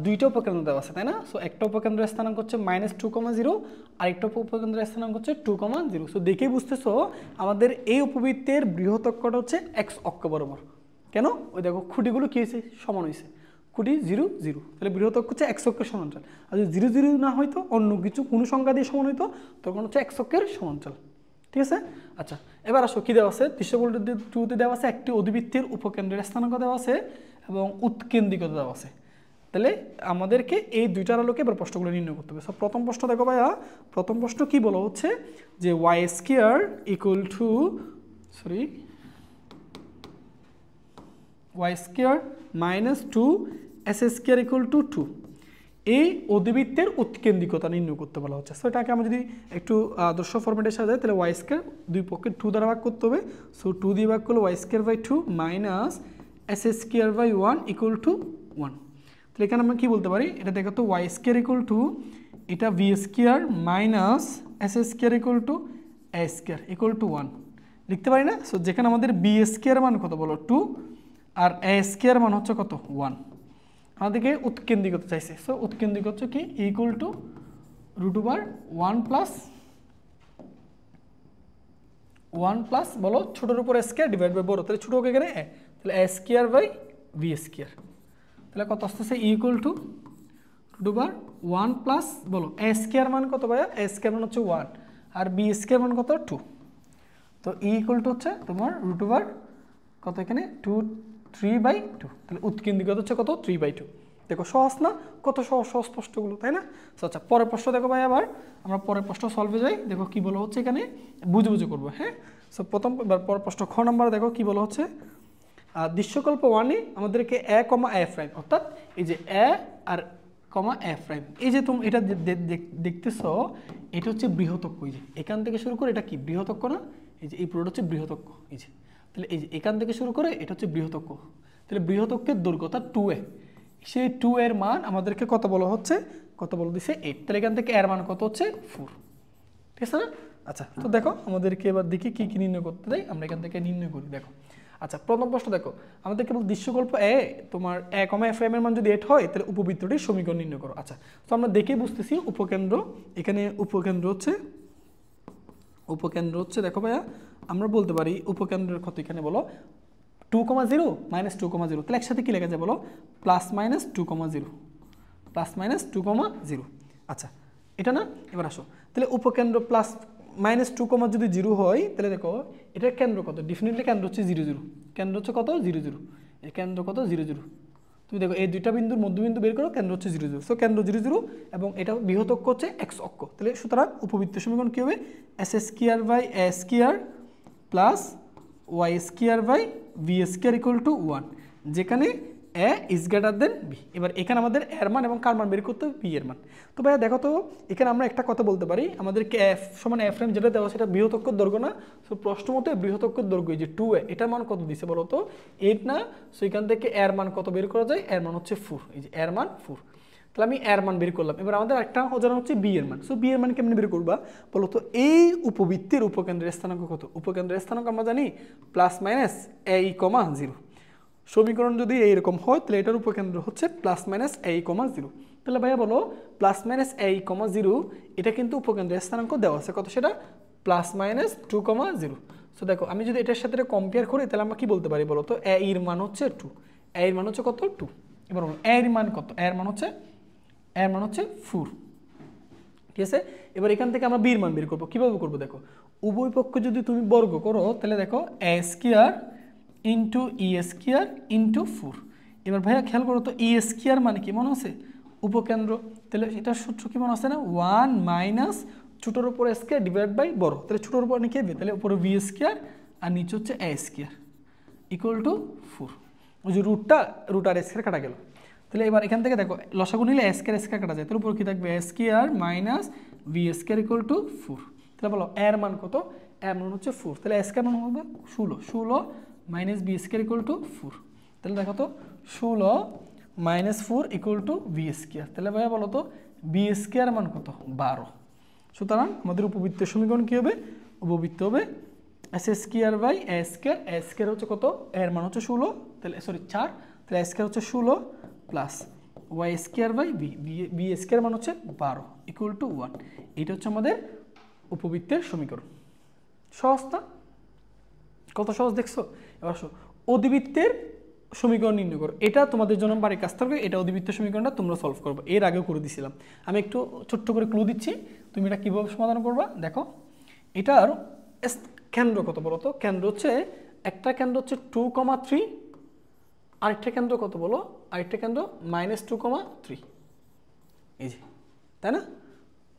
A: দুইটা উপকেন্দ্র দেওয়া আছে, তাই না? সো একটা উপকেন্দ্রের স্থানাঙ্ক হচ্ছে -2,0 আর একটা উপকেন্দ্রের স্থানাঙ্ক হচ্ছে 2,0। সো দেখেই বুঝতেছো আমাদের এই উপবৃত্তের বৃহৎ অক্ষটা হচ্ছে এক্স অক্ষ বরাবর। কেন? ওই দেখো খুঁটিগুলো কি হয়েছে, সমান হয়েছে, খুঁটি 0 0, তাহলে বৃহৎ অক্ষ হচ্ছে এক্স অক্ষের সমান্তরাল। আর যদি 0 0 না হয়তো, অন্য কিছু কোনো সংখ্যা দিয়ে সমান হইতো, তখন হচ্ছে এক্স অক্ষের সমান্তরাল। ঠিক আছে? আচ্ছা, এবার আসো কি দেওয়া আছে, দৃশ্যপট 2-তে দেওয়া আছে একটি অধিবৃত্তের উপকেন্দ্রের স্থানাঙ্ক দেওয়া আছে এবং উৎকেন্দ্রিকতা দেওয়া আছে। তাহলে আমাদেরকে এই দুইটার আলোকে এবার প্রশ্নগুলো নির্ণয় করতে হবে। সব প্রথম প্রশ্ন দেখো ভাইয়া, প্রথম প্রশ্ন কি বলা হচ্ছে যে y square equal two y square minus 2 s square equal to 2, এই অধিবৃত্তের উৎকেন্দ্রিকতা নির্ণয় করতে বলা হচ্ছে। সো এটাকে আমরা যদি একটু আদর্শ ফরম্যাটে সাজাই, তাহলে y স্কয়ার দুই পক্ষে 2 দ্বারা ভাগ করতে হবে। সো 2 দিয়ে ভাগ করলে y square by 2 minus s square by 1 equal to 1। তাহলে এখানে আমরা কি বলতে পারি, এটা দেখো তো y স্কয়ার ইকুয়াল টু এটা v square minus s square equal two a square equal to 1 লিখতে পারি না? সো যেখানে আমাদের b স্কয়ার মান কত বলো 2 আর a স্কয়ার মান হচ্ছে কত 1, আমাদেরকে উৎকেন্দ্রিকতা চাইছে। সো উৎকেন্দ্রিকতা হচ্ছে কি ইকুয়াল টু √1 প্লাস বলো ছোটোর উপর স্কয়ার ডিভাইড বাই বড়, তাহলে ছোটো এখানে এ, তাহলে a square by v square, তাহলে কত আসতেছে ইকুয়াল টু √1 প্লাস বলো a স্কয়ার মান কত ভাইয়া, a স্কয়ার মান হচ্ছে 1 আর b স্কয়ার মান কত 2, তো ইকুয়াল টু হচ্ছে তোমার √, কত এখানে 3/2, তাহলে উৎকেন্দ্রিকতা হচ্ছে কত 3/2। দেখো সহজ না, কত সহজ সহজ প্রশ্নগুলো, তাই না? আচ্ছা, পরের প্রশ্ন দেখো ভাই, আবার আমরা পরের প্রশ্ন সলভে যাই। দেখো কি বলা হচ্ছে এখানে, বুঝে বুঝে করবো। হ্যাঁ, সো প্রথম পরের প্রশ্ন খ নাম্বার দেখো কি বলা হচ্ছে, দৃশ্যকল্প 1-এ আমাদেরকে a, a', অর্থাৎ এই যে a আর a', এই যে তুমি এটা দেখতেছো, এটা হচ্ছে বৃহৎ অক্ষ। এই যে এখান থেকে শুরু করে এটা কি বৃহৎ অক্ষ না, এই যে এই পুরোটা হচ্ছে বৃহৎ অক্ষ। এই যে তাহলে এই যে এখান থেকে শুরু করে এটা হচ্ছে বৃহৎ অক্ষ, তাহলে বৃহৎ অক্ষের দৈর্ঘ্য অর্থাৎ 2a, সেই 2 এর মান আমাদেরকে কত বলা হচ্ছে, কত বলে দিছে 8, তাহলে এখান থেকে এর মান কত হচ্ছে 4। ঠিক আছে না? আচ্ছা, তো দেখো আমাদেরকে এবার দেখি কি কি নির্ণয় করতে দেয়, আমরা এখান থেকে নির্ণয় করি। দেখো আচ্ছা, প্রথম প্রশ্ন দেখো, আমাদের কেবল দৃশ্যকল্প এ তোমার a, f' এর মান যদি 8 হয়, তাহলে উপবৃত্তটির সমীকরণ নির্ণয় করো। আচ্ছা, তো আমরা দেখে বুঝতেছি উপকেন্দ্র, এখানে উপকেন্দ্র হচ্ছে দেখো ভাইয়া, আমরা বলতে পারি উপকেন্দ্রের কত এখানে বলো 2,0 - 2,0, তাহলে একসাথে কি লেখা যায় বলো, +-2,0। আচ্ছা, এটা না? এবার আসো, তাহলে উপকেন্দ্র +-2, যদি 0 হয়, তাহলে দেখো এটার কেন্দ্র কত, ডেফিনেটলি কেন্দ্র হচ্ছে 0 0, কেন্দ্র হচ্ছে কত 0 0, এর কেন্দ্র কত 0 0। তুমি দেখো এই দুইটা বিন্দুর মধ্যবিন্দু বের করো, কেন্দ্র হচ্ছে 0 0, সো কেন্দ্র 0 0 এবং এটা বৃহৎ অক্ষ হচ্ছে এক্স অক্ষ। তাহলে সুতরাং উপবৃত্তের সমীকরণ কি হবে, s square by a square plus y square by v square equal to 1, যেখানে a is greater than b। এবার এখানে আমাদের এর মান এবং কার মান বের করতে হবে, b এর মান। তো ভাইয়া দেখো তো এখানে আমরা একটা কথা বলতে পারি, আমাদেরকে f সমান f' যেটা দেওয়া সেটা বৃহৎ অক্ষের দৈর্ঘ্য না, সো প্রশ্ন মতে বৃহৎ অক্ষের দৈর্ঘ্য এই যে 2a, এটার মান কত দিছে বলো তো 8 না, সো এখান থেকে এর মান কত বের করা যায়, এর মান হচ্ছে 4, এই যে এর মান 4, তাহলে আমি এর মান বের করলাম। এবার আমাদের একটা অজানা হচ্ছে বি এর মান, সো বি এর মান কেমনে বের করবা বলো তো, এই উপবৃত্তের উপকেন্দ্রের স্থানাঙ্ক কত, উপকেন্দ্রের স্থানাঙ্ক আমরা জানি +-a, 0। সমীকরণ যদি এইরকম হয়, তাহলে এটার উপকেন্দ্র হচ্ছে +-a, 0। তাহলে ভাইয়া বলো +-a, 0, এটা কিন্তু উপকেন্দ্রের স্থানাঙ্ক দেওয়া আছে কত, সেটা +-2,0। সো দেখো আমি যদি এটার সাথে কম্পেয়ার করি, তাহলে আমরা কি বলতে পারি বলো তো, a এর মান হচ্ছে 2, a এর মান হচ্ছে কত 2। এবার বলো a এর মান কত, a এর মান হচ্ছে 4। ঠিক আছে, এবার এখান থেকে আমরা b এর মান বের করবো। কিভাবে করবো দেখো, উভয় পক্ষ যদি তুমি বর্গ করো, তাহলে দেখো a square into e square into 4। এবার ভাইয়া খেয়াল করো তো, e স্কয়ার মানে কি মনে আছে, উপকেন্দ্র, তাহলে এটার সূত্র কি মনে আছে না, 1 মাইনাস ছোটোর উপর স্কয়ার ডিভাইড বাই বড়, তাহলে ছোটোর উপর নিয়ে কি হবে, তাহলে উপরে v স্কয়ার আর নিচে হচ্ছে a স্কয়ার ইকুয়াল টু 4। ওই যে রুট আর স্কয়ার কাটা গেল, তাহলে এবার এখান থেকে দেখো লসাগু নিলে a স্কয়ার কাটা যায়, তাহলে উপর কি থাকবে a square minus v square equal to 4। তাহলে বলো এর মান কত, এর মান হচ্ছে 4, তাহলে a স্কয়ার মান হবে 16 minus b square equal to 4। তাহলে দেখো তো 16 minus 4 equal two v square, তাহলে ভাইয়া বলো তো b স্কয়ার মান কত 12। সুতরাং আমাদের উপবৃত্তের সমীকরণ কি হবে, উপবৃত্ত হবে s square by A square, a square হচ্ছে কত, এর মান হচ্ছে 16, তাহলে সরি 4, তাহলে এ স্কোয়ার হচ্ছে 16 plus Y square by b, b square মান হচ্ছে 12 ইকুয়াল টু 1। এটা হচ্ছে আমাদের উপবৃত্তের সমীকরণ। সহজ না? কত সহজ দেখছো? এবার অধিবৃত্তের সমীকরণ নির্ণয় করো। এটা তোমাদের জন্য বাড়ির কাজ থাকবে, এটা অধিবৃত্তের সমীকরণটা তোমরা সলভ করবে। এর আগেও করে দিছিলাম, আমি একটু ছোট্ট করে ক্লু দিচ্ছি, তুমি এটা কীভাবে সমাধান করবা দেখো। এটার কেন্দ্র কত বলো তো? কেন্দ্র হচ্ছে, একটা কেন্দ্র হচ্ছে 2,3, আরেকটা কেন্দ্র কত বলো? আরেকটা কেন্দ্র -2,3, এই যে, তাই না?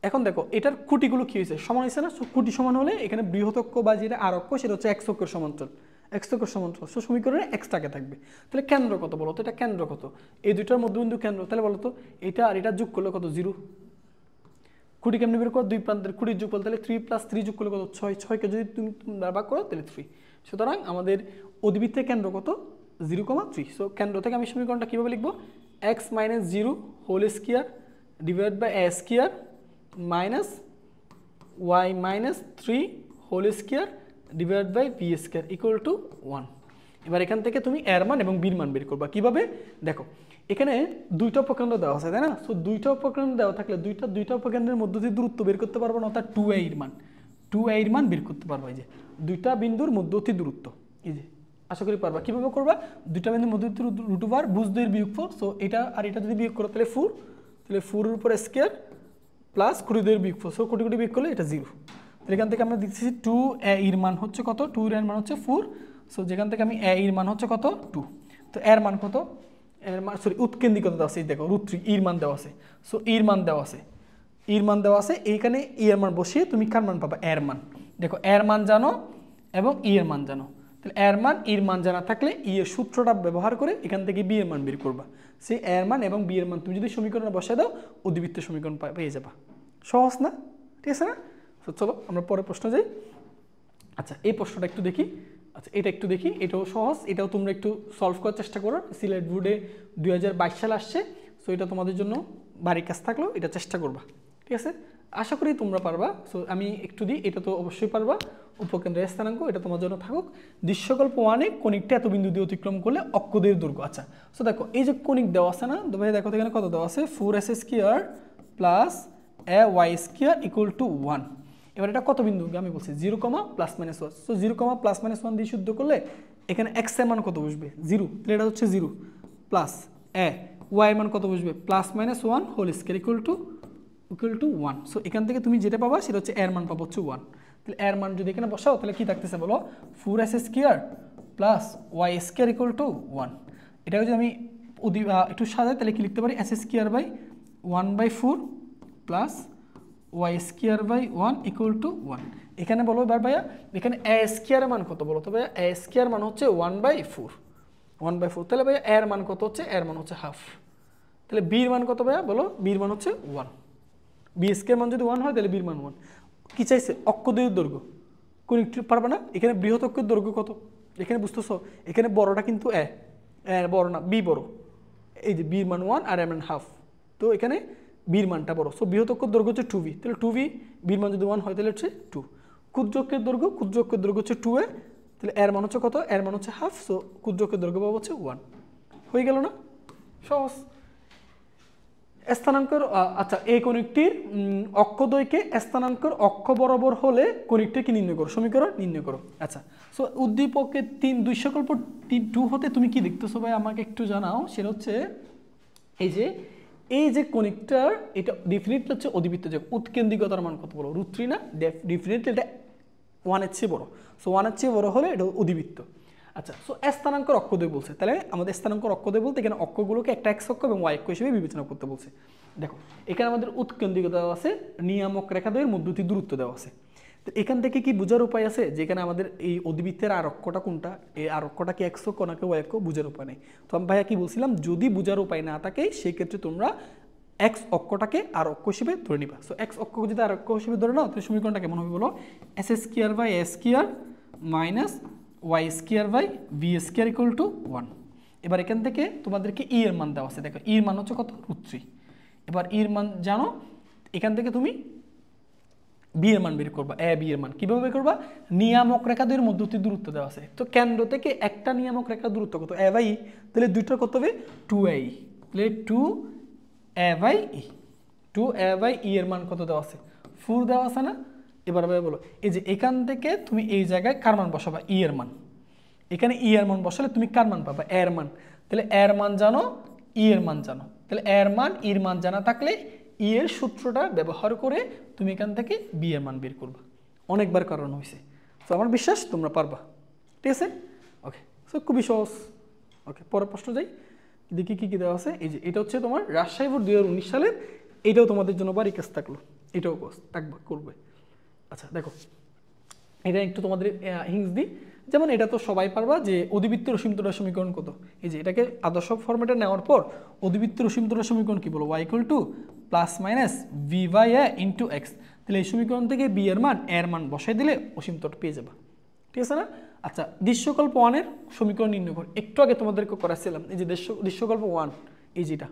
A: এখন দেখো এটার কুটিগুলো কী হয়েছে, সমান হয়েছে না? কুটি সমান হলে এখানে বৃহৎ অক্ষ বা যেটা আর অক্ষ সেটা হচ্ছে এক্স অক্ষের সমান্তরাল, এক্স অক্ষের সমান্তরাল, সো সমীকরণে এক্সটাকে থাকবে। তাহলে কেন্দ্র কত বলো তো? এটা কেন্দ্র কত? এই দুইটার মধ্যবিন্দু কেন্দ্র, তাহলে বলো তো এটা আর এটা যোগ করলে কত? 0। কুটি কেমনি বের করো? দুই প্রান্তের কুটির যোগফল, তাহলে 3 + 3 যোগ করলে কত? 6, 6কে যদি তুমি ভাগ করো তাহলে 3। সুতরাং আমাদের অধিবৃত্তের কেন্দ্র কত? 0,3। সো কেন্দ্র থেকে আমি সমীকরণটা কীভাবে লিখবো? x - 0 whole square divide by a square minus y - 3 whole square divide by b square equal to 1। এবার এখান থেকে তুমি এর মান এবং বির মান বের করবা। কীভাবে দেখো, এখানে দুইটা উপকেন্দ্র দেওয়া আছে, তাই না? সো দুইটা উপকেন্দ্র দেওয়া থাকলে দুইটা উপকেন্দ্রের মধ্যে দিয়ে দূরত্ব বের করতে পারবো না, অর্থাৎ 2a এর মান, 2a এর মান বের করতে পারবো। এই যে দুইটা বিন্দুর মধ্যবর্তী দূরত্ব, এই যে আশা করি পারবা। কীভাবে করবা? দুইটা বিন্দুর মধ্যবর্তী √, বুঝদের বিয়োগফল, সো এটা আর এটা যদি বিয়োগ করো তাহলে 4, তাহলে 4 এর উপর স্কোয়ার প্লাস কুড়িদের বিয়োগফল, সো কোটি বিয়োগ করলে এটা 0। তাহলে এখান থেকে আমরা দিচ্ছি 2a এর মান হচ্ছে কত? 2 এর মান হচ্ছে 4, সো যেখান থেকে আমি a এর মান হচ্ছে কত? 2। তো এর মান কত? এর মান সরি উৎকেন্দ্রিকতা দেওয়া আছে, দেখো √3 এর মান দেওয়া আছে, সো এর মান দেওয়া আছে, এর মান দেওয়া আছে, এইখানে এর মান বসিয়ে তুমি কার মান পাবা? এর মান। দেখো এর মান জানো এবং এর মান জানো, তাহলে এর মান এর মান জানা থাকলে এর সূত্রটা ব্যবহার করে এখান থেকে বি এর মান বের করবা। সেই এর মান এবং বি এর মান তুমি যদি সমীকরণে বসায় দাও, অধিবৃত্তের সমীকরণ পেয়ে যাবা। সহজ না? ঠিক আছে না? তো চলো আমরা পরের প্রশ্ন যাই। আচ্ছা এই প্রশ্নটা একটু দেখি। আচ্ছা এটা একটু দেখি, এটাও সহজ, এটাও তোমরা একটু সলভ করার চেষ্টা করো। সিলেট বোর্ডে 2022 সাল আসছে, সো এটা তোমাদের জন্য বাড়ির কাজ থাকলেও এটা চেষ্টা করবা। ঠিক আছে, আশা করি তোমরা পারবা। সো আমি একটু দিই, এটা তো অবশ্যই পারবা। উপকেন্দ্রের স্থানাঙ্ক এটা তোমার জন্য থাকুক। দৃশ্যকল্প 1-এ কণিকটা এত বিন্দু দিয়ে অতিক্রম করলে অক্ষদের দৈর্ঘ্য। আচ্ছা সো দেখো এই যে কণিক দেওয়া আছে না, ভাই দেখো এখানে কত দেওয়া আছে? 4s square plus ay square equal to 1। এবার এটা কত বিন্দু? আমি বলছি 0, +-1। সো 0, +-1 দিয়ে শুদ্ধ করলে এখানে x এর মান কত বসবে? 0, তাহলে এটা হচ্ছে 0 প্লাস y এর মান কত বসবে? +-1 whole square equal to 1। So এখান থেকে তুমি যেটা পাবা সেটা হচ্ছে এর মান পাবো হচ্ছে 1। তাহলে এর মান যদি এখানে বসাও তাহলে কি থাকতেছে বলো? 4s square plus y square equal to 1। এটাকে যদি আমি একটু সাজাই তাহলে কি লিখতে পারি? s square by 1/4 plus y square by 1 equal to 1। এখানে বলো এবার ভাইয়া, এখানে a স্কোয়ারের মান কত বলো তো ভাইয়া? a স্কোয়ার মান হচ্ছে 1/4। তাহলে ভাইয়া এর মান কত হচ্ছে? এর মান হচ্ছে হাফ। তাহলে বির মান কত ভাইয়া বলো? বির মান হচ্ছে 1। বি স্কোয়ার মান যদি 1 হয় তাহলে বির মান 1। কি চাইছে? অক্ষদ্বয়ের দৈর্ঘ্য। কোন একটু পারবে না? এখানে বৃহৎ অক্ষের দৈর্ঘ্য কত? এখানে বুঝতেছো, এখানে বড়টা কিন্তু এ বড় না, বি বড়। এই যে বির মান 1 আর এর মান হাফ, তো এখানে বির মানটা বড়। সো বৃহৎ অক্ষের দৈর্ঘ্য হচ্ছে 2b, তাহলে 2b বির মান যদি 1 হয় তাহলে হচ্ছে 2। ক্ষুদ্র অক্ষের দৈর্ঘ্য হচ্ছে 2a, তাহলে এর মান হচ্ছে কত? এর মান হচ্ছে হাফ। সো ক্ষুদ্র অক্ষের দৈর্ঘ্য পাবো হচ্ছে 1। হয়ে গেল না? সহজ। স্থানাঙ্কের আচ্ছা এই কণিকটির অক্ষদ্বয়কে স্থানাঙ্কের অক্ষ বরাবর হলে কণিকটিকে নির্ণয় করো, সমীকরণ নির্ণয় করো। আচ্ছা সো উদ্দীপকের 3 দুইসকল্প 2 হতে তুমি কি দেখতেছো ভাই আমাকে একটু জানাও। সেটা হচ্ছে এই যে কণিকটার এটা ডেফিনেটলি হচ্ছে অধিবৃত্ত। যে উৎকেন্দ্রিকতার মান কত বলো? √3 না? ডেফিনেটলি এটা 1-এর চেয়ে বড়। সো 1-এর চেয়ে বড় হলে এটা অধিবৃত্ত। আচ্ছা সো স্থানাঙ্কের অক্ষদ্বয় বলছে, তাহলে আমাদের স্থানাঙ্কের অক্ষদ্বয় বলতে এখানে অক্ষগুলোকে একটা x অক্ষ এবং y অক্ষ হিসেবে বিবেচনা করতে বলছে। দেখো এখানে আমাদের উৎকেন্দ্রিকতা দেওয়া আছে, নিয়ামক রেখাদ্বয়ের মধ্যবর্তী দূরত্ব দেওয়া আছে। তো এখান থেকে কি বোঝার উপায় আছে? যেখানে আমাদের এই অধিবৃত্তের আর অক্ষটা কোনটা, এই আর অক্ষটা কি x অক্ষ নাকি y অক্ষ, বোঝার উপায় নেই। তো আমি ভাইয়া কি বলছিলাম, যদি বোঝার উপায় না থাকে সেই ক্ষেত্রে তোমরা x অক্ষটাকে আর অক্ষ হিসেবে ধরে নিবা। সো x অক্ষ যদি আর অক্ষ হিসেবে ধরে নাও তাহলে সমীকরণটা কেমন হবে বলো? s square by a square minus y square by b square equal to 1। এবার এখান থেকে তোমাদেরকে e এর মান দেওয়া আছে। দেখো e এর মান হচ্ছে কত? √3। এবার e এর মান জানো, এখান থেকে তুমি বি এর মান বের করবা, এ বি এর মান কিভাবে বের করবা? নিয়ামক রেখা দুইয়ের মধ্যবর্তী দূরত্ব দেওয়া আছে, তো কেন্দ্র থেকে একটা নিয়ামক রেখার দূরত্ব কত? এ বাই ই, তাহলে দুইটা কত হবে? 2a, তাহলে 2a by E, 2a by ই এর মান কত দেওয়া আছে? 4 দেওয়া আছে না? এবার ভাই বলো, এই যে এখান থেকে তুমি এই জায়গায় কার মান বসাবা? ই এর মান। এখানে ই এর মান বসালে তুমি কার মান পাবা? এর মান। তাহলে এর মান জানো, ই এর মান জানো, তাহলে এর মান ইর মান জানা থাকলে ই এর সূত্রটা ব্যবহার করে তুমি এখান থেকে বি এর মান বের করবা। অনেকবার করানো হয়েছে, তো আমার বিশ্বাস তোমরা পারবা। ঠিক আছে, ওকে, সো খুবই সহজ। ওকে, পরের প্রশ্ন যাই, দেখি কি কি দেওয়া আছে। এই যে এটা হচ্ছে তোমার রাজশাহী বোর্ড 2019 সালের, এটাও তোমাদের জন্য বাড়ি কাজ থাকলো, এটাও থাকবে, করবে। আচ্ছা দেখো, এটা একটু তোমাদের হিংস দিই, যেমন এটা তো সবাই পারবা যে অধিবৃত্তের অসীমতলের সমীকরণ কত। এই যে এটাকে আদর্শ ফরম্যাটে নেওয়ার পর অধিবৃত্তের অসীমতলের সমীকরণ কি বলো? y = plus minus v by a into x. তাহলে এই সমীকরণ থেকে বি এর মান এর মান বসাই দিলে অসীমতলটা পেয়ে যাবা। ঠিক আছে না? আচ্ছা, দৃশ্যকল্প 1 এর সমীকরণ নির্ণয় কর। একটু আগে তোমাদেরকে করাছিলাম, এই যে দৃশ্যকল্প 1, এই যেটা,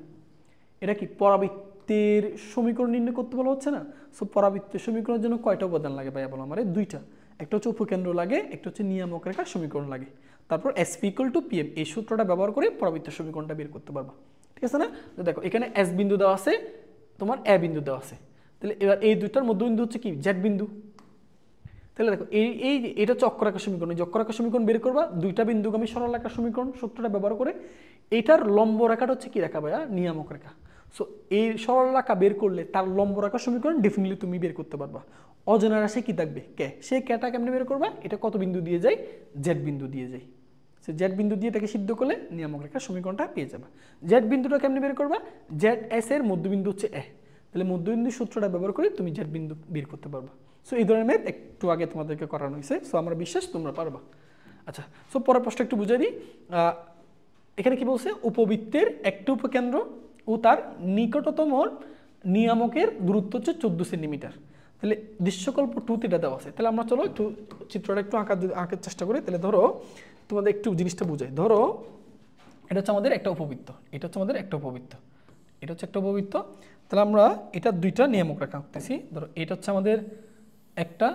A: এটা কি পরাবৃত্তের সমীকরণ নির্ণয় করতে বলা হচ্ছে না? সো পরাবৃত্তের সমীকরণের জন্য কয়টা উপাদান লাগে ভাইয়া বলো আমার? দুইটা, একটা হচ্ছে উপকেন্দ্র লাগে, একটা হচ্ছে নিয়ামক রেখার সমীকরণ লাগে। তারপর এসপি = পিএম, এই সূত্রটা ব্যবহার করে পরাবৃত্তের সমীকরণটা বের করতে পারবা। ঠিক আছে না? তো দেখো এখানে এস বিন্দু দেওয়া আছে, তোমার এ বিন্দু দেওয়া আছে, তাহলে এবার এই দুইটার মধ্যবিন্দু হচ্ছে কি? জেড বিন্দু। তাহলে দেখো এটা হচ্ছে অক্ষরেখার সমীকরণ, এই অক্ষরেখার সমীকরণ বের করবা দুইটা বিন্দুগামী সরল রেখার সমীকরণ সূত্রটা ব্যবহার করে। এটার লম্ব রেখাটা হচ্ছে কি রেখা ভাইয়া? নিয়ামক রেখা। সো এই সরল রেখা বের করলে তার লম্ব রেখার সমীকরণ ডেফিনেটলি তুমি বের করতে পারবা। অজানা রাশি কি থাকবে? কে। সেই কেটা কেমনে বের করবা? এটা কত বিন্দু দিয়ে যায়? জেড বিন্দু দিয়ে যায়। সে জেড বিন্দু দিয়ে এটাকে সিদ্ধ করলে নিয়ামক রেখার সমীকরণটা পেয়ে যাবা। জেড বিন্দুটা কেমনে বের করবা? জেড এস এর মধ্যবিন্দু হচ্ছে এ, তাহলে মধ্যবিন্দুর সূত্রটা ব্যবহার করে তুমি জেড বিন্দু বের করতে পারবা। সো এই ধরনের ম্যাথ একটু আগে তোমাদেরকে করানো হয়েছে, সো আমার বিশ্বাস তোমরা পারবা। আচ্ছা, সো পরের প্রশ্ন একটু বুঝিয়ে দিই। এখানে কি বলছে? উপবৃত্তের একটি উপকেন্দ্র ও তার নিকটতম নিয়ামকের দূরত্ব হচ্ছে 14 সেন্টিমিটার। তাহলে দৃশ্যকল্প 2 এটা দেওয়া আছে। তাহলে আমরা চলো একটু চিত্রটা একটু আঁকার চেষ্টা করি। তাহলে ধরো তোমাদের একটু জিনিসটা বুঝাই। ধরো এটা হচ্ছে আমাদের একটা উপবৃত্ত, এটা হচ্ছে আমাদের একটা উপবৃত্ত, এটা হচ্ছে একটা উপবৃত্ত। তাহলে আমরা এটা দুইটা নিয়ামক রেখা আঁকতেছি। ধরো এটা হচ্ছে আমাদের একটা,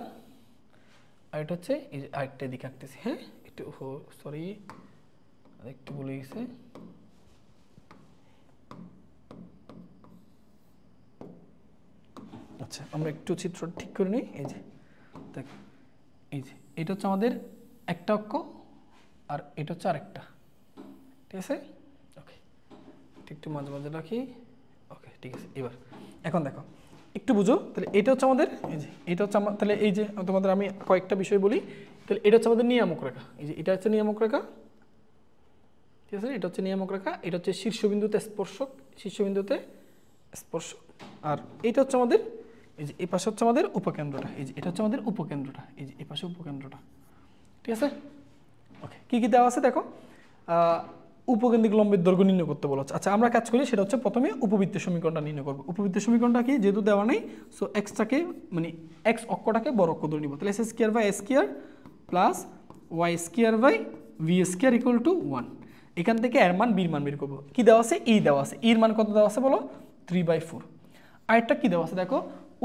A: আর এটা হচ্ছে এই যে আরেকটা দিকে আঁকতেছি। হ্যাঁ, একটু সরি, একটু ভুলে গেছে। আচ্ছা, আমরা একটু চিত্র ঠিক করে নিই। এই যে দেখ, এই যে এটা হচ্ছে আমাদের একটা অক্ষ, আর এটা হচ্ছে আরেকটা। ঠিক আছে, ওকে, একটু মাঝে মাঝে রাখি। ওকে, ঠিক আছে। এবার এখন দেখো একটু বুঝো। তাহলে এটা হচ্ছে আমাদের, এই যে এটা হচ্ছে আমার, তাহলে এই যে তোমাদের আমি কয়েকটা বিষয় বলি। তাহলে এটা হচ্ছে আমাদের নিয়ামক রেখা, এই যে এটা হচ্ছে নিয়ামক রেখা। ঠিক আছে, এটা হচ্ছে নিয়ামক রেখা, এটা হচ্ছে শীর্ষবিন্দুতে স্পর্শক, শীর্ষবিন্দুতে স্পর্শক। আর এটা হচ্ছে আমাদের, এই যে এই পাশে হচ্ছে আমাদের উপকেন্দ্রটা, এই যে এটা হচ্ছে আমাদের উপকেন্দ্রটা, এই যে এই পাশে উপকেন্দ্রটা। ঠিক আছে, ওকে, কি কি দেওয়া আছে দেখো। উপকেন্দ্রিক লম্বের দৈর্ঘ্য নির্ণয় করতে বলা হচ্ছে। আচ্ছা, আমরা কাজ করি, সেটা হচ্ছে প্রথমে উপবৃত্তের সমীকরণটা নির্ণয় করবো। উপবৃত্তের সমীকরণটা কি? যেহেতু দেওয়া নেই, সো এক্সটাকে মানে এক্স অক্ষটাকে বড় অক্ষ ধরে নিব। তাহলে s² প্লাস y² v² = 1। এখান থেকে এর মান বির মান বের করবো। কি দেওয়া আছে? ই দেওয়া আছে। ইর মান কত দেওয়া আছে বলো? 3/4। আরেকটা কি দেওয়া আছে দেখো,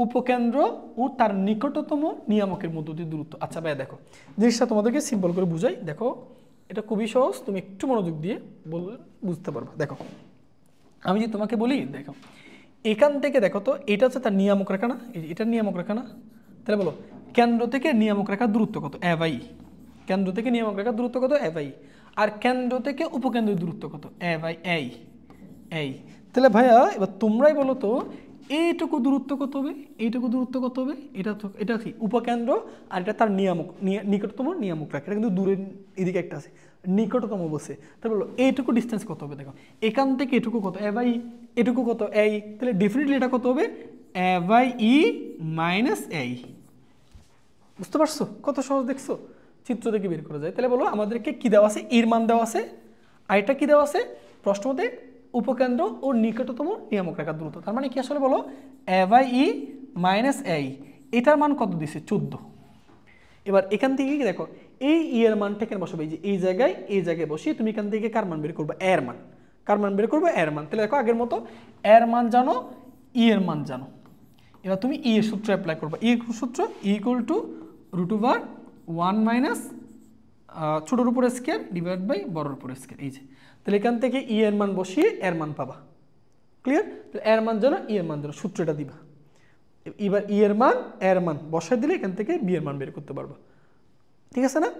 A: উপকেন্দ্র ও তার নিকটতম নিয়ামকের মধ্যবর্তী দূরত্ব। আচ্ছা ভাই দেখো, জিনিসটা তোমাদেরকে সিম্পল করে বুঝাই। দেখো এটা খুবই সহজ, তুমি একটু মনোযোগ দিয়ে বললে বুঝতে পারবা। দেখো আমি যদি তোমাকে বলি, দেখো এখান থেকে দেখো তো, এটা হচ্ছে তার নিয়ামক রেখা না? এটা নিয়ামক রেখা না? তাহলে বলো কেন্দ্র থেকে নিয়ামক রেখার দূরত্ব কত? a/e। কেন্দ্র থেকে নিয়ামক রেখার দূরত্ব কত? a/e। আর কেন্দ্র থেকে উপকেন্দ্রের দূরত্ব কত? a/a। তাহলে ভাইয়া এবার তোমরাই বলো তো, এইটুকু দূরত্ব কত হবে? এইটুকু দূরত্ব কত হবে? এটা কি উপকেন্দ্র, আর এটা তার নিয়ামক, নিকটতম নিয়ামক রেখা। এটা কিন্তু দূরের এদিকে একটা আছে, নিকটতম বসে। তাহলে বলো এইটুকু ডিস্টেন্স কত হবে? দেখো এখান থেকে এটুকু কত? a/e। এটুকু কত? a। তাহলে ডেফিনেটলি এটা কত হবে? a/e - a। বুঝতে পারছো কত সহজ? দেখছো চিত্র থেকে বের করা যায়। তাহলে বলো আমাদেরকে কি দেওয়া আছে? এর মান দেওয়া আছে, আর এটা কি দেওয়া আছে প্রশ্ন মতে? উপকেন্দ্র ও নিকটতম নিয়ামক রেখার দূরত্ব। তার মানে কি আসলে বলো a/e - a। এটার মান কত দিছে? 14। এবার এখান থেকে কি দেখো, এই ই এর মানটা এখানে বসাবে, এই যে এই জায়গায় বসিয়ে তুমি এখান থেকে কার মান বের করবে? এর মান। কার মান বের করবে? এর মান। তাহলে দেখো আগের মতো এর মান জানো, ই এর মান জানো। এবার তুমি ই এর সূত্র অ্যাপ্লাই করবা। ই সূত্র ইকুয়াল টু √1 - ছোটোর উপর স্কয়ার ডিভাইড বাই বড়র উপর স্কয়ার। এই যে তাহলে এখান থেকে ই এর মান বসিয়ে এর মান পাবা। ক্লিয়ার? তো এর মান জানো, ই এর মান জানো, সূত্রটা দিবা। এবার ই এর মান এর মান বসাই দিলে এখান থেকে বি এর মান বের করতে পারবা। ঠিক আছে না?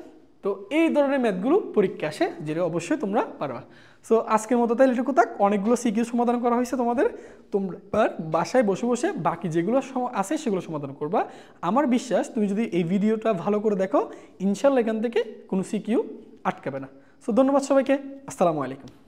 A: তো এই ধরনের ম্যাথগুলো পরীক্ষা আসে, যেটা অবশ্যই তোমরা পারবা। সো আজকের মতো তাহলে এটুকু থাক। অনেকগুলো সিকিউ সমাধান করা হয়েছে তোমাদের। তোমরা এবার বাসায় বসে বসে বাকি যেগুলো আছে সেগুলো সমাধান করবা। আমার বিশ্বাস তুমি যদি এই ভিডিওটা ভালো করে দেখো, ইনশাল্লাহ এখান থেকে কোনো সিকিউ আটকাবে না। সো ধন্যবাদ সবাইকে। আসসালামু আলাইকুম।